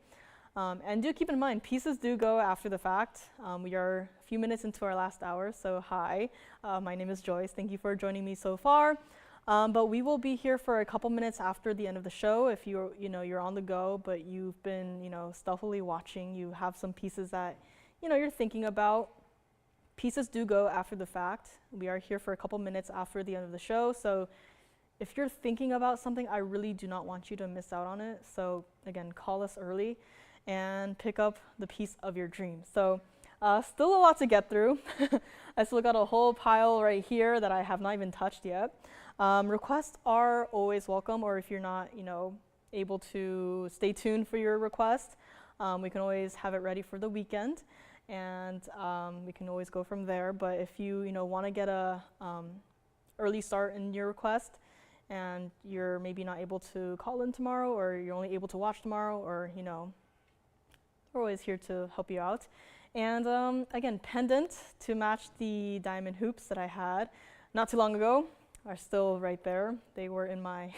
And do keep in mind, pieces do go after the fact. We are a few minutes into our last hour, so hi, my name is Joyce. Thank you for joining me so far. But we will be here for a couple minutes after the end of the show. If you're on the go, but you've been, stealthily watching, you have some pieces that, you're thinking about. Pieces do go after the fact. We are here for a couple minutes after the end of the show. So if you're thinking about something, I really do not want you to miss out on it. So again, call us early and pick up the piece of your dreams. So still a lot to get through. I still got a whole pile right here that I have not even touched yet. Requests are always welcome, or if you're not, able to stay tuned for your request, we can always have it ready for the weekend, and we can always go from there. But if you, want to get a early start in your request, and you're maybe not able to call in tomorrow, or you're only able to watch tomorrow, or we're always here to help you out. And again, pendant to match the diamond hoops that I had not too long ago are still right there. They were in my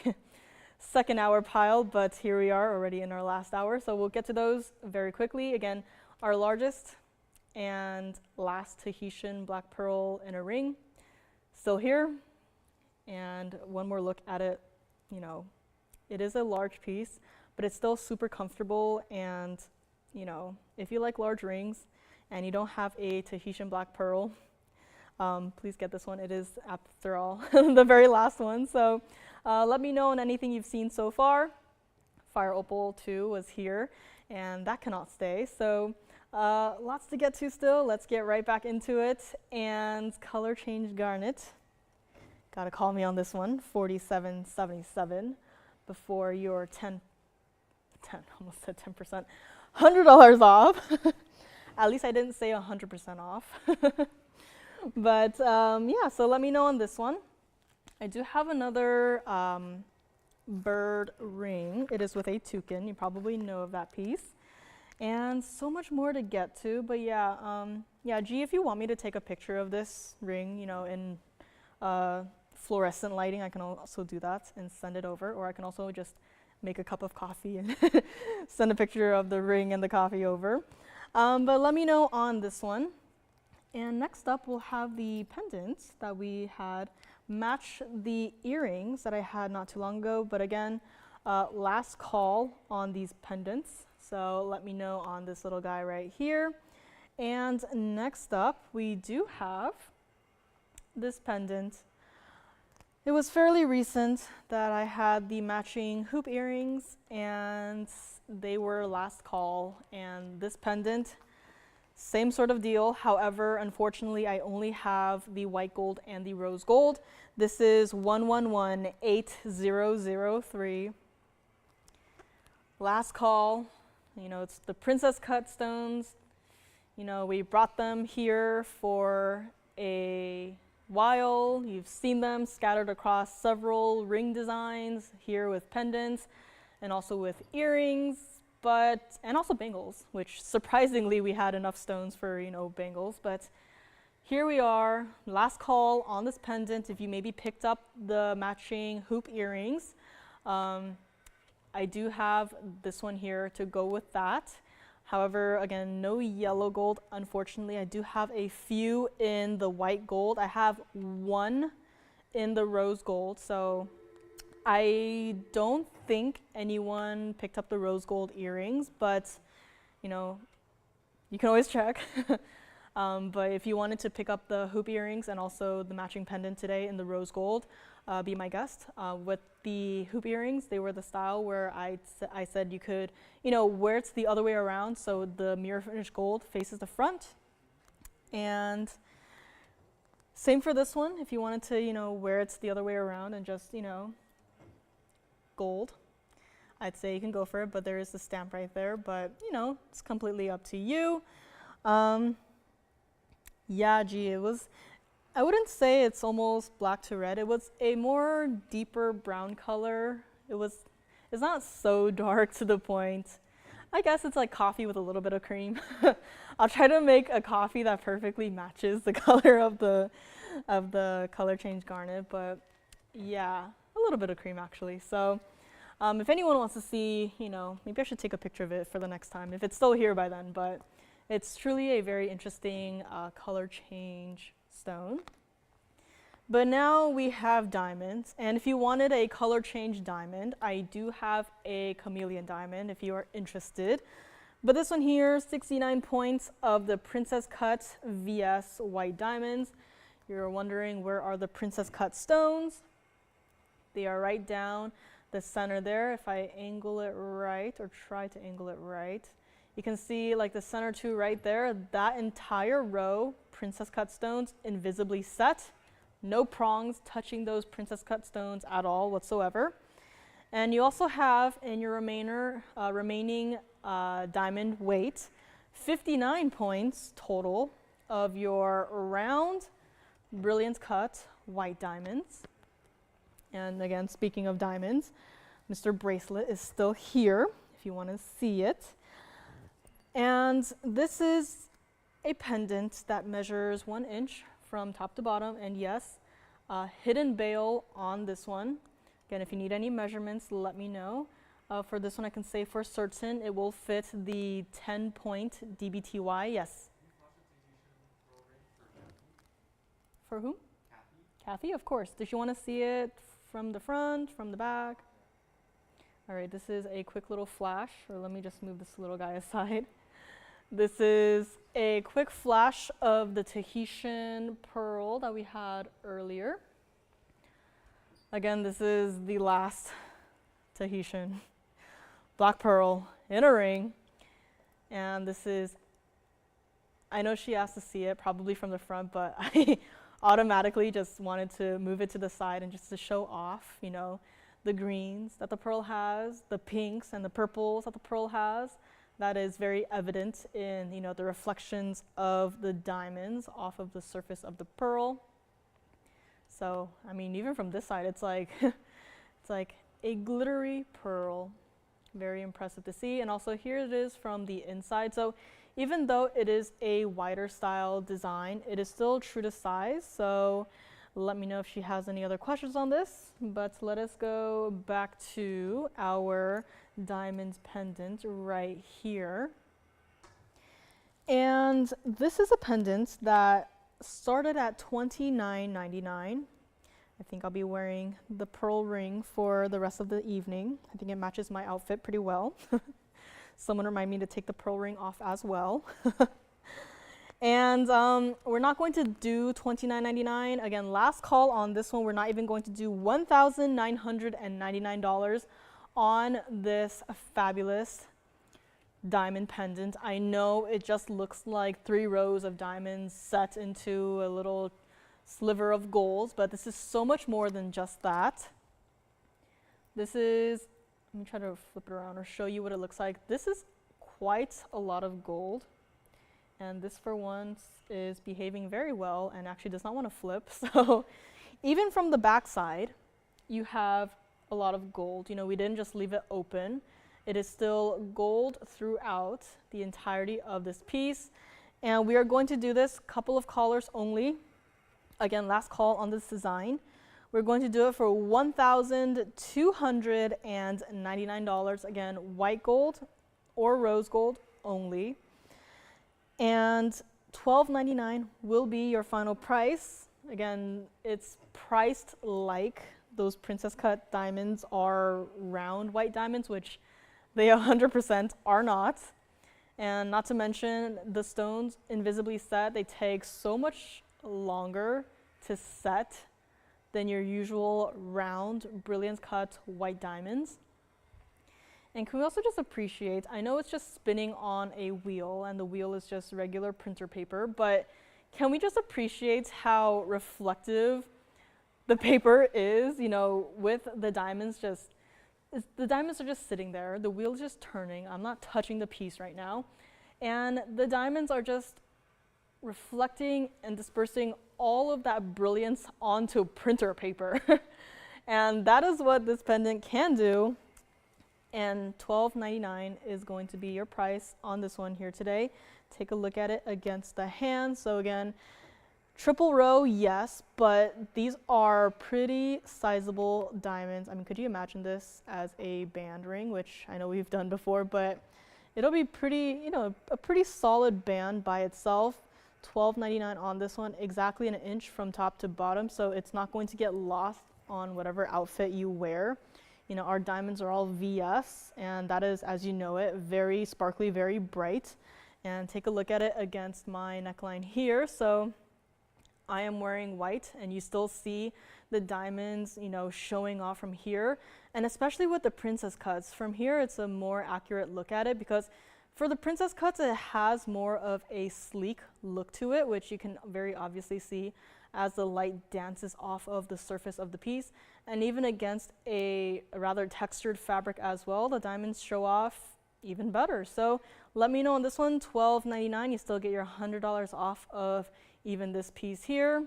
second hour pile, but here we are already in our last hour. So we'll get to those very quickly. Again, our largest and last Tahitian black pearl in a ring, still here. And one more look at it, it is a large piece, but it's still super comfortable. And, if you like large rings, and you don't have a Tahitian black pearl, please get this one. It is, after all, the very last one. So let me know on anything you've seen so far. Fire opal too was here, and that cannot stay. So lots to get to still. Let's get right back into it. And color change garnet. Gotta call me on this one. $47.77 before your almost said 10%, $100 off. At least I didn't say 100% off. But yeah, so let me know on this one. I do have another bird ring. It is with a toucan. You probably know of that piece. And so much more to get to. But yeah, yeah, G, if you want me to take a picture of this ring, you know, in fluorescent lighting, I can also do that and send it over. Or I can also just make a cup of coffee and send a picture of the ring and the coffee over. But let me know on this one. And next up, we'll have the pendant that we had match the earrings that I had not too long ago. But again, last call on these pendants. So let me know on this little guy right here. And next up, we do have this pendant. It was fairly recent that I had the matching hoop earrings, and they were last call. And this pendant, same sort of deal. However, unfortunately, I only have the white gold and the rose gold. This is 11180003. Last call. You know, it's the princess cut stones. You know, we brought them here for a while. You've seen them scattered across several ring designs here with pendants and also with earrings. And also bangles, which surprisingly we had enough stones for, you know, bangles. But here we are, last call on this pendant. If you maybe picked up the matching hoop earrings, I do have this one here to go with that. However, again, no yellow gold, unfortunately. I do have a few in the white gold. I have one in the rose gold, so I don't think anyone picked up the rose gold earrings, but you know, you can always check. But if you wanted to pick up the hoop earrings and also the matching pendant today in the rose gold, be my guest. With the hoop earrings, they were the style where I said you could, you know, wear it the other way around, so the mirror finish gold faces the front. And same for this one, if you wanted to, you know, wear it the other way around and just, you know, gold, I'd say you can go for it, but there is the stamp right there. But you know, it's completely up to you. Yeah, gee, it was, I wouldn't say it's almost black to red. It was a more deeper brown color. It's not so dark to the point. I guess it's like coffee with a little bit of cream. I'll try to make a coffee that perfectly matches the color of the color change garnet, but yeah, a little bit of cream actually. So if anyone wants to see, you know, maybe I should take a picture of it for the next time, if it's still here by then, but it's truly a very interesting color change stone. But now we have diamonds, and if you wanted a color change diamond, I do have a chameleon diamond if you are interested. But this one here, 69 points of the princess cut VS white diamonds. You're wondering, where are the princess cut stones? They are right down the center there. If I angle it right, or try to angle it right, you can see like the center two right there, that entire row, princess cut stones, invisibly set. No prongs touching those princess cut stones at all whatsoever. And you also have in your remaining diamond weight, 59 points total of your round brilliant cut white diamonds. And again, speaking of diamonds, Mr. Bracelet is still here if you want to see it. And this is a pendant that measures 1 inch from top to bottom, and yes, hidden bail on this one. Again, if you need any measurements, let me know. For this one, I can say for certain it will fit the 10-point DBTY. Yes. For whom? Kathy, of course. Does she want to see it from the front, from the back? All right, this is a quick little flash, or let me just move this little guy aside. This is a quick flash of the Tahitian pearl that we had earlier. Again, this is the last Tahitian black pearl in a ring. And this is, I know she asked to see it probably from the front, but I automatically just wanted to move it to the side and just to show off, you know, the greens that the pearl has, the pinks and the purples that the pearl has. That is very evident in, you know, the reflections of the diamonds off of the surface of the pearl. So, I mean, even from this side, it's like, it's like a glittery pearl. Very impressive to see. And also here it is from the inside. So even though it is a wider style design, it is still true to size. So let me know if she has any other questions on this. But let us go back to our diamonds pendant right here. And this is a pendant that started at $29.99. I think I'll be wearing the pearl ring for the rest of the evening. I think it matches my outfit pretty well. Someone remind me to take the pearl ring off as well. And we're not going to do $29.99. Again, last call on this one. We're not even going to do $1,999 on this fabulous diamond pendant. I know it just looks like 3 rows of diamonds set into a little sliver of gold, but this is so much more than just that. This is, let me try to flip it around or show you what it looks like. This is quite a lot of gold, and this for once is behaving very well and actually does not want to flip. So even from the back side, you have a lot of gold. You know, we didn't just leave it open. It is still gold throughout the entirety of this piece, and we are going to do this couple of colors only. Again, last call on this design. We're going to do it for $1,299. Again, white gold or rose gold only. And $12.99 will be your final price. Again, it's priced like those princess cut diamonds are round white diamonds, which they 100% are not. And not to mention the stones invisibly set, they take so much longer to set than your usual round brilliance cut white diamonds. And can we also just appreciate, I know it's just spinning on a wheel and the wheel is just regular printer paper, but can we just appreciate how reflective the paper is, you know, with the diamonds the diamonds are just sitting there, the wheel is just turning, I'm not touching the piece right now, and the diamonds are just reflecting and dispersing all of that brilliance onto printer paper. And that is what this pendant can do. And $12.99 is going to be your price on this one here today. Take a look at it against the hand. So again, triple row, yes, but these are pretty sizable diamonds. I mean, could you imagine this as a band ring, which I know we've done before, but it'll be pretty, you know, a pretty solid band by itself. $12.99 on this one, exactly an inch from top to bottom, so it's not going to get lost on whatever outfit you wear. You know, our diamonds are all VS, and that is, as you know it, very sparkly, very bright. And take a look at it against my neckline here. So I am wearing white, and you still see the diamonds, you know, showing off from here. And especially with the princess cuts, from here it's a more accurate look at it, because for the princess cuts, it has more of a sleek look to it, which you can very obviously see as the light dances off of the surface of the piece. And even against a rather textured fabric as well, the diamonds show off even better. So let me know on this one, $12.99, you still get your $100 off of even this piece here.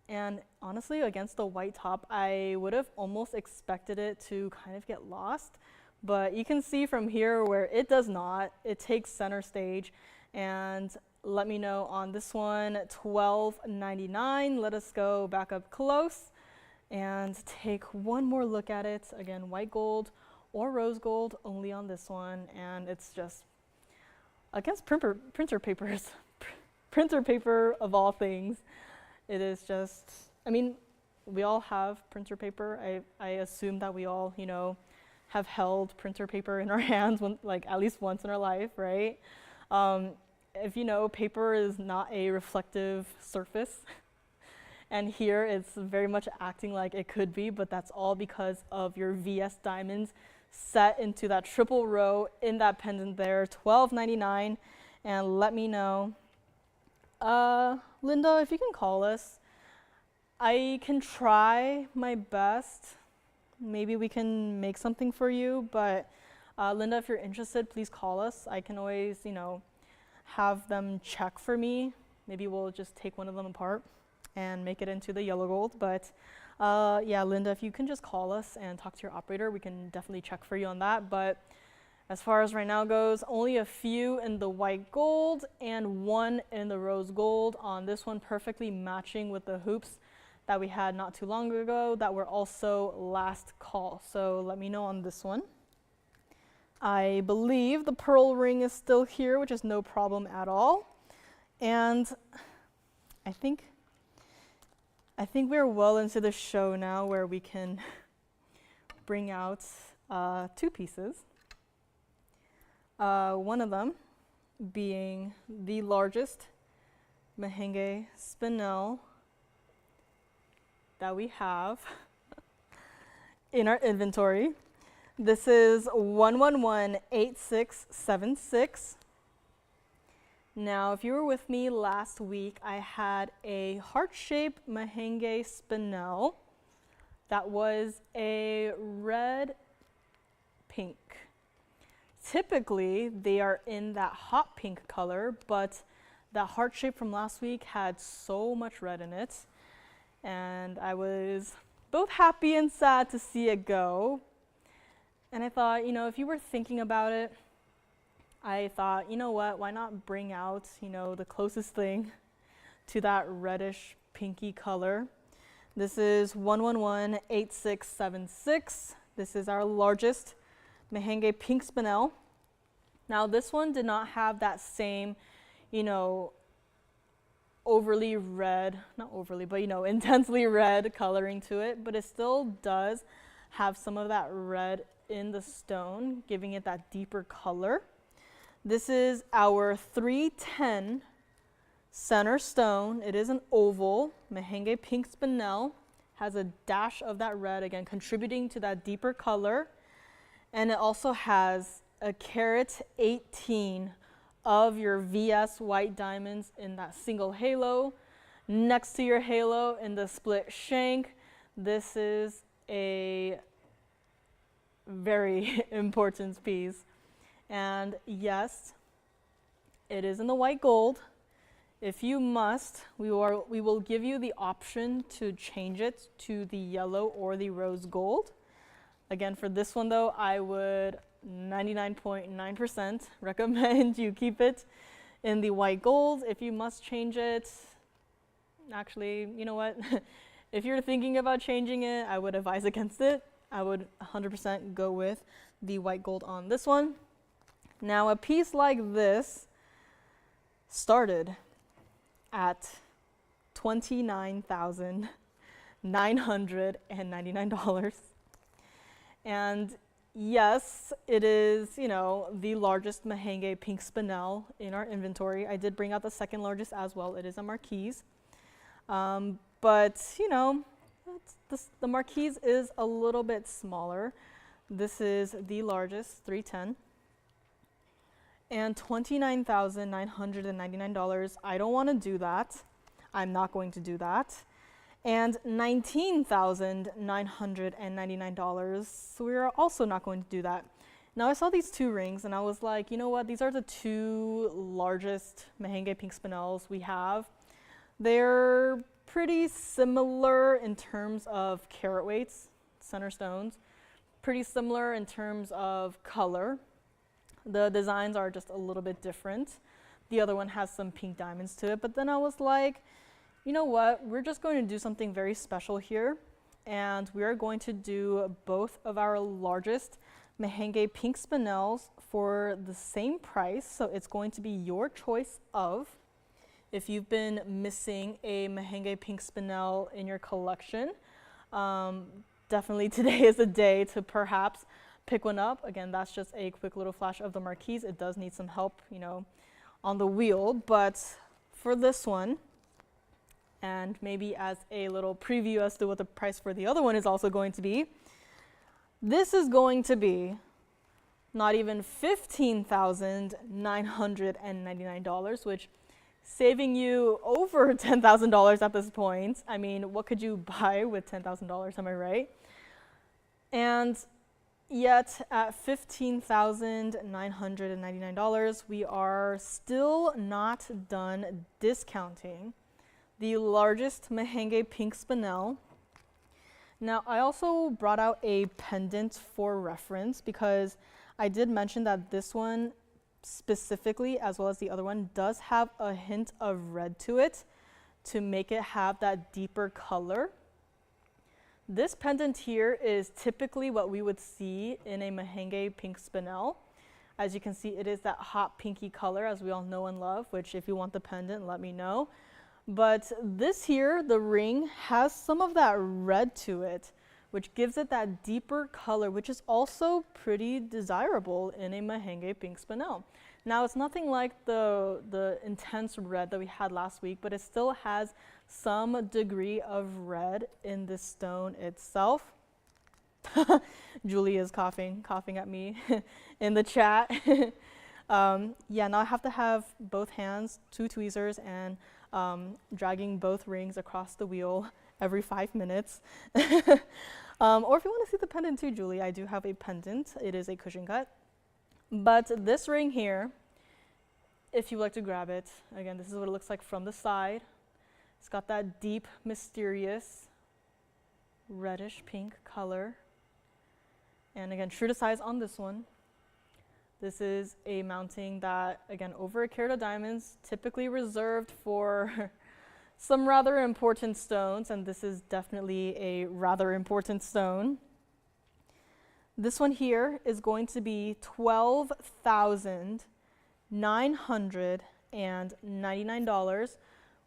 And honestly, against the white top, I would have almost expected it to kind of get lost. But you can see from here where it does not. It takes center stage. And let me know on this one, $12.99. Let us go back up close and take one more look at it. Again, white gold or rose gold only on this one. And it's just, against printer papers, printer paper of all things, it is just, I mean, we all have printer paper. I assume that we all, you know, have held printer paper in our hands like at least once in our life, right? If you know, paper is not a reflective surface. And here it's very much acting like it could be, but that's all because of your VS diamonds set into that triple row in that pendant there, $12.99. And let me know. Linda, if you can call us, I can try my best. Maybe we can make something for you, but Linda, if you're interested, please call us. I can always, you know, have them check for me. Maybe we'll just take one of them apart and make it into the yellow gold. But yeah, Linda, if you can just call us and talk to your operator, we can definitely check for you on that. But as far as right now goes, only a few in the white gold and one in the rose gold on this one, perfectly matching with the hoops that we had not too long ago that were also last call. So let me know on this one. I believe the pearl ring is still here, which is no problem at all. And I think we're well into the show now where we can bring out two pieces. One of them being the largest Mahangi spinel that we have in our inventory. This is 1118676. Now, if you were with me last week, I had a heart-shaped Mahangi spinel that was a red pink. Typically, they are in that hot pink color, but that heart shape from last week had so much red in it, and I was both happy and sad to see it go. And I thought, you know, if you were thinking about it, I thought, you know what, why not bring out, you know, the closest thing to that reddish pinky color. This is 1118676. This is our largest Mahangi pink spinel. Now this one did not have that same, you know, overly red, not overly, but you know, intensely red coloring to it, but it still does have some of that red in the stone, giving it that deeper color. This is our 310 center stone. It is an oval Mahangi pink spinel, has a dash of that red, again contributing to that deeper color. And it also has a carat 18 of your VS white diamonds in that single halo. Next to your halo in the split shank, this is a very important piece. And yes, it is in the white gold. If you must, we will give you the option to change it to the yellow or the rose gold. Again, for this one though, I would 99.9% recommend you keep it in the white gold. If you must change it, actually, you know what? If you're thinking about changing it, I would advise against it. I would 100% go with the white gold on this one. Now, a piece like this started at $29,999. And yes, it is, you know, the largest Mahangi pink spinel in our inventory. I did bring out the second largest as well. It is a Marquise. But, you know, the Marquise is a little bit smaller. This is the largest, 310. And $29,999. I don't want to do that. I'm not going to do that. And $19,999. So we're also not going to do that. Now I saw these two rings and I was like, you know what? These are the two largest Mahangi pink spinels we have. They're pretty similar in terms of carat weights, center stones. Pretty similar in terms of color. The designs are just a little bit different. The other one has some pink diamonds to it. But then I was like, you know what? We're just going to do something very special here. And we are going to do both of our largest Mahangi pink spinels for the same price. So it's going to be your choice of, if you've been missing a Mahangi pink spinel in your collection, definitely today is a day to perhaps pick one up. Again, that's just a quick little flash of the marquise. It does need some help, you know, on the wheel, but for this one, and maybe as a little preview as to what the price for the other one is also going to be, this is going to be not even $15,999, which saving you over $10,000 at this point. I mean, what could you buy with $10,000, am I right? And yet at $15,999, we are still not done discounting the largest Mahangi pink spinel. Now, I also brought out a pendant for reference because I did mention that this one specifically, as well as the other one, does have a hint of red to it to make it have that deeper color. This pendant here is typically what we would see in a Mahangi pink spinel. As you can see, it is that hot pinky color, as we all know and love, which if you want the pendant, let me know. But this here, the ring, has some of that red to it, which gives it that deeper color, which is also pretty desirable in a Mahangi pink spinel. Now, it's nothing like the intense red that we had last week, but it still has some degree of red in this stone itself. Julie is coughing at me in the chat. Yeah, now I have to have both hands, 2 tweezers, and dragging both rings across the wheel every 5 minutes. Or if you want to see the pendant too, Julie, I do have a pendant. It is a cushion cut. But this ring here, if you like to grab it, again, this is what it looks like from the side. It's got that deep, mysterious, reddish pink color. And again, true to size on this one. This is a mounting that, again, over 1 carat of diamonds, typically reserved for some rather important stones, and this is definitely a rather important stone. This one here is going to be $12,999,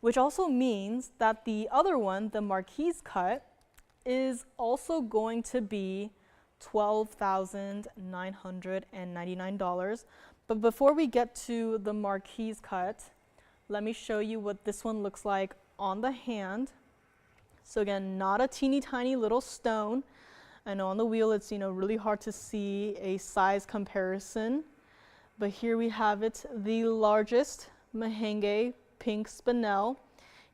which also means that the other one, the marquise cut, is also going to be $12,999. But before we get to the marquise cut, let me show you what this one looks like on the hand. So again, not a teeny tiny little stone. I know on the wheel it's, you know, really hard to see a size comparison, but here we have it, the largest Mahangi pink spinel.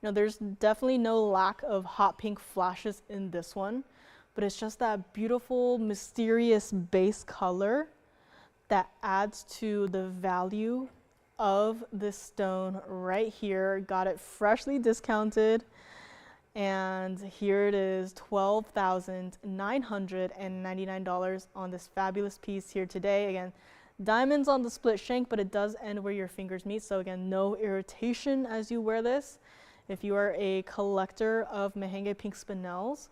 You know, there's definitely no lack of hot pink flashes in this one, but it's just that beautiful, mysterious base color that adds to the value of this stone right here. Got it freshly discounted, and here it is, $12,999 on this fabulous piece here today. Again, diamonds on the split shank, but it does end where your fingers meet, so again, no irritation as you wear this. If you are a collector of Mahangi pink spinels,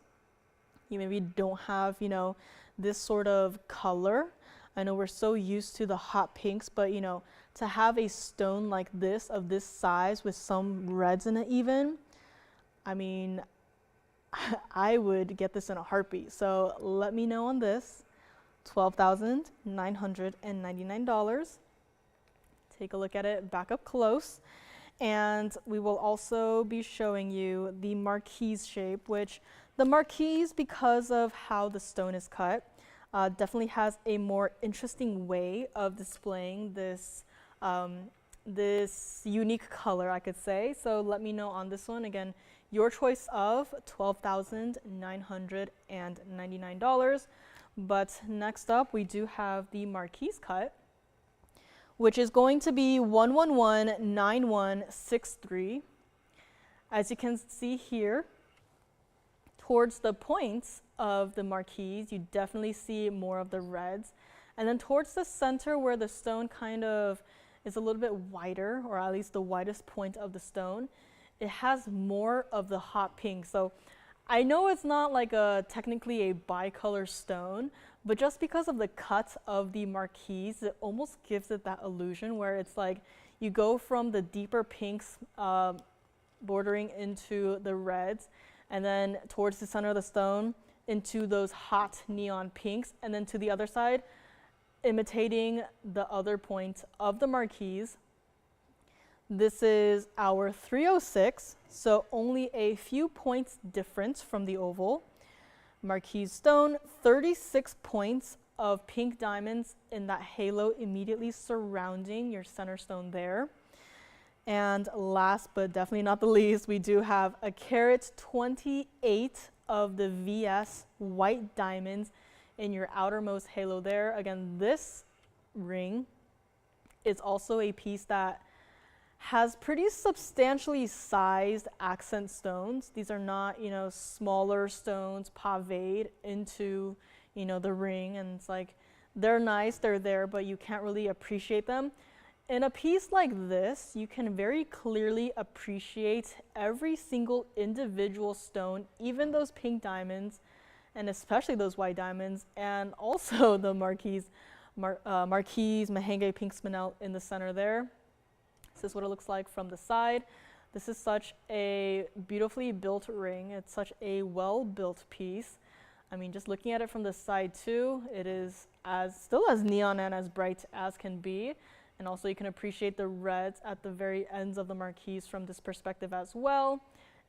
you maybe don't have, you know, this sort of color. I know we're so used to the hot pinks, but you know, to have a stone like this, of this size, with some reds in it even, I mean, I would get this in a heartbeat. So let me know on this. $12,999. Take a look at it back up close. And we will also be showing you the marquise shape, which the marquise, because of how the stone is cut, definitely has a more interesting way of displaying this this unique color, I could say. So let me know on this one. Again, your choice of $12,999. But next up, we do have the marquise cut, which is going to be 1119163. As you can see here, towards the points of the marquise, you definitely see more of the reds. And then towards the center, where the stone kind of is a little bit wider, or at least the widest point of the stone, it has more of the hot pink. So I know it's not like technically a bicolor stone, but just because of the cut of the marquise, it almost gives it that illusion where it's like you go from the deeper pinks bordering into the reds, and then towards the center of the stone, into those hot neon pinks, and then to the other side, imitating the other point of the marquise. This is our 306, so only a few points difference from the oval. Marquise stone, 36 points of pink diamonds in that halo immediately surrounding your center stone there. And last but definitely not the least, we do have a carat 28 of the VS white diamonds in your outermost halo there. Again, this ring is also a piece that has pretty substantially sized accent stones. These are not, you know, smaller stones paved into, you know, the ring, and it's like, they're nice, they're there, but you can't really appreciate them. In a piece like this, you can very clearly appreciate every single individual stone, even those pink diamonds, and especially those white diamonds, and also the marquise Mahangi pink spinel in the center there. This is what it looks like from the side. This is such a beautifully built ring. It's such a well-built piece. I mean, just looking at it from the side too, it is still as neon and as bright as can be. And also you can appreciate the reds at the very ends of the marquise from this perspective as well.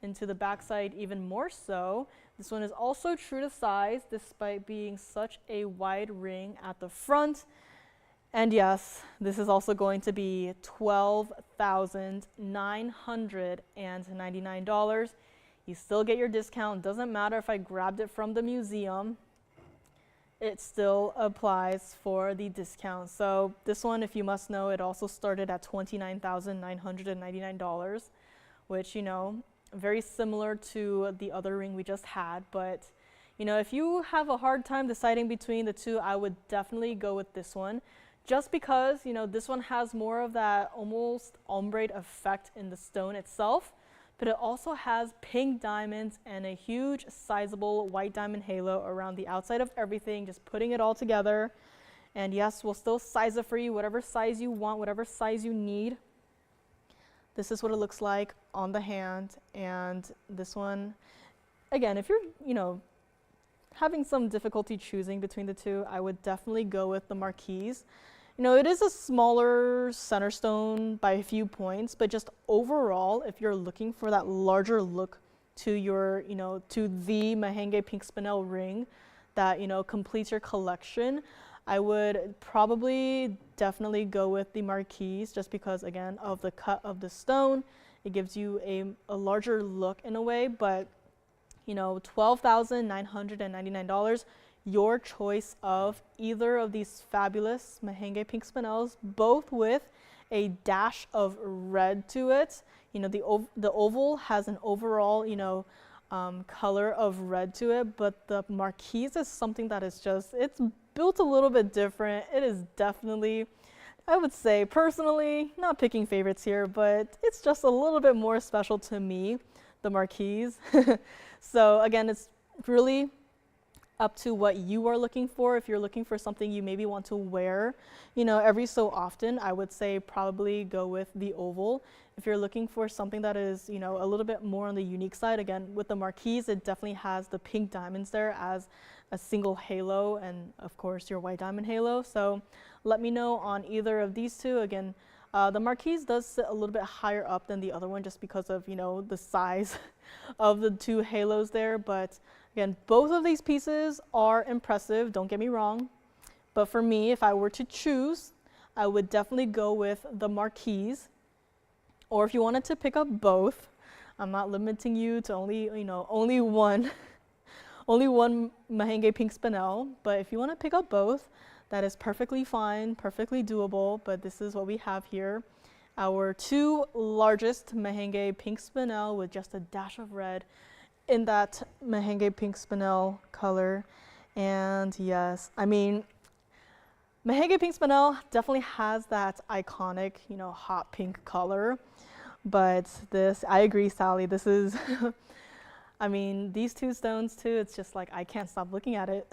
And to the backside even more so. This one is also true to size despite being such a wide ring at the front. And yes, this is also going to be $12,999. You still get your discount. Doesn't matter if I grabbed it from the museum. It still applies for the discount. So this one, if you must know, it also started at $29,999, which, you know, very similar to the other ring we just had. But, you know, if you have a hard time deciding between the two, I would definitely go with this one. Just because, you know, this one has more of that almost ombre effect in the stone itself, but it also has pink diamonds and a huge sizable white diamond halo around the outside of everything, just putting it all together. And yes, we'll still size it for you, whatever size you want, whatever size you need. This is what it looks like on the hand. And this one, again, if you're, you know, having some difficulty choosing between the two, I would definitely go with the marquise. You know, it is a smaller center stone by a few points, but just overall, if you're looking for that larger look to your, you know, to the Mahangi pink spinel ring that, you know, completes your collection, I would probably definitely go with the marquise just because, again, of the cut of the stone. It gives you a larger look in a way, but, you know, $12,999. Your choice of either of these fabulous Mahangi pink spinels, both with a dash of red to it. You know, the oval has an overall, you know, color of red to it, but the marquise is something that is just, it's built a little bit different. It is definitely, I would say personally, not picking favorites here, but it's just a little bit more special to me, the marquise. So again, it's really up to what you are looking for. If you're looking for something you maybe want to wear, you know, every so often, I would say probably go with the oval. If you're looking for something that is, you know, a little bit more on the unique side, again, with the marquise, it definitely has the pink diamonds there as a single halo and of course your white diamond halo. So let me know on either of these two. Again, the marquise does sit a little bit higher up than the other one just because of, you know, the size of the two halos there. But again, both of these pieces are impressive, don't get me wrong. But for me, if I were to choose, I would definitely go with the marquise. Or if you wanted to pick up both, I'm not limiting you to only, you know, only one Mahangi pink spinel. But if you want to pick up both, that is perfectly fine, perfectly doable. But this is what we have here. Our two largest Mahangi pink spinel with just a dash of red in that Mahangi pink spinel color. And yes, I mean, Mahangi pink spinel definitely has that iconic, you know, hot pink color. But this, I agree, Sally, this is, I mean, these two stones too, it's just like, I can't stop looking at it.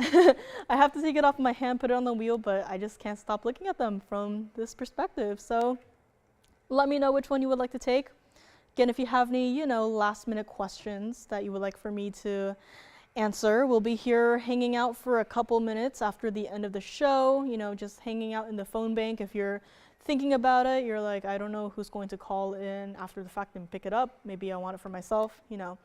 I have to take it off my hand, put it on the wheel, but I just can't stop looking at them from this perspective. So let me know which one you would like to take. Again, if you have any, you know, last minute questions that you would like for me to answer. We'll be here hanging out for a couple minutes after the end of the show, you know, just hanging out in the phone bank. If you're thinking about it, you're like, I don't know who's going to call in after the fact and pick it up. Maybe I want it for myself, you know,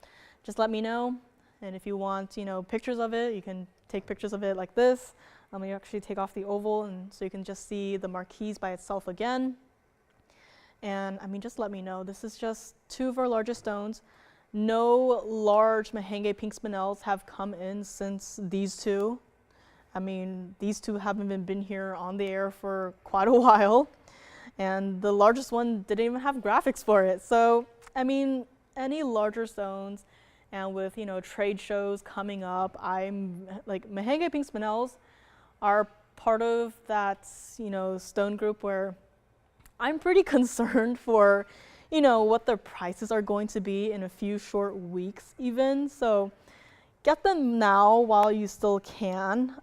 just let me know. And if you want, you know, pictures of it, you can take pictures of it like this. You actually take off the oval, and so you can just see the marquise by itself again. And I mean, just let me know. This is just 2 of our largest stones. No large Mahangi pink spinels have come in since these 2. I mean, these 2 haven't even been here on the air for quite a while. And the largest one didn't even have graphics for it. So, I mean, any larger stones, and with, you know, trade shows coming up, I'm like, Mahangi pink spinels are part of that, you know, stone group where I'm pretty concerned for, you know, what the prices are going to be in a few short weeks even. So get them now while you still can.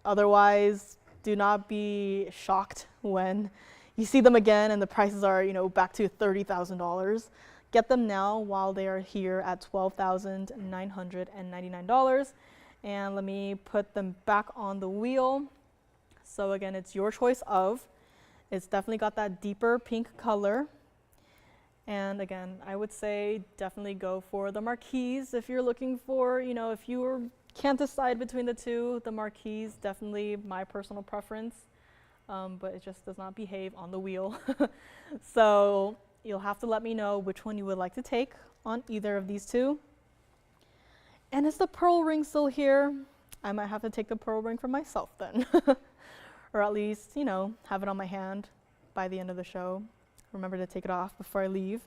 Otherwise, do not be shocked when you see them again and the prices are, you know, back to $30,000. Get them now while they are here at $12,999. And let me put them back on the wheel. So again, it's your choice of. It's definitely got that deeper pink color. And again, I would say definitely go for the marquise if you're looking for, you know, if you can't decide between the 2, the marquise, definitely my personal preference, but it just does not behave on the wheel. So you'll have to let me know which one you would like to take on either of these 2. And is the pearl ring still here? I might have to take the pearl ring for myself then. Or at least, you know, have it on my hand by the end of the show. Remember to take it off before I leave.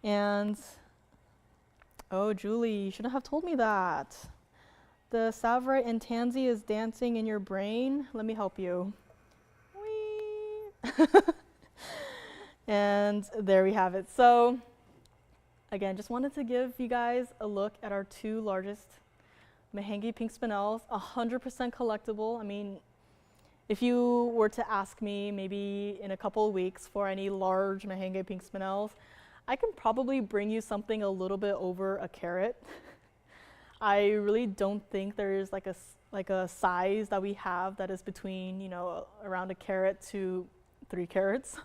And, oh, Julie, you shouldn't have told me that. The Savorite and Tansy is dancing in your brain. Let me help you. Whee! And there we have it. So, again, just wanted to give you guys a look at our 2 largest Mahangi pink spinels, 100% collectible. I mean, if you were to ask me maybe in a couple of weeks for any large Mahangi pink spinels, I can probably bring you something a little bit over a carat. I really don't think there is like a size that we have that is between, you know, around a carat to 3 carats.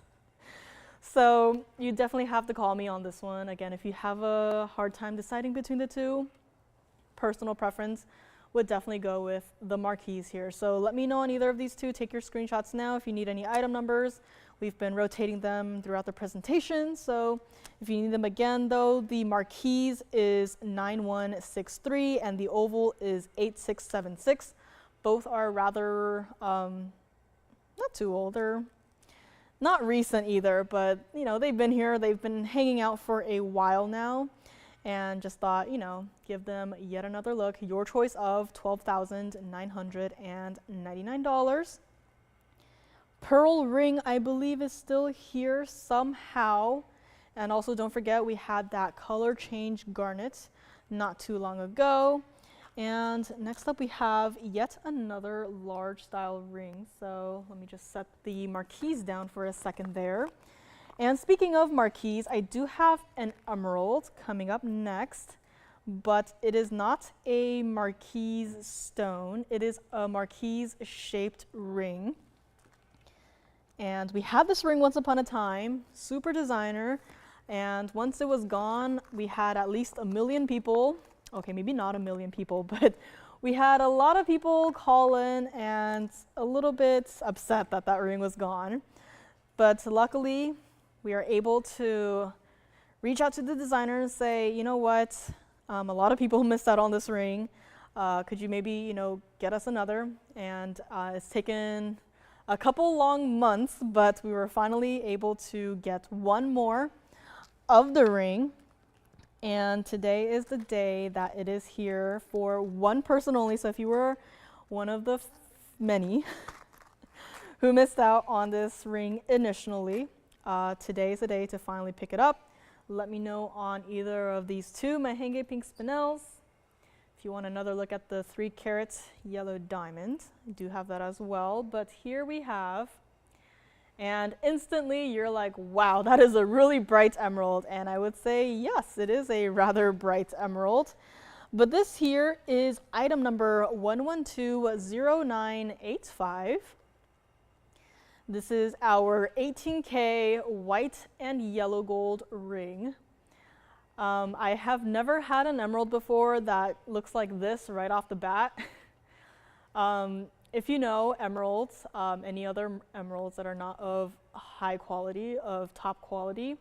So you definitely have to call me on this one. Again, if you have a hard time deciding between the 2, personal preference would definitely go with the marquise here. So let me know on either of these 2. Take your screenshots now if you need any item numbers. We've been rotating them throughout the presentation. So if you need them again though, the marquise is 9163 and the oval is 8676. Both are rather, not too old. They're not recent either, but you know, they've been here. They've been hanging out for a while now. And just thought, you know, give them yet another look. Your choice of $12,999. Pearl ring, I believe, is still here somehow. And also don't forget, we had that color change garnet not too long ago. And next up we have yet another large style ring. So let me just set the marquise down for a second there. And speaking of marquise, I do have an emerald coming up next, but it is not a marquise stone. It is a marquise shaped ring. And we had this ring once upon a time, super designer. And once it was gone, we had at least 1 million people. Okay, maybe not 1 million people, but we had a lot of people call in and a little bit upset that that ring was gone. But luckily, we are able to reach out to the designer and say, you know what, a lot of people missed out on this ring. Could you maybe, you know, get us another? And it's taken a couple long months, but we were finally able to get one more of the ring. And today is the day that it is here for one person only. So if you were one of the many who missed out on this ring initially, today is the day to finally pick it up. Let me know on either of these 2 Mahangi pink spinels. If you want another look at the 3-carat yellow diamond, I do have that as well. But here we have, and instantly you're like, wow, that is a really bright emerald. And I would say, yes, it is a rather bright emerald. But this here is item number 1120985. This is our 18K white and yellow gold ring. I have never had an emerald before that looks like this right off the bat. If you know emeralds, any other emeralds that are not of high quality, of top quality,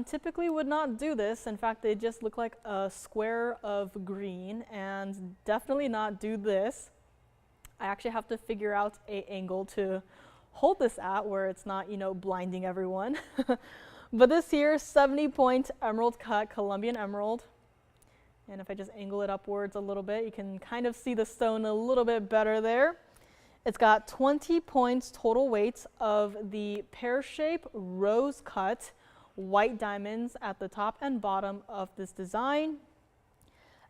typically would not do this. In fact, they just look like a square of green, and definitely not do this. I actually have to figure out an angle to hold this at where it's not, you know, blinding everyone. But this here, 70-point emerald cut Colombian emerald. And if I just angle it upwards a little bit, you can kind of see the stone a little bit better there. It's got 20 points total weight of the pear-shaped rose cut white diamonds at the top and bottom of this design.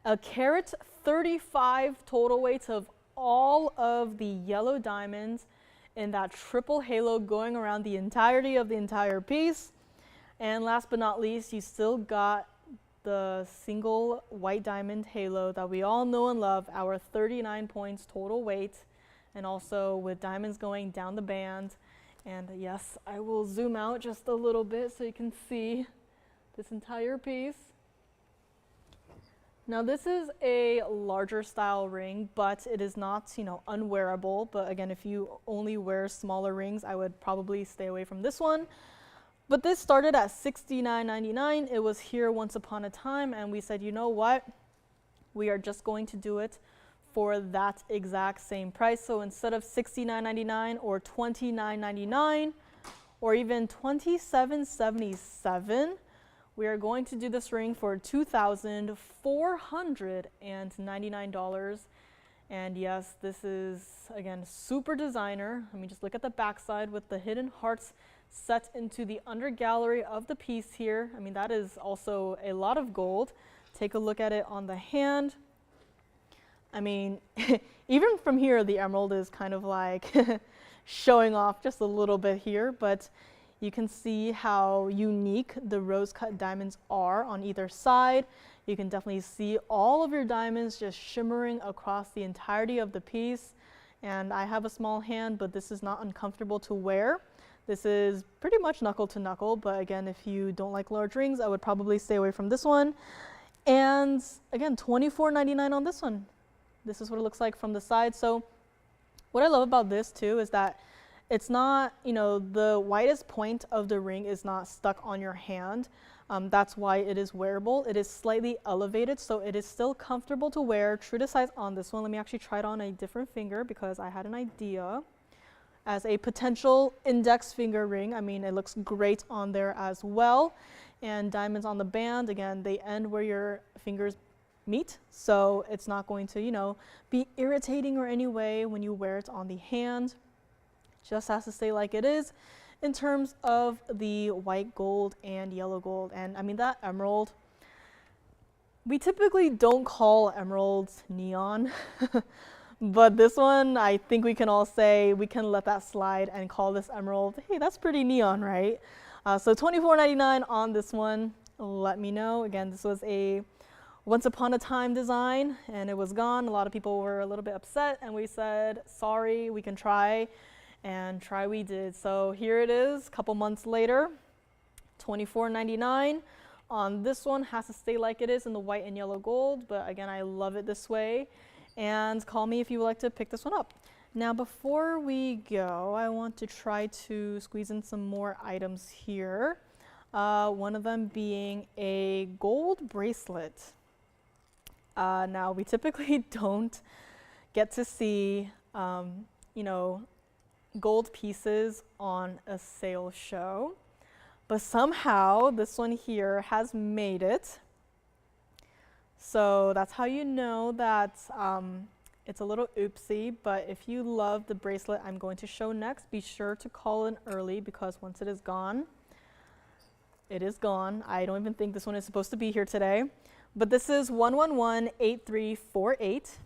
A carat 35 total weight of all of the yellow diamonds in that triple halo going around the entirety of the entire piece. And last but not least, you still got the single white diamond halo that we all know and love, our 39 points total weight, and also with diamonds going down the band. And yes, I will zoom out just a little bit so you can see this entire piece. Now this is a larger style ring, but it is not, you know, unwearable. But again, if you only wear smaller rings, I would probably stay away from this one. But this started at $69.99. It was here once upon a time, and we said, you know what? We are just going to do it for that exact same price. So instead of $69.99 or $29.99 or even $27.77, we are going to do this ring for $2,499. And yes, this is, again, super designer. Let me just look at the backside with the hidden hearts set into the under gallery of the piece here. I mean, that is also a lot of gold. Take a look at it on the hand. I mean, even from here, the emerald is kind of like showing off just a little bit here, but you can see how unique the rose cut diamonds are on either side. You can definitely see all of your diamonds just shimmering across the entirety of the piece. And I have a small hand, but this is not uncomfortable to wear. This is pretty much knuckle to knuckle, but again, if you don't like large rings, I would probably stay away from this one. And again, $24.99 on this one. This is what it looks like from the side. So what I love about this too is that it's not, you know, the widest point of the ring is not stuck on your hand. That's why it is wearable. It is slightly elevated, so it is still comfortable to wear, true to size on this one. Let me actually try it on a different finger because I had an idea. As a potential index finger ring, I mean, it looks great on there as well. And diamonds on the band, again, they end where your fingers meet, so it's not going to, you know, be irritating or any way when you wear it on the hand. Just has to stay like it is in terms of the white gold and yellow gold. And I mean, that emerald, we typically don't call emeralds neon. But this one, I think we can all say we can let that slide and call this emerald, hey, that's pretty neon, right? So $24.99 on this one. Let me know. Again, this was a once upon a time design and it was gone. A lot of people were a little bit upset and we said, sorry, we can try, and try we did. So here it is, a couple months later, $24.99 on this one. Has to stay like it is in the white and yellow gold, but again, I love it this way. And call me if you would like to pick this one up. Now, before we go, I want to try to squeeze in some more items here. One of them being a gold bracelet. Now, we typically don't get to see, you know, gold pieces on a sale show, but somehow this one here has made it. So that's how you know that it's a little oopsie, but if you love the bracelet I'm going to show next, be sure to call in early because once it is gone, it is gone. I don't even think this one is supposed to be here today, but this is 1118348.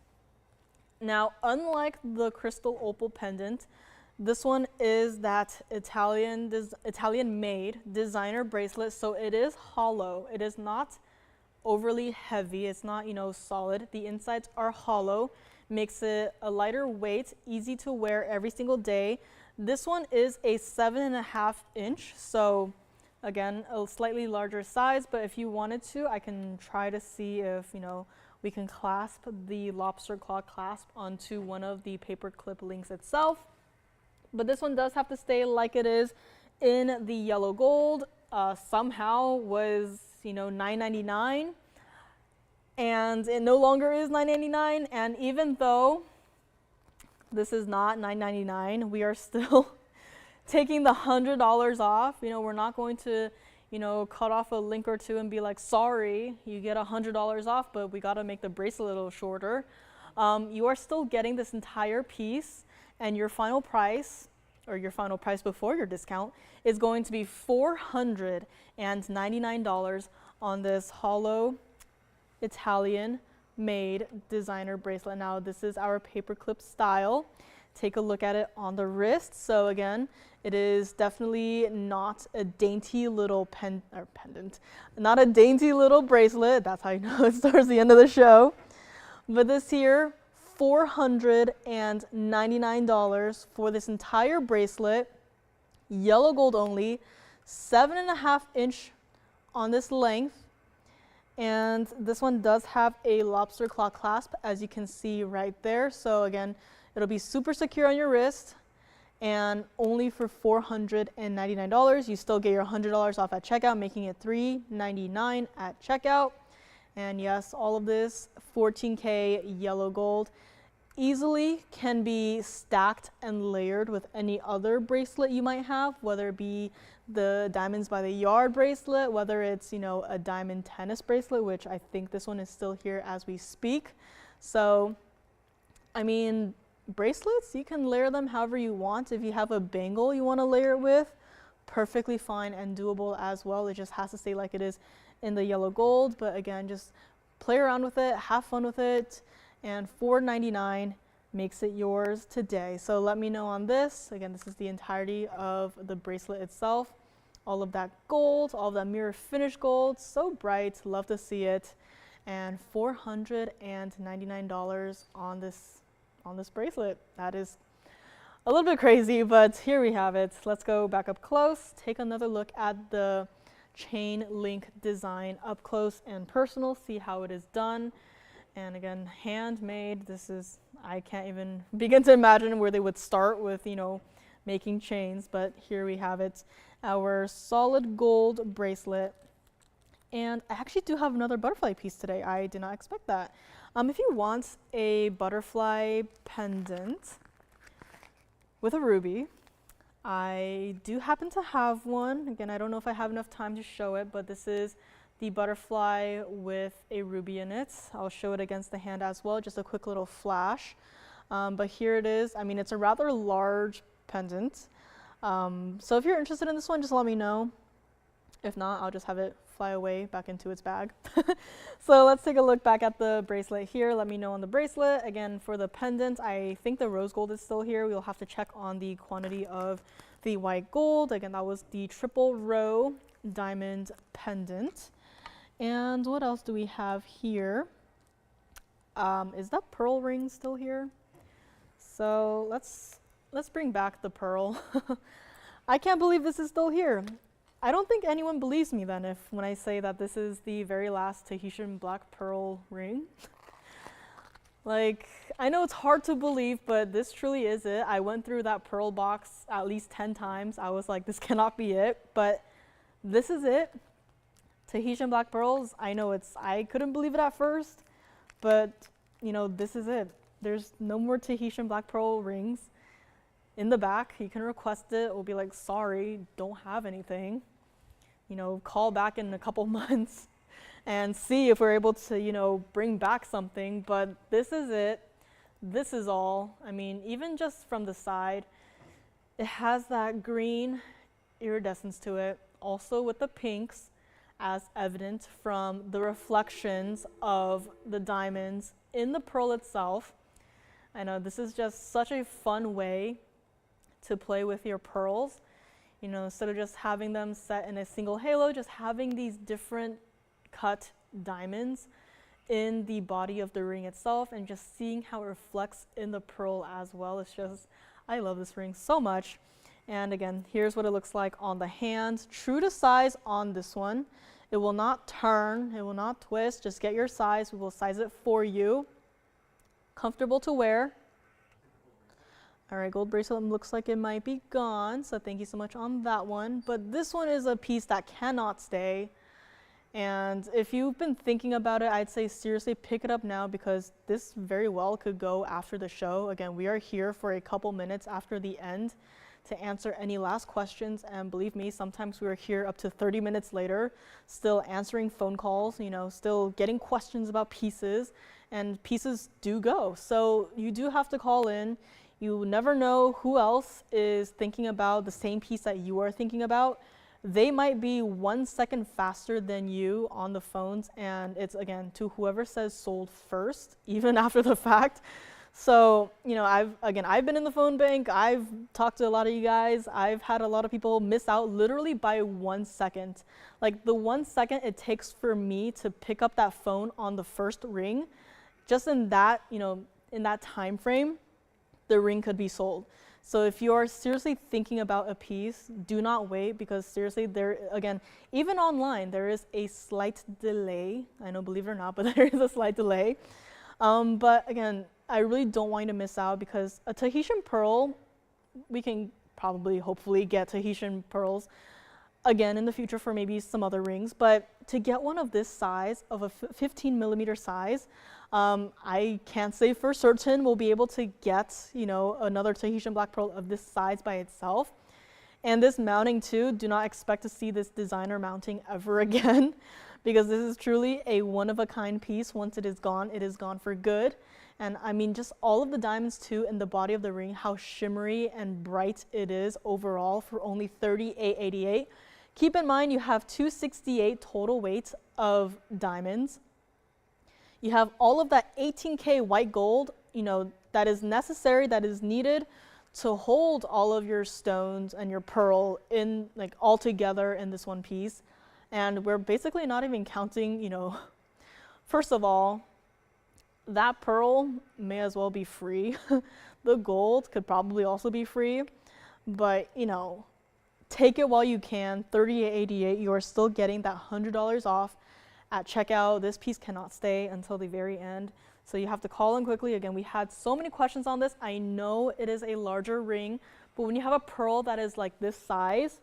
Now, unlike the crystal opal pendant, this one is that Italian-made designer bracelet, so it is hollow. It is not overly heavy. It's not, you know, solid. The insides are hollow, makes it a lighter weight, easy to wear every single day. This one is a 7.5 inch, so again, a slightly larger size, but if you wanted to, I can try to see if, you know, we can clasp the lobster claw clasp onto one of the paperclip links itself. But this one does have to stay like it is in the yellow gold. Somehow was, you know, $9.99, and it no longer is $9.99. And even though this is not $9.99, we are still taking the $100 off. You know, we're not going to, you know, cut off a link or two and be like, sorry, you get $100 off, but we got to make the bracelet a little shorter. You are still getting this entire piece, and your final price, or your final price before your discount, is going to be $499 on this hollow Italian made designer bracelet. Now this is our paperclip style. Take a look at it on the wrist. So again, it is definitely not a dainty little pendant, not a dainty little bracelet. That's how you know it's towards the end of the show. But this here, $499 for this entire bracelet, yellow gold only, 7.5 inch on this length. And this one does have a lobster claw clasp, as you can see right there. So again, it'll be super secure on your wrist, and only for $499. You still get your $100 off at checkout, making it $399 at checkout. And yes, all of this 14K yellow gold easily can be stacked and layered with any other bracelet you might have, whether it be the diamonds by the yard bracelet, whether it's, you know, a diamond tennis bracelet, which I think this one is still here as we speak. So, I mean, bracelets, you can layer them however you want. If you have a bangle you want to layer it with, perfectly fine and doable as well. It just has to stay like it is in the yellow gold. But again, just play around with it, have fun with it, and $499 makes it yours today. So let me know on this. Again, this is the entirety of the bracelet itself. All of that gold, all of that mirror finish gold, so bright, love to see it. And $499 on this bracelet. That is a little bit crazy, but here we have it. Let's go back up close, take another look at the chain link design up close and personal, see how it is done. And again, handmade. This is, I can't even begin to imagine where they would start with, you know, making chains, but here we have it, our solid gold bracelet. And I actually do have another butterfly piece today. I did not expect that. If you want a butterfly pendant with a ruby, I do happen to have one. Again, I don't know if I have enough time to show it, but this is the butterfly with a ruby in it. I'll show it against the hand as well, just a quick little flash. But here it is. I mean, it's a rather large pendant. So if you're interested in this one, just let me know. If not, I'll just have it fly away back into its bag. So let's take a look back at the bracelet here. Let me know on the bracelet. Again, for the pendant, I think the rose gold is still here. We'll have to check on the quantity of the white gold. Again, that was the triple row diamond pendant. And what else do we have here? Is that pearl ring still here? So let's bring back the pearl. I can't believe this is still here. I don't think anyone believes me then when I say that this is the very last Tahitian black pearl ring. Like, I know it's hard to believe, but this truly is it. I went through that pearl box at least 10 times. I was like, this cannot be it, but this is it. Tahitian black pearls, I know I couldn't believe it at first, but you know, this is it. There's no more Tahitian black pearl rings. In the back, you can request it. We'll be like, sorry, don't have anything. You know, call back in a couple months and see if we're able to, you know, bring back something. But this is it. This is all. I mean, even just from the side, it has that green iridescence to it. Also with the pinks, as evident from the reflections of the diamonds in the pearl itself. I know this is just such a fun way to play with your pearls. You know, instead of just having them set in a single halo, just having these different cut diamonds in the body of the ring itself, and just seeing how it reflects in the pearl as well. It's just, I love this ring so much. And again, here's what it looks like on the hand. True to size on this one. It will not turn, it will not twist. Just get your size, we will size it for you. Comfortable to wear. All right, gold bracelet looks like it might be gone, so thank you so much on that one. But this one is a piece that cannot stay. And if you've been thinking about it, I'd say seriously pick it up now, because this very well could go after the show. Again, we are here for a couple minutes after the end to answer any last questions, and believe me, sometimes we are here up to 30 minutes later, still answering phone calls, you know, still getting questions about pieces, and pieces do go. So you do have to call in. You never know who else is thinking about the same piece that you are thinking about. They might be 1 second faster than you on the phones, and it's, again, to whoever says sold first, even after the fact. So, you know, I've been in the phone bank, I've talked to a lot of you guys, I've had a lot of people miss out literally by 1 second. Like the 1 second it takes for me to pick up that phone on the first ring, just in that, you know, in that time frame, the ring could be sold. So if you are seriously thinking about a piece, do not wait, because seriously, there, again, even online, there is a slight delay. I know, believe it or not, but there is a slight delay. But again, I really don't want you to miss out, because a Tahitian pearl, we can probably, hopefully get Tahitian pearls again in the future for maybe some other rings, but to get one of this size, of a 15 millimeter size, I can't say for certain we'll be able to get, you know, another Tahitian black pearl of this size by itself. And this mounting too, do not expect to see this designer mounting ever again, because this is truly a one-of-a-kind piece. Once it is gone for good. And I mean, just all of the diamonds too in the body of the ring, how shimmery and bright it is overall for only $38.88. Keep in mind, you have 268 total weight of diamonds. You have all of that 18K white gold, you know, that is necessary, that is needed to hold all of your stones and your pearl in, like, all together in this one piece. And we're basically not even counting, you know, first of all, that pearl may as well be free. The gold could probably also be free, but, you know, take it while you can. $38.88, you are still getting that $100 off at checkout. This piece cannot stay until the very end, so you have to call in quickly. Again, we had so many questions on this. I know it is a larger ring, but when you have a pearl that is like this size,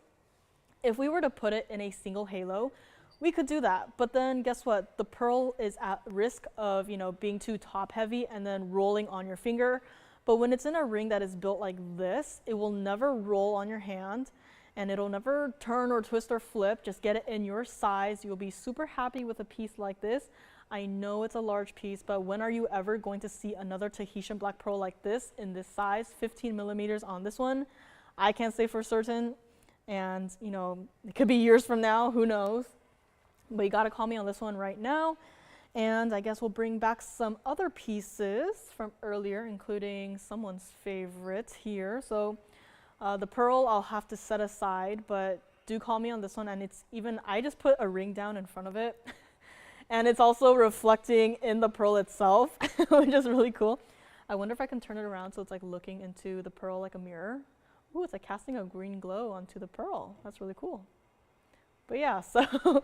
if we were to put it in a single halo, we could do that. But then guess what? The pearl is at risk of, you know, being too top heavy and then rolling on your finger. But when it's in a ring that is built like this, it will never roll on your hand, and it'll never turn or twist or flip. Just get it in your size. You'll be super happy with a piece like this. I know it's a large piece, but when are you ever going to see another Tahitian black pearl like this in this size? 15 millimeters on this one. I can't say for certain. And, you know, it could be years from now, who knows? But you gotta call me on this one right now. And I guess we'll bring back some other pieces from earlier, including someone's favorite here. So the pearl I'll have to set aside, but do call me on this one. And it's even, I just put a ring down in front of it. And it's also reflecting in the pearl itself, which is really cool. I wonder if I can turn it around so it's like looking into the pearl like a mirror. Ooh, it's like casting a green glow onto the pearl. That's really cool. But yeah, so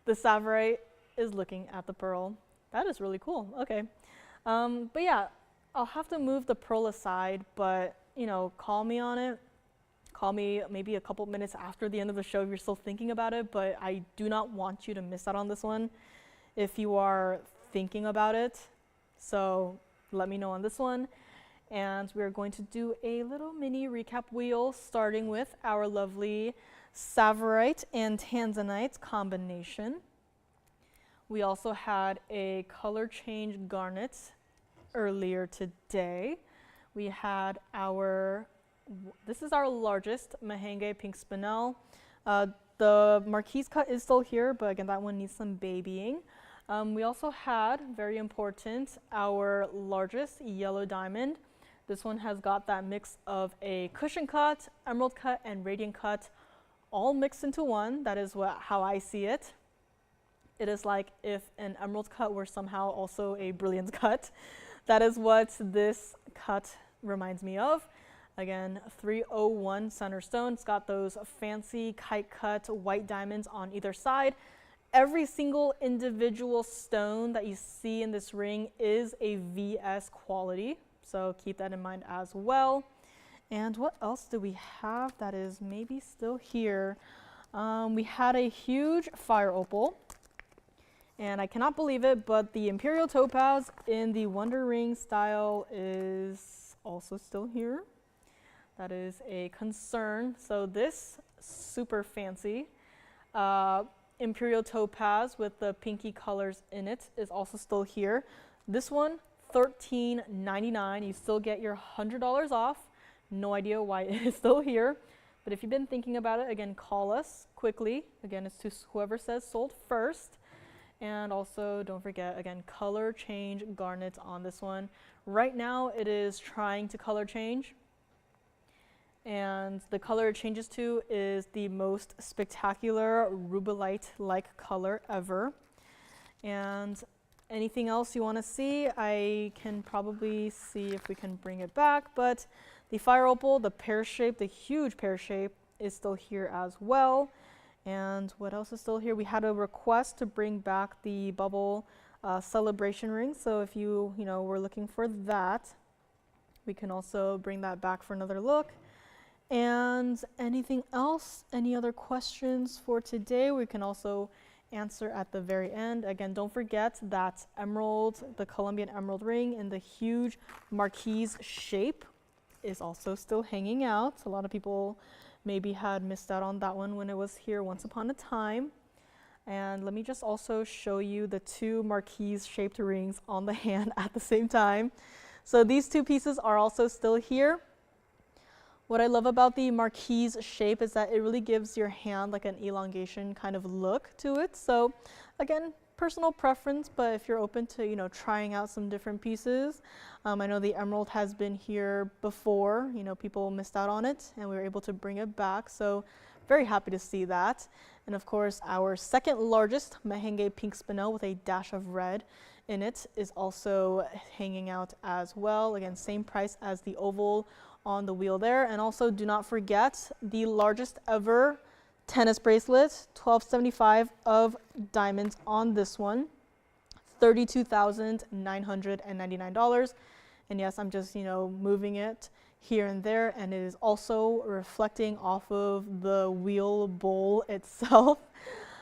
the Savorite is looking at the pearl. That is really cool. Okay. But yeah, I'll have to move the pearl aside, but, you know, call me on it. Call me maybe a couple minutes after the end of the show if you're still thinking about it, but I do not want you to miss out on this one if you are thinking about it. So let me know on this one. And we're going to do a little mini recap wheel, starting with our lovely Savorite and tanzanite combination. We also had a color change garnet earlier today. We had this is our largest Mahangi pink spinel. The marquise cut is still here, but again, that one needs some babying. We also had, very important, our largest yellow diamond. This one has got that mix of a cushion cut, emerald cut, and radiant cut, all mixed into one. That is how I see it. It is like if an emerald cut were somehow also a brilliance cut. That is what this cut reminds me of. Again, 301 center stone. It's got those fancy kite cut white diamonds on either side. Every single individual stone that you see in this ring is a VS quality, so keep that in mind as well. And what else do we have that is maybe still here? We had a huge fire opal, and I cannot believe it, but the Imperial topaz in the Wonder Ring style is also still here. That is a concern. So this super fancy Imperial topaz with the pinky colors in it is also still here. This one, $13.99. You still get your $100 off. No idea why it is still here. But if you've been thinking about it, again, call us quickly. Again, it's to whoever says sold first. And also, don't forget, again, color change garnet on this one. Right now, it is trying to color change. And the color it changes to is the most spectacular rubellite-like color ever. And anything else you want to see, I can probably see if we can bring it back. But the fire opal, the pear shape, the huge pear shape is still here as well. And what else is still here? We had a request to bring back the bubble celebration ring. So if you were looking for that, we can also bring that back for another look. And anything else? Any other questions for today? We can also answer at the very end. Again, don't forget that emerald, the Colombian emerald ring in the huge marquise shape is also still hanging out. A lot of people maybe had missed out on that one when it was here once upon a time. And let me just also show you the two marquise shaped rings on the hand at the same time. So these two pieces are also still here. What I love about the marquise shape is that it really gives your hand like an elongation kind of look to it. So again, personal preference, but if you're open to, trying out some different pieces, I know the emerald has been here before, people missed out on it and we were able to bring it back. So very happy to see that. And of course, our second largest Mahangi pink spinel with a dash of red in it is also hanging out as well. Again, same price as the oval on the wheel there. And also do not forget the largest ever tennis bracelet, $12.75 of diamonds on this one, $32,999. And yes, I'm just, moving it here and there, and it is also reflecting off of the wheel bowl itself.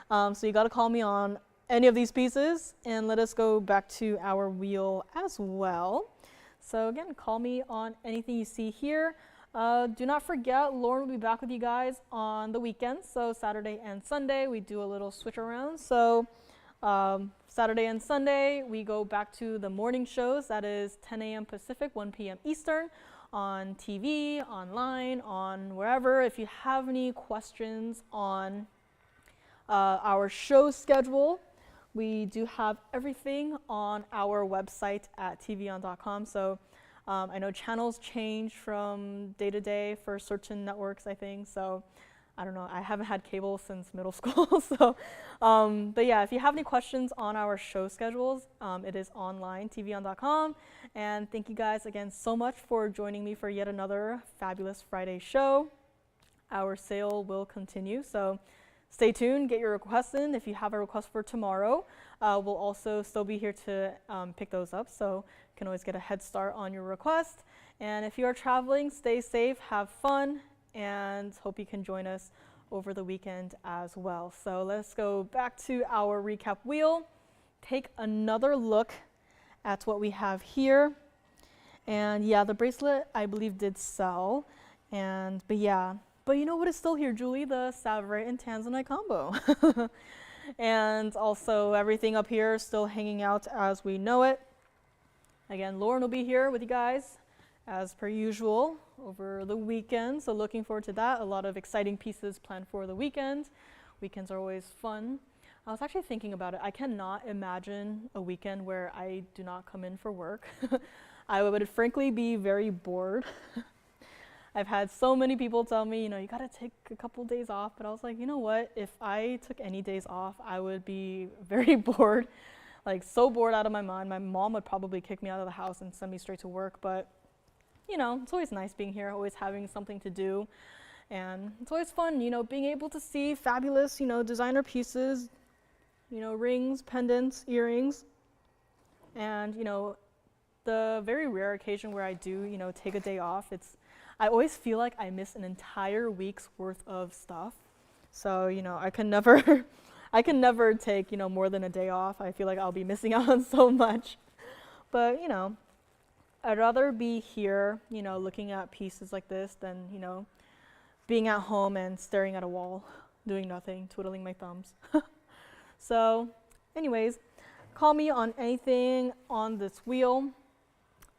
So you got to call me on any of these pieces, and let us go back to our wheel as well. So again, call me on anything you see here. Do not forget, Lauren will be back with you guys on the weekends. So Saturday and Sunday, we do a little switch around. So Saturday and Sunday, we go back to the morning shows. That is 10 a.m. Pacific, 1 p.m. Eastern on TV, online, on wherever. If you have any questions on our show schedule, we do have everything on our website at tvon.com. So I know channels change from day to day for certain networks, I think. So I don't know, I haven't had cable since middle school. So, but yeah, if you have any questions on our show schedules, it is online, tvon.com. And thank you guys again so much for joining me for yet another fabulous Friday show. Our sale will continue, so stay tuned, get your requests in. If you have a request for tomorrow, we'll also still be here to pick those up, so you can always get a head start on your request. And if you are traveling, stay safe, have fun, and hope you can join us over the weekend as well. So let's go back to our recap wheel, take another look at what we have here. And yeah, the bracelet I believe did sell, but yeah. But you know what is still here, Julie? The Savorite and tanzanite combo. And also everything up here is still hanging out as we know it. Again, Lauren will be here with you guys as per usual over the weekend. So looking forward to that. A lot of exciting pieces planned for the weekend. Weekends are always fun. I was actually thinking about it. I cannot imagine a weekend where I do not come in for work. I would frankly be very bored. I've had so many people tell me, you know, you gotta take a couple days off, but I was like, you know what, if I took any days off, I would be very bored, like so bored out of my mind. My mom would probably kick me out of the house and send me straight to work, but you know, it's always nice being here, always having something to do, and it's always fun, you know, being able to see fabulous, you know, designer pieces, you know, rings, pendants, earrings, and you know, the very rare occasion where I do, you know, take a day off, I always feel like I miss an entire week's worth of stuff. So, you know, I can never take, you know, more than a day off. I feel like I'll be missing out on so much. But, you know, I'd rather be here, you know, looking at pieces like this than, you know, being at home and staring at a wall, doing nothing, twiddling my thumbs. So, anyways, call me on anything on this wheel.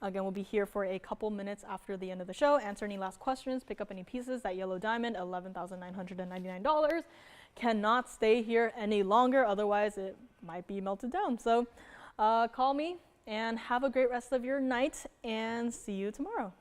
Again, we'll be here for a couple minutes after the end of the show, answer any last questions, pick up any pieces. That yellow diamond, $11,999. Cannot stay here any longer, otherwise it might be melted down. So call me and have a great rest of your night, and see you tomorrow.